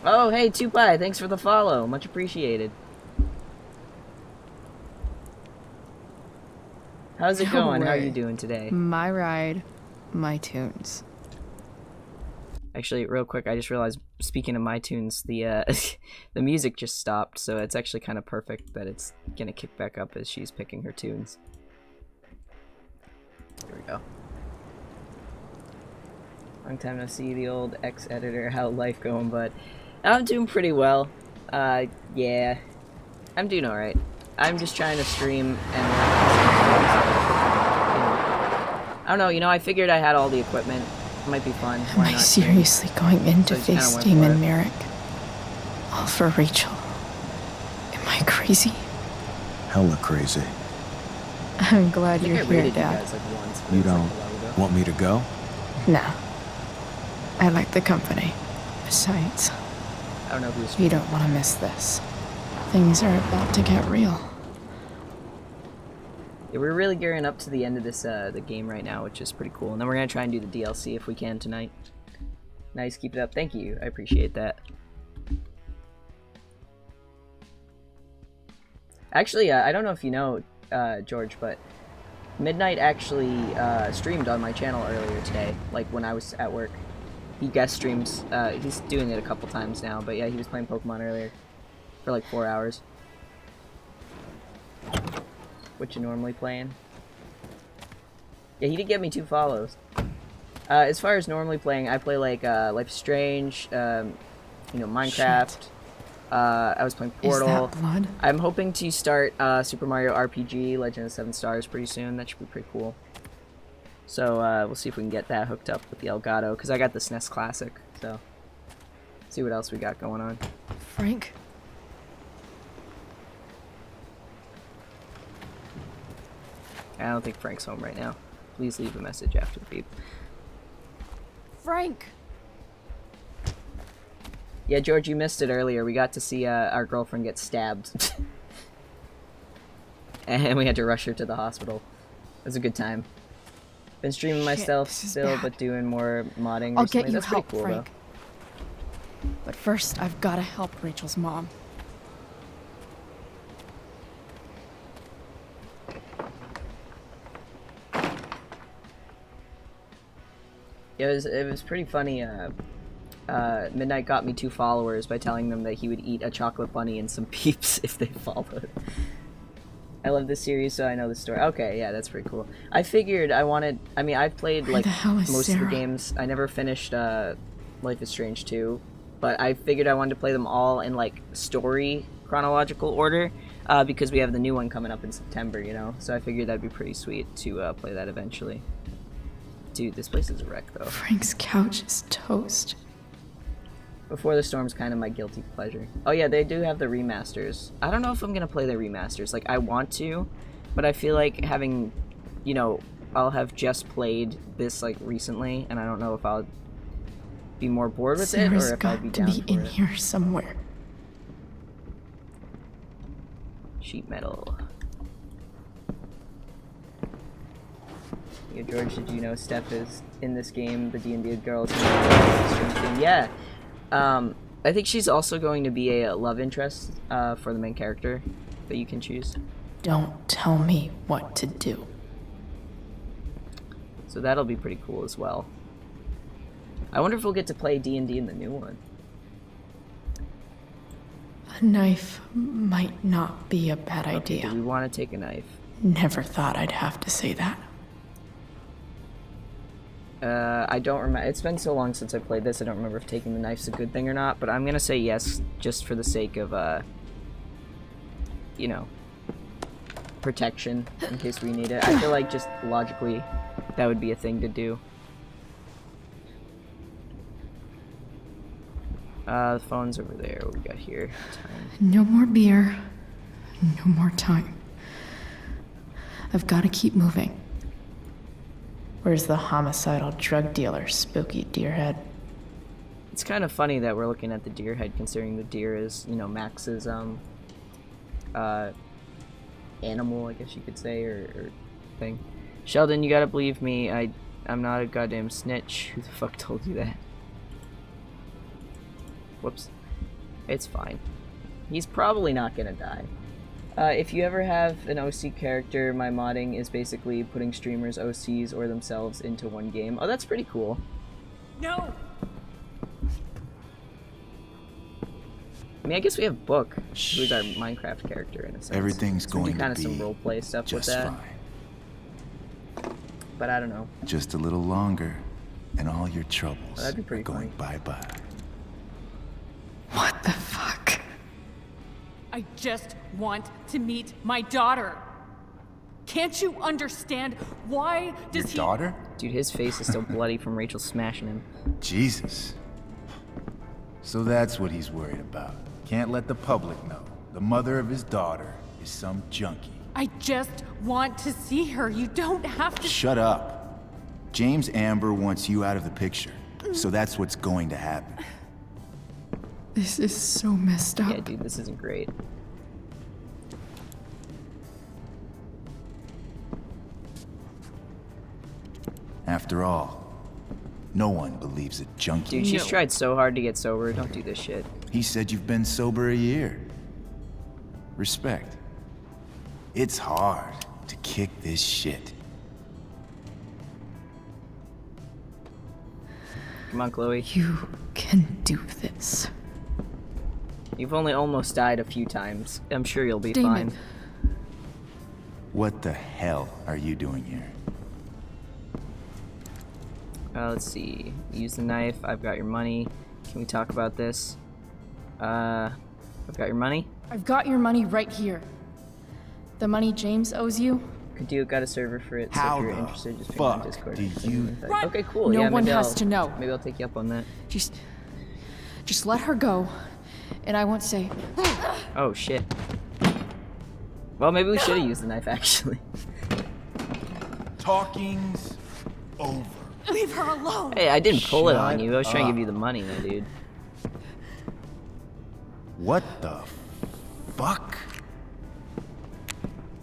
Oh, hey, 2Pi, thanks for the follow. Much appreciated. How's it No going? How are you way. doing today? My ride, my tunes. Actually, real quick, I just realized, speaking of my tunes, the the music just stopped, so it's actually kind of perfect that it's gonna kick back up as she's picking her tunes. Here we go. Long time no see, the old ex-editor. How life going, bud? I'm doing pretty well. Yeah. I'm doing alright. I'm just trying to stream and I don't know, you know, I figured I had all the equipment. It might be fun. Am I seriously going in to face Damon Merrick? All for Rachel. Am I crazy? Hella crazy. I'm glad you're here, Dad. You don't want me to go? No. I like the company. Besides, I don't know who's you don't want to miss this. Things are about to get real. Yeah, we're really gearing up to the end of this the game right now, which is pretty cool. And then we're gonna try and do the DLC if we can tonight. Nice, keep it up. Thank you. I appreciate that. Actually, I don't know if you know, George, but Midnight actually streamed on my channel earlier today, like when I was at work. He guest streams. He's doing it a couple times now, but yeah, he was playing Pokemon earlier for like 4 hours. What you normally playing? Yeah, he did get me 2 follows. As far as normally playing, I play like Life is Strange, you know, Minecraft. I was playing Portal. Is that blood? I'm hoping to start Super Mario RPG Legend of 7 Stars pretty soon. That should be pretty cool. So we'll see if we can get that hooked up with the Elgato, because I got the SNES Classic. So see what else we got going on. Frank? I don't think Frank's home right now. Please leave a message after the beep. Frank! Yeah, George, you missed it earlier. We got to see our girlfriend get stabbed. And we had to rush her to the hospital. It was a good time. Been streaming myself still, but doing more modding I'll recently. get you That's help, pretty cool, Frank. But first, I've got to help Rachel's mom. Yeah, it was pretty funny. Midnight got me 2 followers by telling them that he would eat a chocolate bunny and some peeps if they followed. I love this series, so I know the story. Okay, yeah, that's pretty cool. I figured I wanted... I mean, I've played, like, most of the games. I never finished Life is Strange 2, but I figured I wanted to play them all in, like, story chronological order, because we have the new one coming up in September, you know? So I figured that'd be pretty sweet to play that eventually. Dude, this place is a wreck, though. Frank's couch is toast. Before the Storm's kind of my guilty pleasure. Oh yeah, they do have the remasters. I don't know if I'm gonna play the remasters. Like, I want to, but I feel like having, you know, I'll have just played this, like, recently, and I don't know if I'll be more bored with it, or if I'll be down for it. in here somewhere. Sheet metal. Yeah, George, did you know Steph is in this game, the D&D girl is in the game? Yeah. I think she's also going to be a love interest for the main character that you can choose. Don't tell me what to do. So that'll be pretty cool as well. I wonder if we'll get to play D&D in the new one. A knife might not be a bad idea. Do we want to take a knife? Never thought I'd have to say that. I don't remember. It's been so long since I played this, I don't remember if taking the knife's a good thing or not, but I'm gonna say yes, just for the sake of, you know, protection, in case we need it. I feel like just logically, that would be a thing to do. The phone's over there. What we got here? Time. No more beer. No more time. I've got to keep moving. Where's the homicidal drug dealer, spooky deerhead? It's kind of funny that we're looking at the deer head, considering the deer is, you know, Max's, animal, I guess you could say, or thing. Sheldon, you gotta believe me, I'm not a goddamn snitch. Who the fuck told you that? Whoops. It's fine. He's probably not gonna die. If you ever have an OC character, my modding is basically putting streamers, OCs, or themselves into one game. Oh, that's pretty cool. No! I mean, I guess we have Book, who's our Minecraft character in a sense. Everything's So we going do to kind of some be roleplay stuff with just that. fine. But I don't know. Just a little longer, and all your troubles That'd be pretty are going bye-bye. What the fuck? I just want to meet my daughter. Can't you understand? Why does he... Daughter? Dude, his face is still bloody from Rachel smashing him. Jesus. So that's what he's worried about. Can't let the public know. The mother of his daughter is some junkie. I just want to see her. You don't have to... Shut up. James Amber wants you out of the picture. So that's what's going to happen. This is so messed up. Yeah, dude, this isn't great. After all, no one believes a junkie. Dude, she's tried so hard to get sober. Don't do this shit. He said you've been sober a year. Respect. It's hard to kick this shit. Come on, Chloe. You can do this. You've only almost died a few times. I'm sure you'll be Damon. fine. What the hell are you doing here? Let's see. Use the knife. I've got your money. Can we talk about this? I've got your money. I've got your money right here. The money James owes you. Could you got a server for it? So How if you're the interested, just ping me on fuck Discord. do you- Okay, cool. No yeah, one maybe has I'll- to know. Maybe I'll take you up on that. Just let her go, and I won't say. Oh shit. Well, maybe we should have used the knife actually. Talking's over. Leave her alone. Hey, I didn't pull it on Shut you. I was trying to give up. you the money, my dude. What the fuck?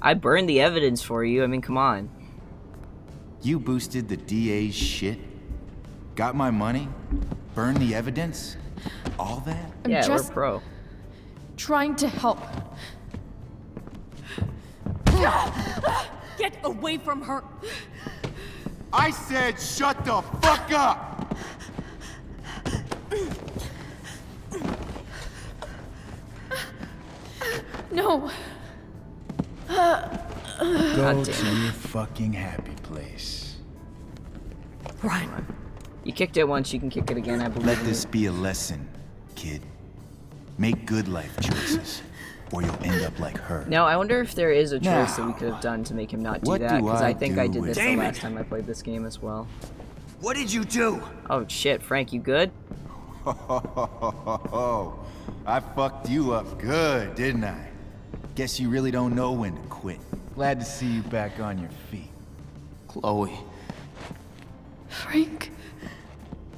I burned the evidence for you. I mean, come on. You boosted the DA's shit? Got my money? Burned the evidence? All that? I'm Yeah, just we're pro. trying to help. Get away from her. I said shut the fuck up! No. Go to your fucking happy place. Run. You kicked it once, you can kick it again, I believe. Let in this you. be a lesson, kid. Make good life choices, or you'll end up like her. Now, I wonder if there is a choice that we Now, could have done to make him not do what that, do because I I think do I did with- this the Damon! last time I played this game as well. What did you do? Oh shit, Frank, you good? I fucked you up good, didn't I? Guess you really don't know when to quit. Glad to see you back on your feet. Chloe. Frank.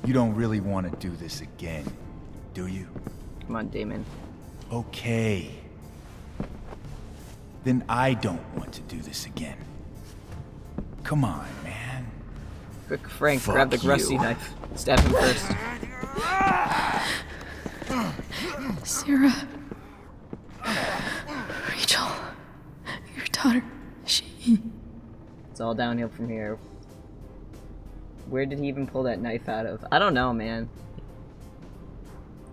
You don't really want to do this again, do you? Come on, Damon. Okay. Then I don't want to do this again. Come on, man. Quick, Frank, Fuck grab the rusty you. knife. Stab him first. Sarah. Rachel. Your daughter. She. It's all downhill from here. Where did he even pull that knife out of? I don't know, man.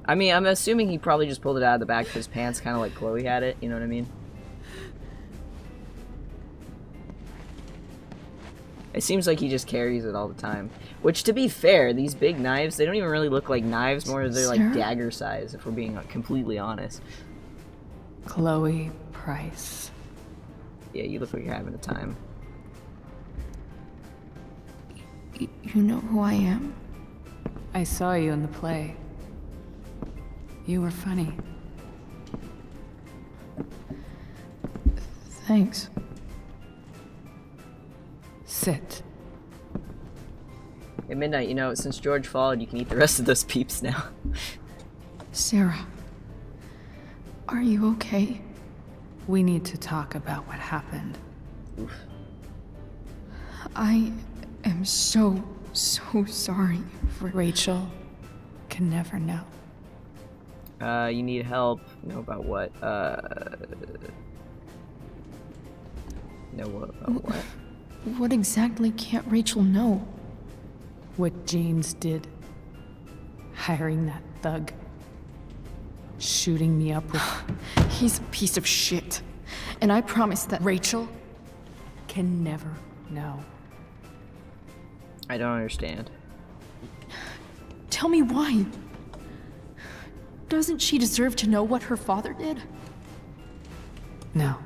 I mean, I'm assuming he probably just pulled it out of the back of his pants, kind of like Chloe had it, you know what I mean? It seems like he just carries it all the time. Which, to be fair, these big knives, they don't even really look like knives, more they're like Sarah? dagger size, if we're being completely honest. Chloe Price. Yeah, you look like you're having a time. You know who I am? I saw you in the play. You were funny. Thanks. Sit. At midnight, you know, since George followed, you can eat the rest of those peeps now. Sarah. Are you okay? We need to talk about what happened. Oof. I am so sorry for... Rachel can never know. You need help. Know about what? Know what about what? What exactly can't Rachel know? What James did. Hiring that thug. Shooting me up with... He's a piece of shit. And I promise that Rachel can never know. I don't understand. Tell me why. Doesn't she deserve to know what her father did? No.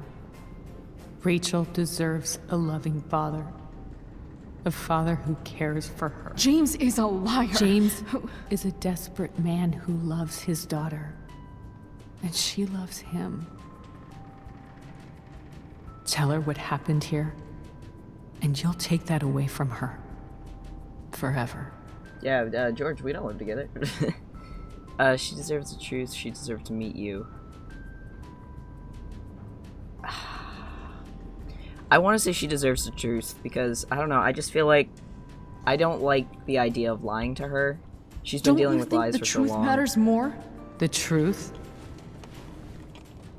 Rachel deserves a loving father. A father who cares for her. James is a liar. James is a desperate man who loves his daughter. And she loves him. Tell her what happened here, and you'll take that away from her. Forever. Yeah, George, we don't live together. She deserves the truth. She deserves to meet you. I want to say she deserves the truth because, I don't know, I just feel like I don't like the idea of lying to her. She's been dealing with lies for so long. The truth matters more? The truth?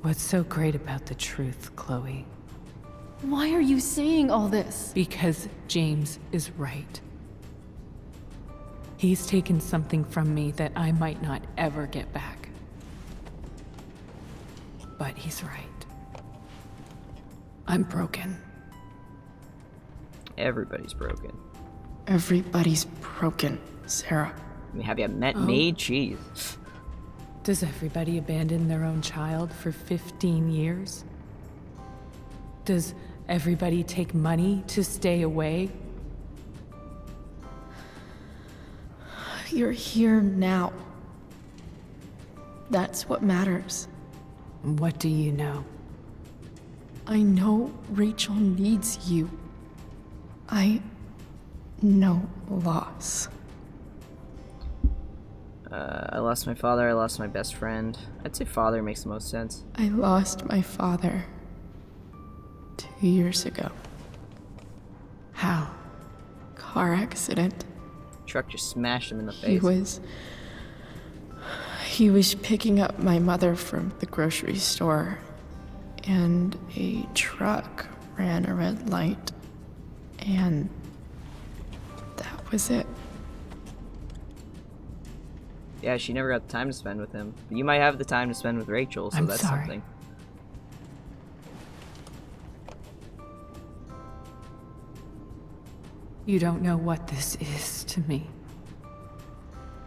What's so great about the truth, Chloe? Why are you saying all this? Because James is right. He's taken something from me that I might not ever get back. But he's right. I'm broken. Everybody's broken. Everybody's broken, Sarah. I mean, have you met me? Jeez. Does everybody abandon their own child for 15 years? Does everybody take money to stay away? You're here now. That's what matters. What do you know? I know Rachel needs you. I know loss. I lost my father, I lost my best friend. I'd say father makes the most sense. I lost my father 2 years ago. How? Car accident. Truck just smashed him in the face. He was picking up my mother from the grocery store, and a truck ran a red light, and that was it. Yeah, she never got the time to spend with him. But you might have the time to spend with Rachel, so that's something. You don't know what this is to me.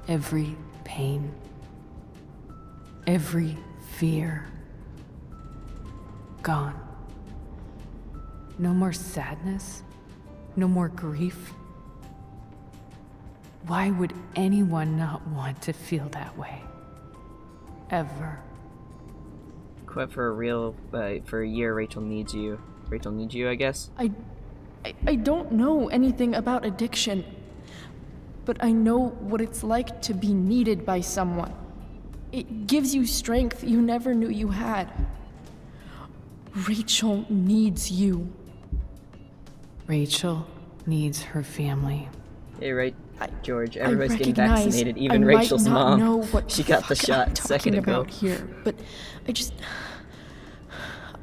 Every pain, every fear, gone. No more sadness, no more grief. Why would anyone not want to feel that way? Ever. Quit for a year, Rachel needs you. Rachel needs you, I guess? I don't know anything about addiction, but I know what it's like to be needed by someone. It gives you strength you never knew you had. Rachel needs you. Rachel needs her family. Hey, right, George. Everybody's getting recognize vaccinated, even I Rachel's might not mom. know what She got the shot I'm a second talking ago. about here, but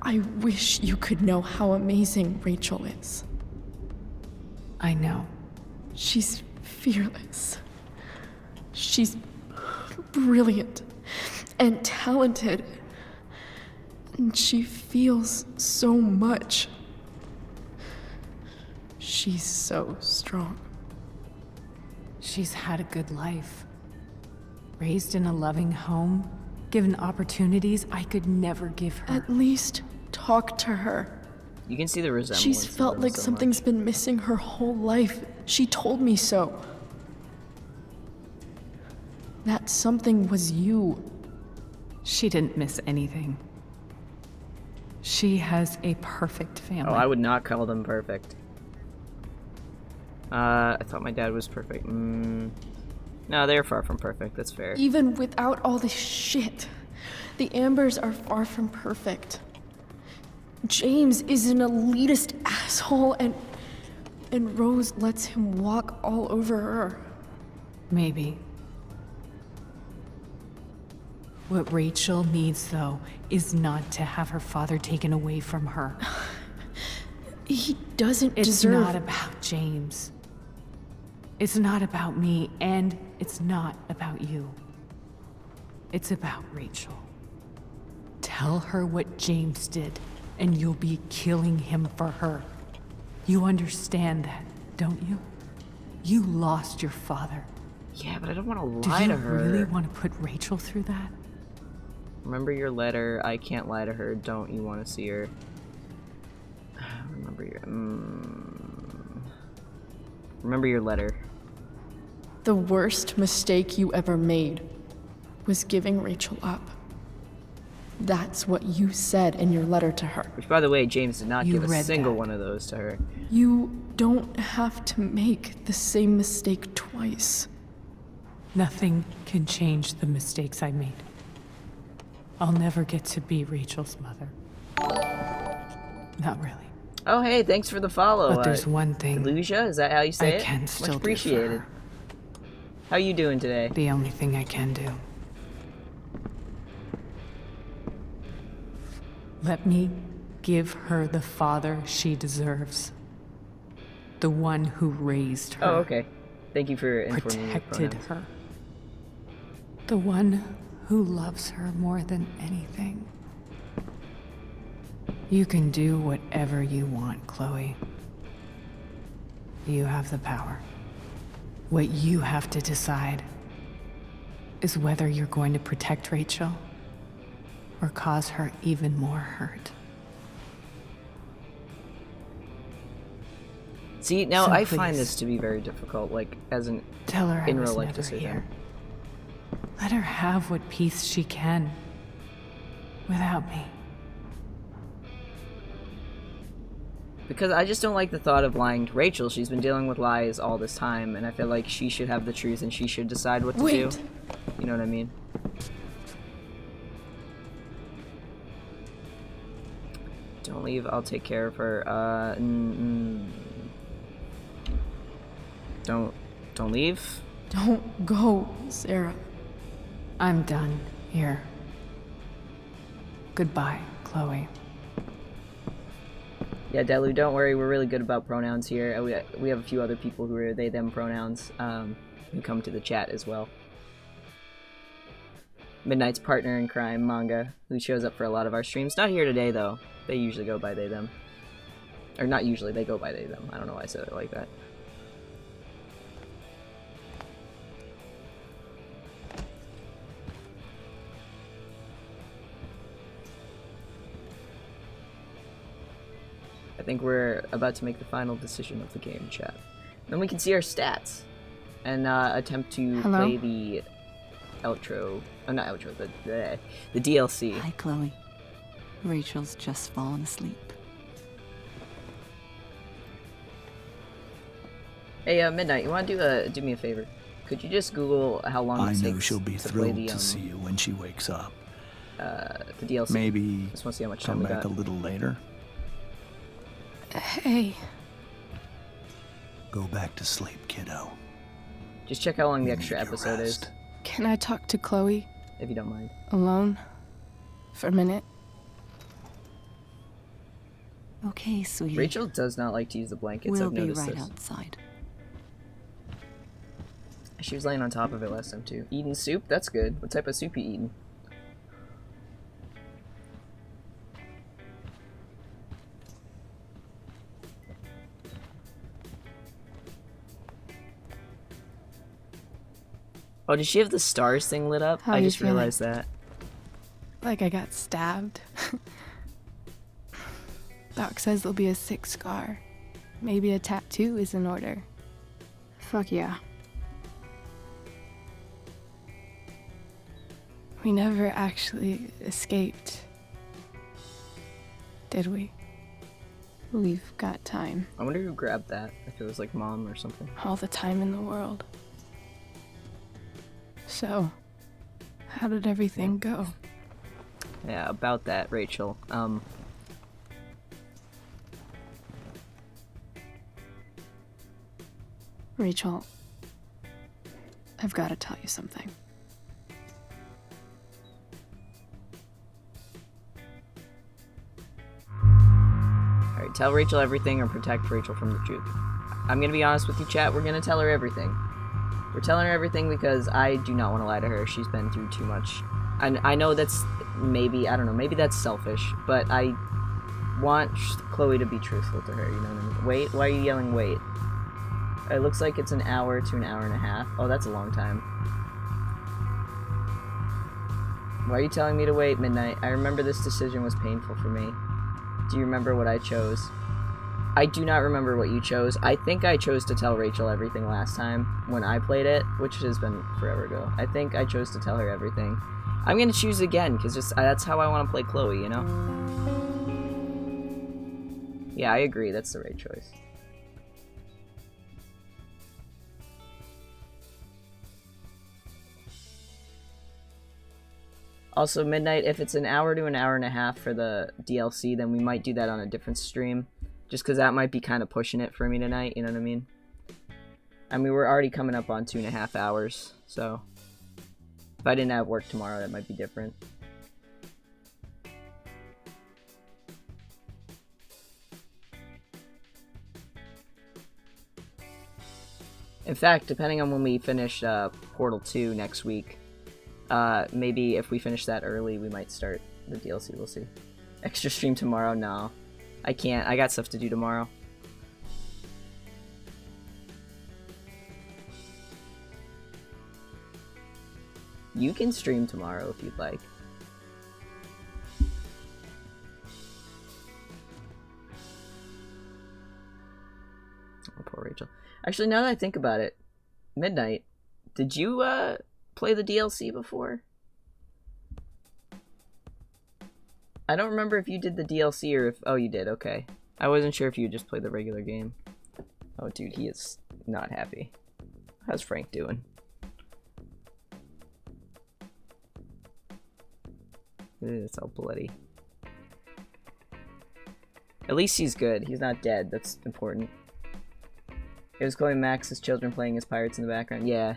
I wish you could know how amazing Rachel is. I know. She's fearless. She's brilliant and talented. And she feels so much. She's so strong. She's had a good life. Raised in a loving home, given opportunities I could never give her. At least talk to her. You can see the resemblance. She's felt like something's been missing her whole life. She told me so. That something was you. She didn't miss anything. She has a perfect family. Oh, I would not call them perfect. I thought my dad was perfect. No, they're far from perfect. That's fair. Even without all this shit, the Ambers are far from perfect. James is an elitist asshole, and Rose lets him walk all over her. Maybe. What Rachel needs, though, is not to have her father taken away from her. He doesn't It's deserve... not about James. It's not about me, and it's not about you. It's about Rachel. Tell her what James did, and you'll be killing him for her. You understand that, don't you? You lost your father. Yeah, but I don't want to lie to her. Do you really want to put Rachel through that? Remember your letter. I can't lie to her. Don't you want to see her? Remember your... Remember your letter. The worst mistake you ever made was giving Rachel up. That's what you said in your letter to her. Which, by the way, James did not You give a read single that. one of those to her. You don't have to make the same mistake twice. Nothing can change the mistakes I made. I'll never get to be Rachel's mother. Not really. Oh, hey, thanks for the follow. But there's one thing Lucia, is that how you say I it? can still Much do for appreciated. her. How you doing today? The only thing I can do. Let me give her the father she deserves. The one who raised her. Oh, okay. Thank you for informing me of Protected pronouns. her. The one who loves her more than anything. You can do whatever you want, Chloe. You have the power. What you have to decide is whether you're going to protect Rachel or cause her even more hurt. See, now So I find please, this to be very difficult, like, as an tell her I in was real life never decision. here. Let her have what peace she can without me. Because I just don't like the thought of lying to Rachel. She's been dealing with lies all this time, and I feel like she should have the truth and she should decide what to do. You know what I mean? Don't leave, I'll take care of her. Don't leave. Don't go, Sarah. I'm done here. Goodbye, Chloe. Yeah, Delu, don't worry, we're really good about pronouns here. We have a few other people who are they, them pronouns who come to the chat as well. Midnight's partner in crime, Manga, who shows up for a lot of our streams. Not here today, though. They usually go by they, them. Or not usually, they go by they, them. I don't know why I said it like that. I think we're about to make the final decision of the game, chat. Then we can see our stats and attempt to Hello? play the outro. Oh, not outro, the DLC. Hi, Chloe. Rachel's just fallen asleep. Hey, Midnight, you want to do me a favor? Could you just Google how long I it know takes she'll be to play thrilled the to see you when she wakes up. the DLC? Maybe Just want to see how much come time we back got. a little later. Hey. Go back to sleep, kiddo. Just check how long the extra episode is, Can I talk to Chloe if you don't mind. alone for a minute? Okay, sweetie. Rachel does not like to use the blankets. We'll I've be noticed right this. outside. She was laying on top of it last time too. Eating soup? That's good. What type of soup you eating? Oh, did she have the stars thing lit up? How I you just feeling? realized that. Like I got stabbed. Doc says there'll be a sick scar. Maybe a tattoo is in order. Fuck yeah. We never actually escaped. Did we? We've got time. I wonder who grabbed that. If it was like mom or something. All the time in the world. So, how did everything go? Yeah, about that, Rachel. Rachel, I've got to tell you something. Tell Rachel everything or protect Rachel from the truth. I'm gonna be honest with you, chat. We're gonna tell her everything. We're telling her everything because I do not want to lie to her. She's been through too much. And I know that's maybe, I don't know, maybe that's selfish, but I want Chloe to be truthful to her, you know what I mean? Wait? Why are you yelling wait? It looks like it's an hour to an hour and a half. Oh, that's a long time. Why are you telling me to wait, Midnight? I remember this decision was painful for me. Do you remember what I chose? I do not remember what you chose. I think I chose to tell Rachel everything last time when I played it, which has been forever ago. I think I chose to tell her everything. I'm gonna choose again, because just that's how I want to play Chloe, you know? Yeah, I agree. That's the right choice. Also, Midnight, if it's an hour to an hour and a half for the DLC, then we might do that on a different stream. Just because that might be kind of pushing it for me tonight, you know what I mean? I mean, we're already coming up on 2.5 hours, so... If I didn't have work tomorrow, that might be different. In fact, depending on when we finish Portal 2 next week, maybe if we finish that early, we might start the DLC, we'll see. Extra stream tomorrow? No. I can't. I got stuff to do tomorrow. You can stream tomorrow if you'd like. Oh, poor Rachel. Actually, now that I think about it, Midnight, did you play the DLC before? I don't remember if you did the DLC or if... Oh, you did, okay. I wasn't sure if you just played the regular game. Oh, dude, he is not happy. How's Frank doing? It's all bloody. At least he's good. He's not dead. That's important. It was Chloe Max's children playing as pirates in the background. Yeah.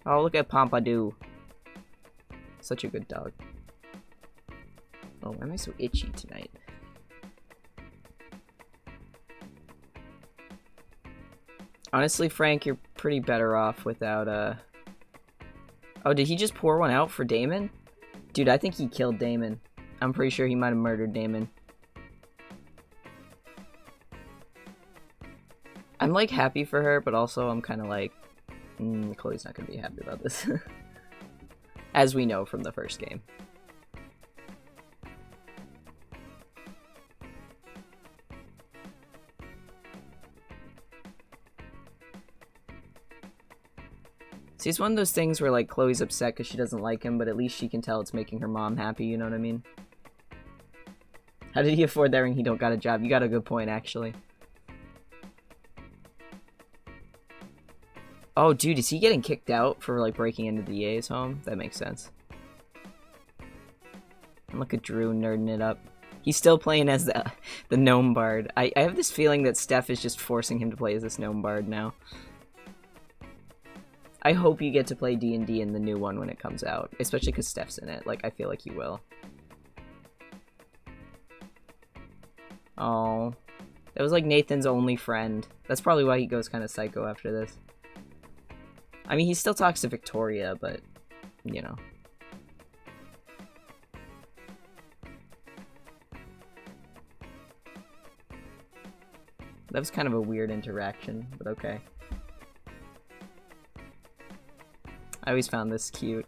Oh, look at Pompadour. Such a good dog. Oh, why am I so itchy tonight? Honestly, Frank, you're pretty better off without, Oh, did he just pour one out for Damon? Dude, I think he killed Damon. I'm pretty sure he might have murdered Damon. I'm, like, happy for her, but also I'm kind of like... Chloe's not gonna be happy about this. As we know from the first game. See, it's one of those things where, like, Chloe's upset because she doesn't like him, but at least she can tell it's making her mom happy, you know what I mean? How did he afford that ring? He don't got a job. You got a good point, actually. Oh, dude, is he getting kicked out for, like, breaking into the EA's home? That makes sense. And look at Drew nerding it up. He's still playing as the gnome bard. I have this feeling that Steph is just forcing him to play as this gnome bard now. I hope you get to play D&D in the new one when it comes out. Especially because Steph's in it. Like, I feel like you will. Oh. That was, like, Nathan's only friend. That's probably why he goes kind of psycho after this. I mean, he still talks to Victoria, but, you know. That was kind of a weird interaction, but okay. I always found this cute.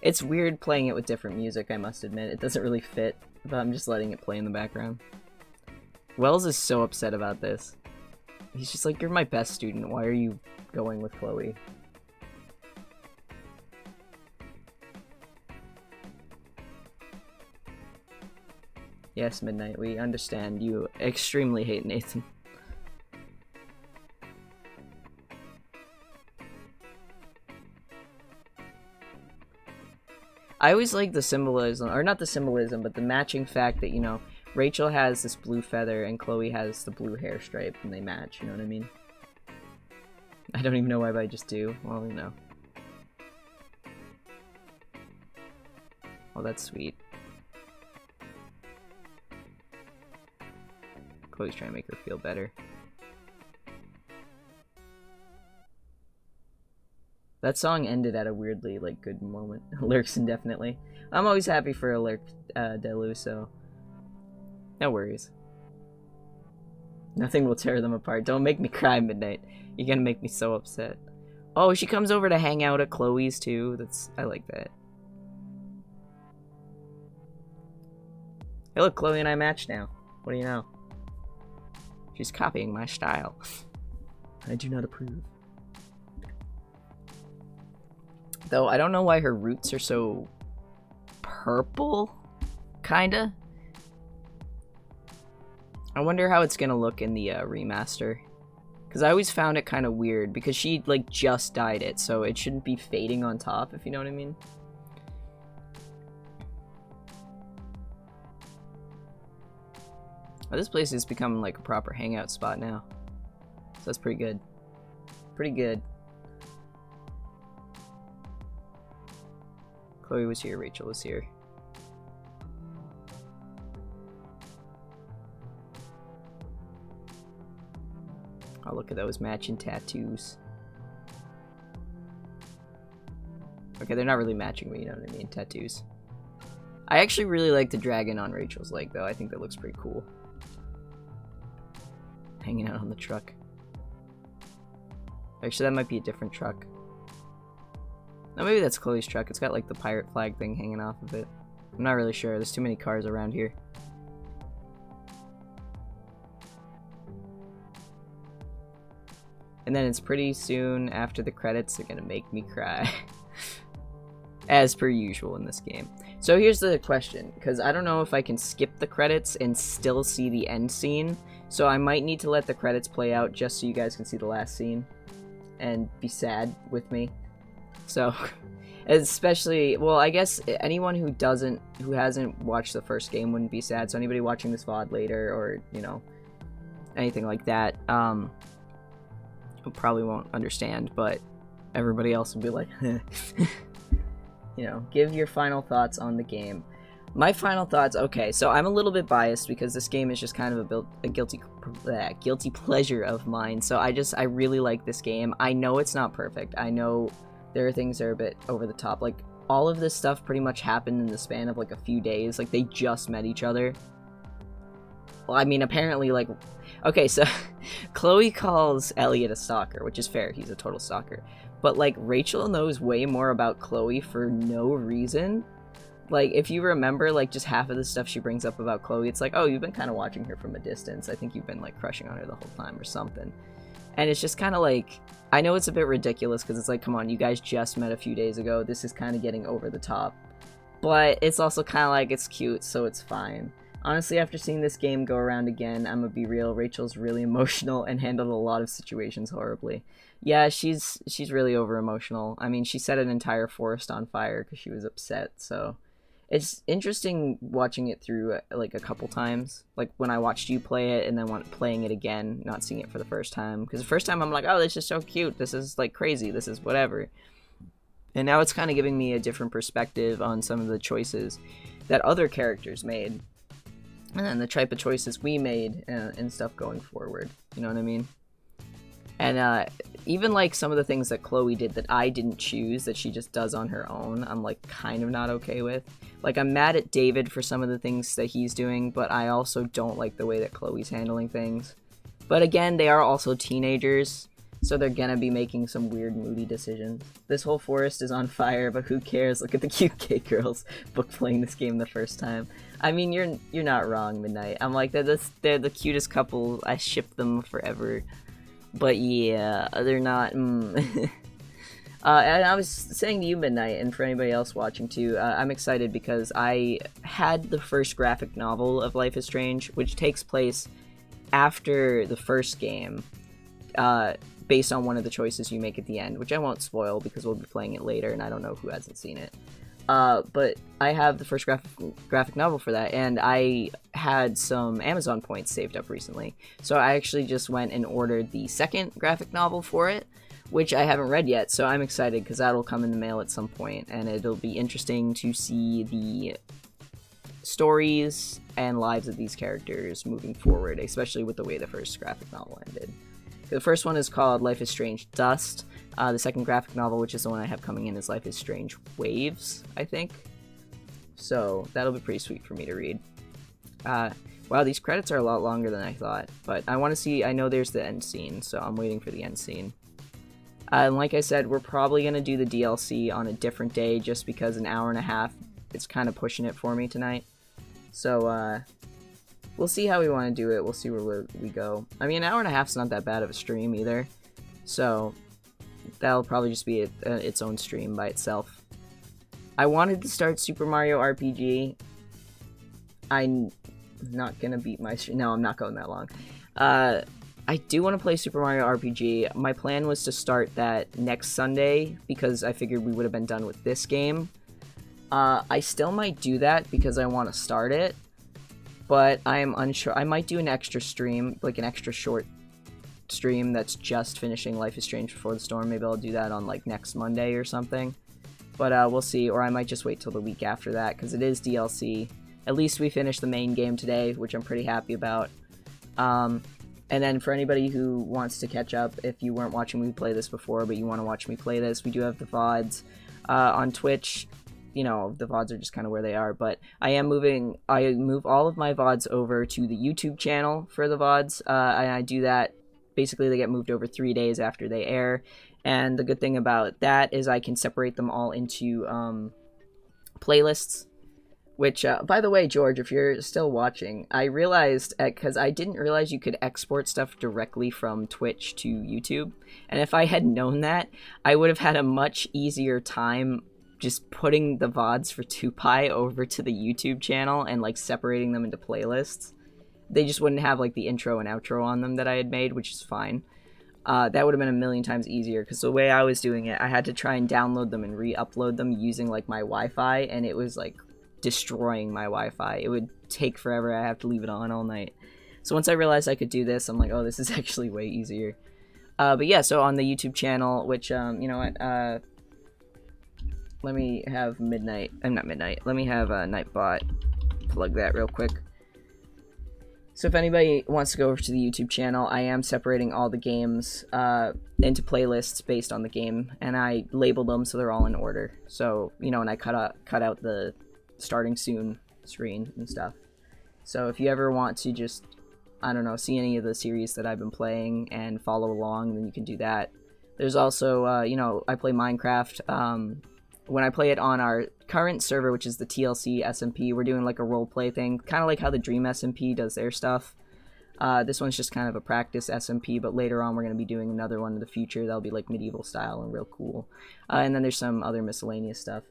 It's weird playing it with different music, I must admit. It doesn't really fit, but I'm just letting it play in the background. Wells is so upset about this. He's just like, you're my best student. Why are you going with Chloe? Yes, Midnight, we understand. You extremely hate Nathan. I always like the symbolism, or not the symbolism, but the matching fact that, you know, Rachel has this blue feather and Chloe has the blue hair stripe, and they match, you know what I mean? I don't even know why, but I just do. Well, you know. Oh, that's sweet. Chloe's trying to make her feel better. That song ended at a weirdly, like, good moment. Lurks indefinitely. I'm always happy for a Lurk Delu, so... no worries. Nothing will tear them apart. Don't make me cry, Midnight. You're gonna make me so upset. Oh, she comes over to hang out at Chloe's, too. I like that. Hey, look, Chloe and I match now. What do you know? She's copying my style. I do not approve. Though, I don't know why her roots are so purple, kinda. I wonder how it's gonna look in the remaster. Because I always found it kind of weird, because she, like, just dyed it, so it shouldn't be fading on top, if you know what I mean. Oh, this place has become, like, a proper hangout spot now. So that's pretty good. Pretty good. Chloe was here, Rachel was here. Oh, look at those matching tattoos. Okay, they're not really matching, but you know what I mean, tattoos. I actually really like the dragon on Rachel's leg, though. I think that looks pretty cool. Hanging out on the truck. Actually, that might be a different truck. No, maybe that's Chloe's truck. It's got, like, the pirate flag thing hanging off of it. I'm not really sure. There's too many cars around here. And then it's pretty soon after the credits. They're gonna make me cry. As per usual in this game. So here's the question, because I don't know if I can skip the credits and still see the end scene. So I might need to let the credits play out just so you guys can see the last scene. And be sad with me. So, especially, well, I guess anyone who hasn't watched the first game wouldn't be sad. So anybody watching this VOD later, or, you know, anything like that, probably won't understand, but everybody else will be like, you know, give your final thoughts on the game. My final thoughts, okay, so I'm a little bit biased because this game is just kind of a guilty pleasure of mine. So I really like this game. I know it's not perfect. I know there are things that are a bit over the top. Like, all of this stuff pretty much happened in the span of, like, a few days. Like, they just met each other. Well, I mean, apparently, like... okay, so Chloe calls Elliot a stalker, which is fair. He's a total stalker. But, like, Rachel knows way more about Chloe for no reason. Like, if you remember, like, just half of the stuff she brings up about Chloe, it's like, oh, you've been kind of watching her from a distance. I think you've been, like, crushing on her the whole time or something. And it's just kind of like... I know it's a bit ridiculous because it's like, come on, you guys just met a few days ago. This is kind of getting over the top. But it's also kind of like, it's cute, so it's fine. Honestly, after seeing this game go around again, I'm gonna be real, Rachel's really emotional and handled a lot of situations horribly. Yeah, she's really over-emotional. I mean, she set an entire forest on fire because she was upset, so... It's interesting watching it through, like, a couple times. Like, when I watched you play it, and then playing it again, not seeing it for the first time. Because the first time I'm like, oh, this is so cute, this is, like, crazy, this is whatever. And now it's kind of giving me a different perspective on some of the choices that other characters made. And then the type of choices we made and stuff going forward. You know what I mean? And even, like, some of the things that Chloe did that I didn't choose, that she just does on her own, I'm, like, kind of not okay with. Like, I'm mad at David for some of the things that he's doing, but I also don't like the way that Chloe's handling things. But again, they are also teenagers, so they're gonna be making some weird, moody decisions. This whole forest is on fire, but who cares? Look at the cute gay girls book playing this game the first time. I mean, you're not wrong, Midnight. I'm like, they're the cutest couple. I ship them forever. But yeah, they're not. And I was saying to you, Midnight, and for anybody else watching too, I'm excited because I had the first graphic novel of Life is Strange, which takes place after the first game, based on one of the choices you make at the end, which I won't spoil because we'll be playing it later, and I don't know who hasn't seen it. But I have the first graphic novel for that, and I had some Amazon points saved up recently. So I actually just went and ordered the second graphic novel for it, which I haven't read yet, so I'm excited because that'll come in the mail at some point, and it'll be interesting to see stories and lives of these characters moving forward, especially with the way the first graphic novel ended. The first one is called Life is Strange Dust. The second graphic novel, which is the one I have coming in, is Life is Strange Waves, I think. So that'll be pretty sweet for me to read. Wow, these credits are a lot longer than I thought, but I want to see, I know there's the end scene, so I'm waiting for the end scene. And like I said, we're probably going to do the DLC on a different day, just because an hour and a half, it's kind of pushing it for me tonight. So, we'll see how we want to do it, we'll see where we go. I mean, an hour and a half's not that bad of a stream either, so that'll probably just be its own stream by itself. I wanted to start Super Mario RPG. I'm not gonna beat my stream. No, I'm not going that long. I do want to play Super Mario RPG. My plan was to start that next Sunday because I figured we would have been done with this game. I still might do that because I want to start it, but I am unsure. I might do an extra stream, like an extra short stream that's just finishing Life is Strange Before the Storm. Maybe I'll do that on like next Monday or something. But we'll see, or I might just wait till the week after that because it is DLC. At least we finished the main game today, which I'm pretty happy about. And then for anybody who wants to catch up, if you weren't watching me play this before, but you want to watch me play this, we do have the VODs on Twitch. You know, the VODs are just kind of where they are, but I move all of my VODs over to the YouTube channel for the VODs, and I do that, basically they get moved over 3 days after they air, and the good thing about that is I can separate them all into playlists. Which, by the way, George, if you're still watching, I realized, because I didn't realize you could export stuff directly from Twitch to YouTube, and if I had known that, I would have had a much easier time just putting the VODs for 2Pi over to the YouTube channel and, like, separating them into playlists. They just wouldn't have, like, the intro and outro on them that I had made, which is fine. That would have been a million times easier, because the way I was doing it, I had to try and download them and re-upload them using, like, my Wi-Fi, and it was, like, destroying my Wi-Fi. It would take forever. I have to leave it on all night. So once I realized I could do this, I'm like, oh, this is actually way easier. But yeah, so on the YouTube channel, which, you know what, let me have Midnight, not Midnight, let me have Nightbot plug that real quick. So if anybody wants to go over to the YouTube channel, I am separating all the games into playlists based on the game, and I labeled them so they're all in order. So, you know, and I cut out the starting soon screen and stuff. So if you ever want to just, I don't know, see any of the series that I've been playing and follow along, then you can do that. There's also, you know, I play Minecraft. When I play it on our current server, which is the TLC SMP, we're doing like a roleplay thing, kind of like how the Dream SMP does their stuff. This one's just kind of a practice SMP, but later on we're going to be doing another one in the future that'll be like medieval style and real cool. And then there's some other miscellaneous stuff.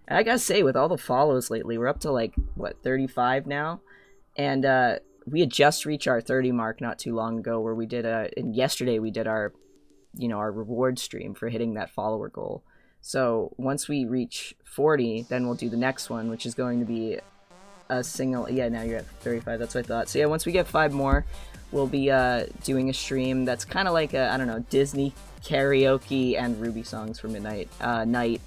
And I gotta say, with all the follows lately, we're up to like, what, 35 now? And we had just reached our 30 mark not too long ago, where we did and yesterday we did our, you know, our reward stream for hitting that follower goal. So once we reach 40, then we'll do the next one, which is going to be a single, yeah, now you're at 35, that's what I thought. So yeah, once we get 5 more, we'll be doing a stream that's kind of like a, I don't know, Disney karaoke and Ruby songs for midnight night.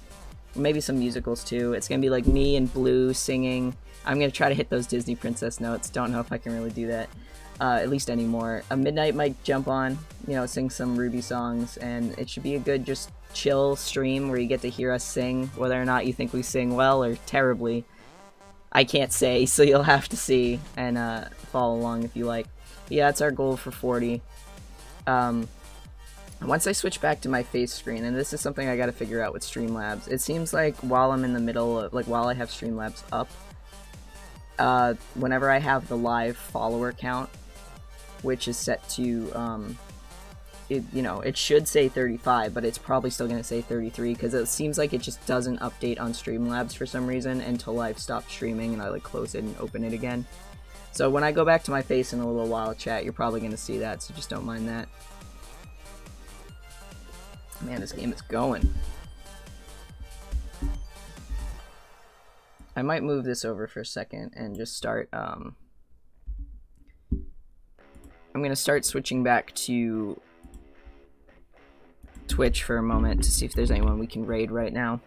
Maybe some musicals too. It's gonna be like me and Blue singing. I'm gonna try to hit those Disney princess notes. Don't know if I can really do that, at least anymore. A Midnight might jump on, you know, sing some Ruby songs, and it should be a good, just chill stream where you get to hear us sing. Whether or not you think we sing well or terribly, I can't say, so you'll have to see and follow along if you like. But yeah, that's our goal for 40. Once I switch back to my face screen, and this is something I gotta figure out with Streamlabs, it seems like while I'm in the middle of, like, while I have Streamlabs up, whenever I have the live follower count, which is set to, you know, it should say 35, but it's probably still gonna say 33, because it seems like it just doesn't update on Streamlabs for some reason until I've stopped streaming and I, like, close it and open it again. So when I go back to my face in a little while, chat, you're probably gonna see that, so just don't mind that. Man, this game is going. I might move this over for a second and just start, I'm gonna start switching back to Twitch for a moment to see if there's anyone we can raid right now.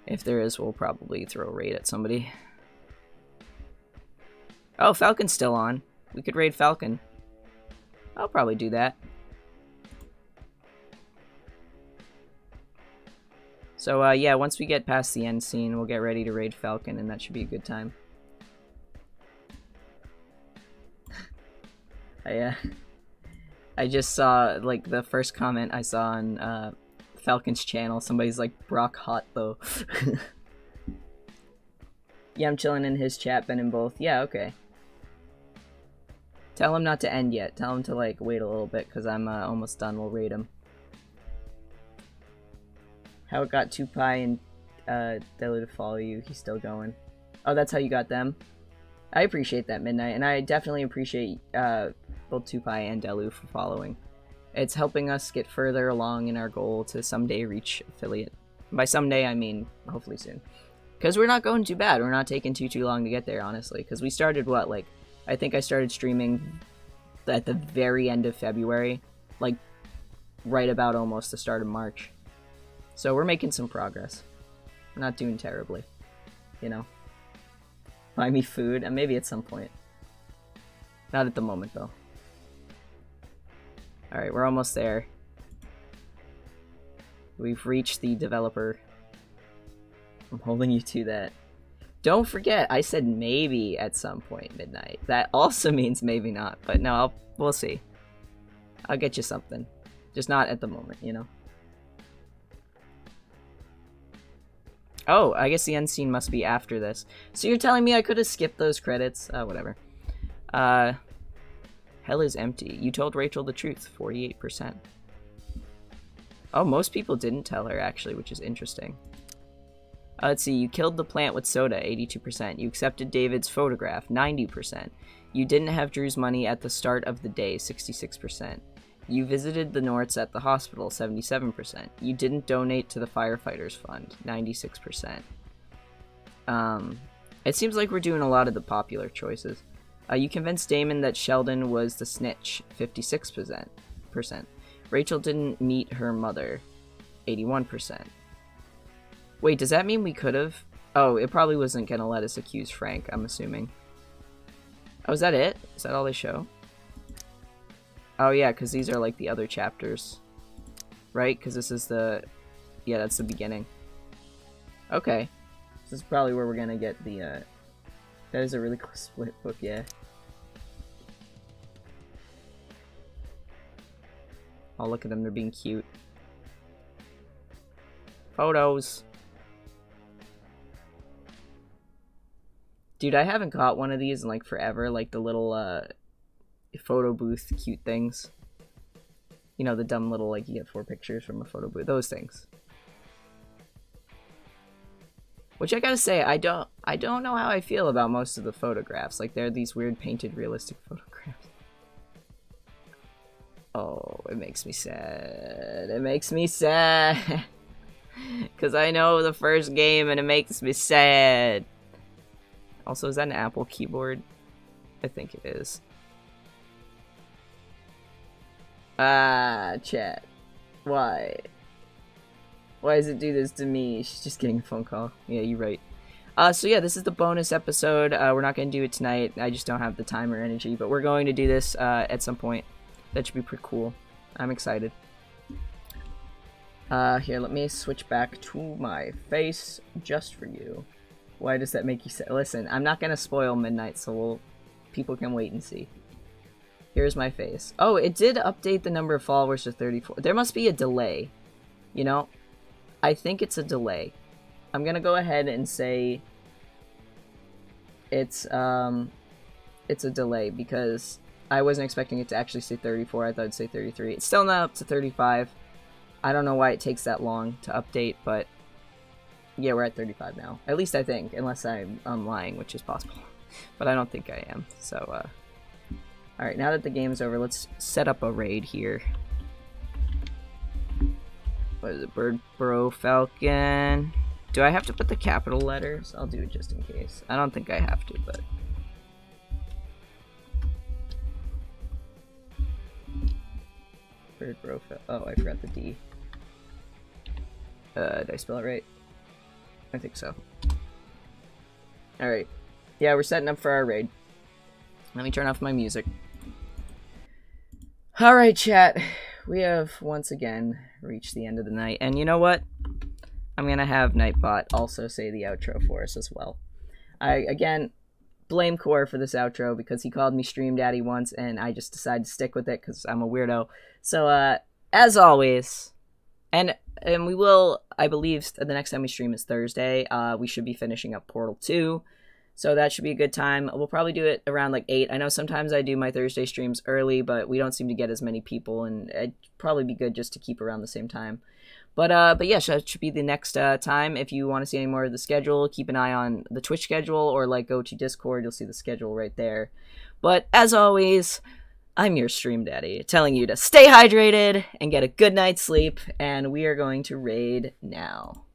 If there is, we'll probably throw a raid at somebody. Oh, Falcon's still on. We could raid Falcon. I'll probably do that. So, yeah, once we get past the end scene, we'll get ready to raid Falcon, and that should be a good time. I just saw, like, the first comment I saw on Falcon's channel. Somebody's like, Brock hot, though. Yeah, I'm chilling in his chat, been in both. Yeah, okay. Tell him not to end yet. Tell him to, like, wait a little bit, because I'm almost done. We'll raid him. How it got Tupai and Delu to follow you. He's still going. Oh, that's how you got them? I appreciate that, Midnight, and I definitely appreciate both Tupai and Delu for following. It's helping us get further along in our goal to someday reach affiliate. By someday, I mean hopefully soon. Because we're not going too bad. We're not taking too long to get there, honestly. Because we started, what, like, I think I started streaming at the very end of February. Like, right about almost the start of March. So we're making some progress. We're not doing terribly, you know? Buy me food, and maybe at some point. Not at the moment, though. Alright, we're almost there. We've reached the developer. I'm holding you to that. Don't forget, I said maybe at some point, Midnight. That also means maybe not, but no, we'll see. I'll get you something. Just not at the moment, you know? Oh, I guess the end scene must be after this. So you're telling me I could have skipped those credits? Whatever. Hell is empty. You told Rachel the truth, 48%. Oh, most people didn't tell her, actually, which is interesting. Let's see, you killed the plant with soda, 82%. You accepted David's photograph, 90%. You didn't have Drew's money at the start of the day, 66%. You visited the Norts at the hospital, 77%. You didn't donate to the firefighters fund, 96%. It seems like we're doing a lot of the popular choices. You convinced Damon that Sheldon was the snitch, 56%. Rachel didn't meet her mother, 81%. Wait, does that mean we could have? Oh, it probably wasn't gonna let us accuse Frank, I'm assuming. Oh, is that it? Is that all they show? Oh yeah, because these are like the other chapters. Right? Because this is the... Yeah, that's the beginning. Okay. This is probably where we're gonna get the, That is a really cool split book, yeah. Oh, look at them, they're being cute. Photos. Dude, I haven't caught one of these in like forever, like the little, photo booth cute things. You know, the dumb little, like, you get 4 pictures from a photo booth. Those things. Which I gotta say, I don't know how I feel about most of the photographs. Like, they're these weird painted realistic photographs. Oh, it makes me sad. It makes me sad. Because I know the first game and it makes me sad. Also, is that an Apple keyboard? I think it is. Ah, chat. Why? Why does it do this to me? She's just getting a phone call. Yeah, you're right. So yeah, this is the bonus episode. We're not going to do it tonight. I just don't have the time or energy. But we're going to do this at some point. That should be pretty cool. I'm excited. Here, let me switch back to my face just for you. Why does that make you say? Listen, I'm not going to spoil Midnight, so people can wait and see. Here's my face. Oh, it did update the number of followers to 34. There must be a delay. You know? I think it's a delay. I'm gonna go ahead and say it's a delay because I wasn't expecting it to actually say 34. I thought it'd say 33. It's still not up to 35. I don't know why it takes that long to update, but yeah, we're at 35 now. At least I think, unless I'm lying, which is possible. But I don't think I am, so, alright, now that the game's over, let's set up a raid here. What is it? Bird, Bro, Falcon. Do I have to put the capital letters? I'll do it just in case. I don't think I have to, but... Bird, Bro, oh, I forgot the D. Did I spell it right? I think so. Alright. Yeah, we're setting up for our raid. Let me turn off my music. Alright, chat. We have once again reached the end of the night. And you know what? I'm gonna have Nightbot also say the outro for us as well. I, again, blame Core for this outro because he called me Stream Daddy once and I just decided to stick with it because I'm a weirdo. So, as always, and we will, I believe, the next time we stream is Thursday. We should be finishing up Portal 2. So that should be a good time. We'll probably do it around like 8. I know sometimes I do my Thursday streams early, but we don't seem to get as many people, and it'd probably be good just to keep around the same time. But yeah, that should be the next time. If you want to see any more of the schedule, keep an eye on the Twitch schedule, or like go to Discord, you'll see the schedule right there. But as always, I'm your Stream Daddy, telling you to stay hydrated and get a good night's sleep, and we are going to raid now.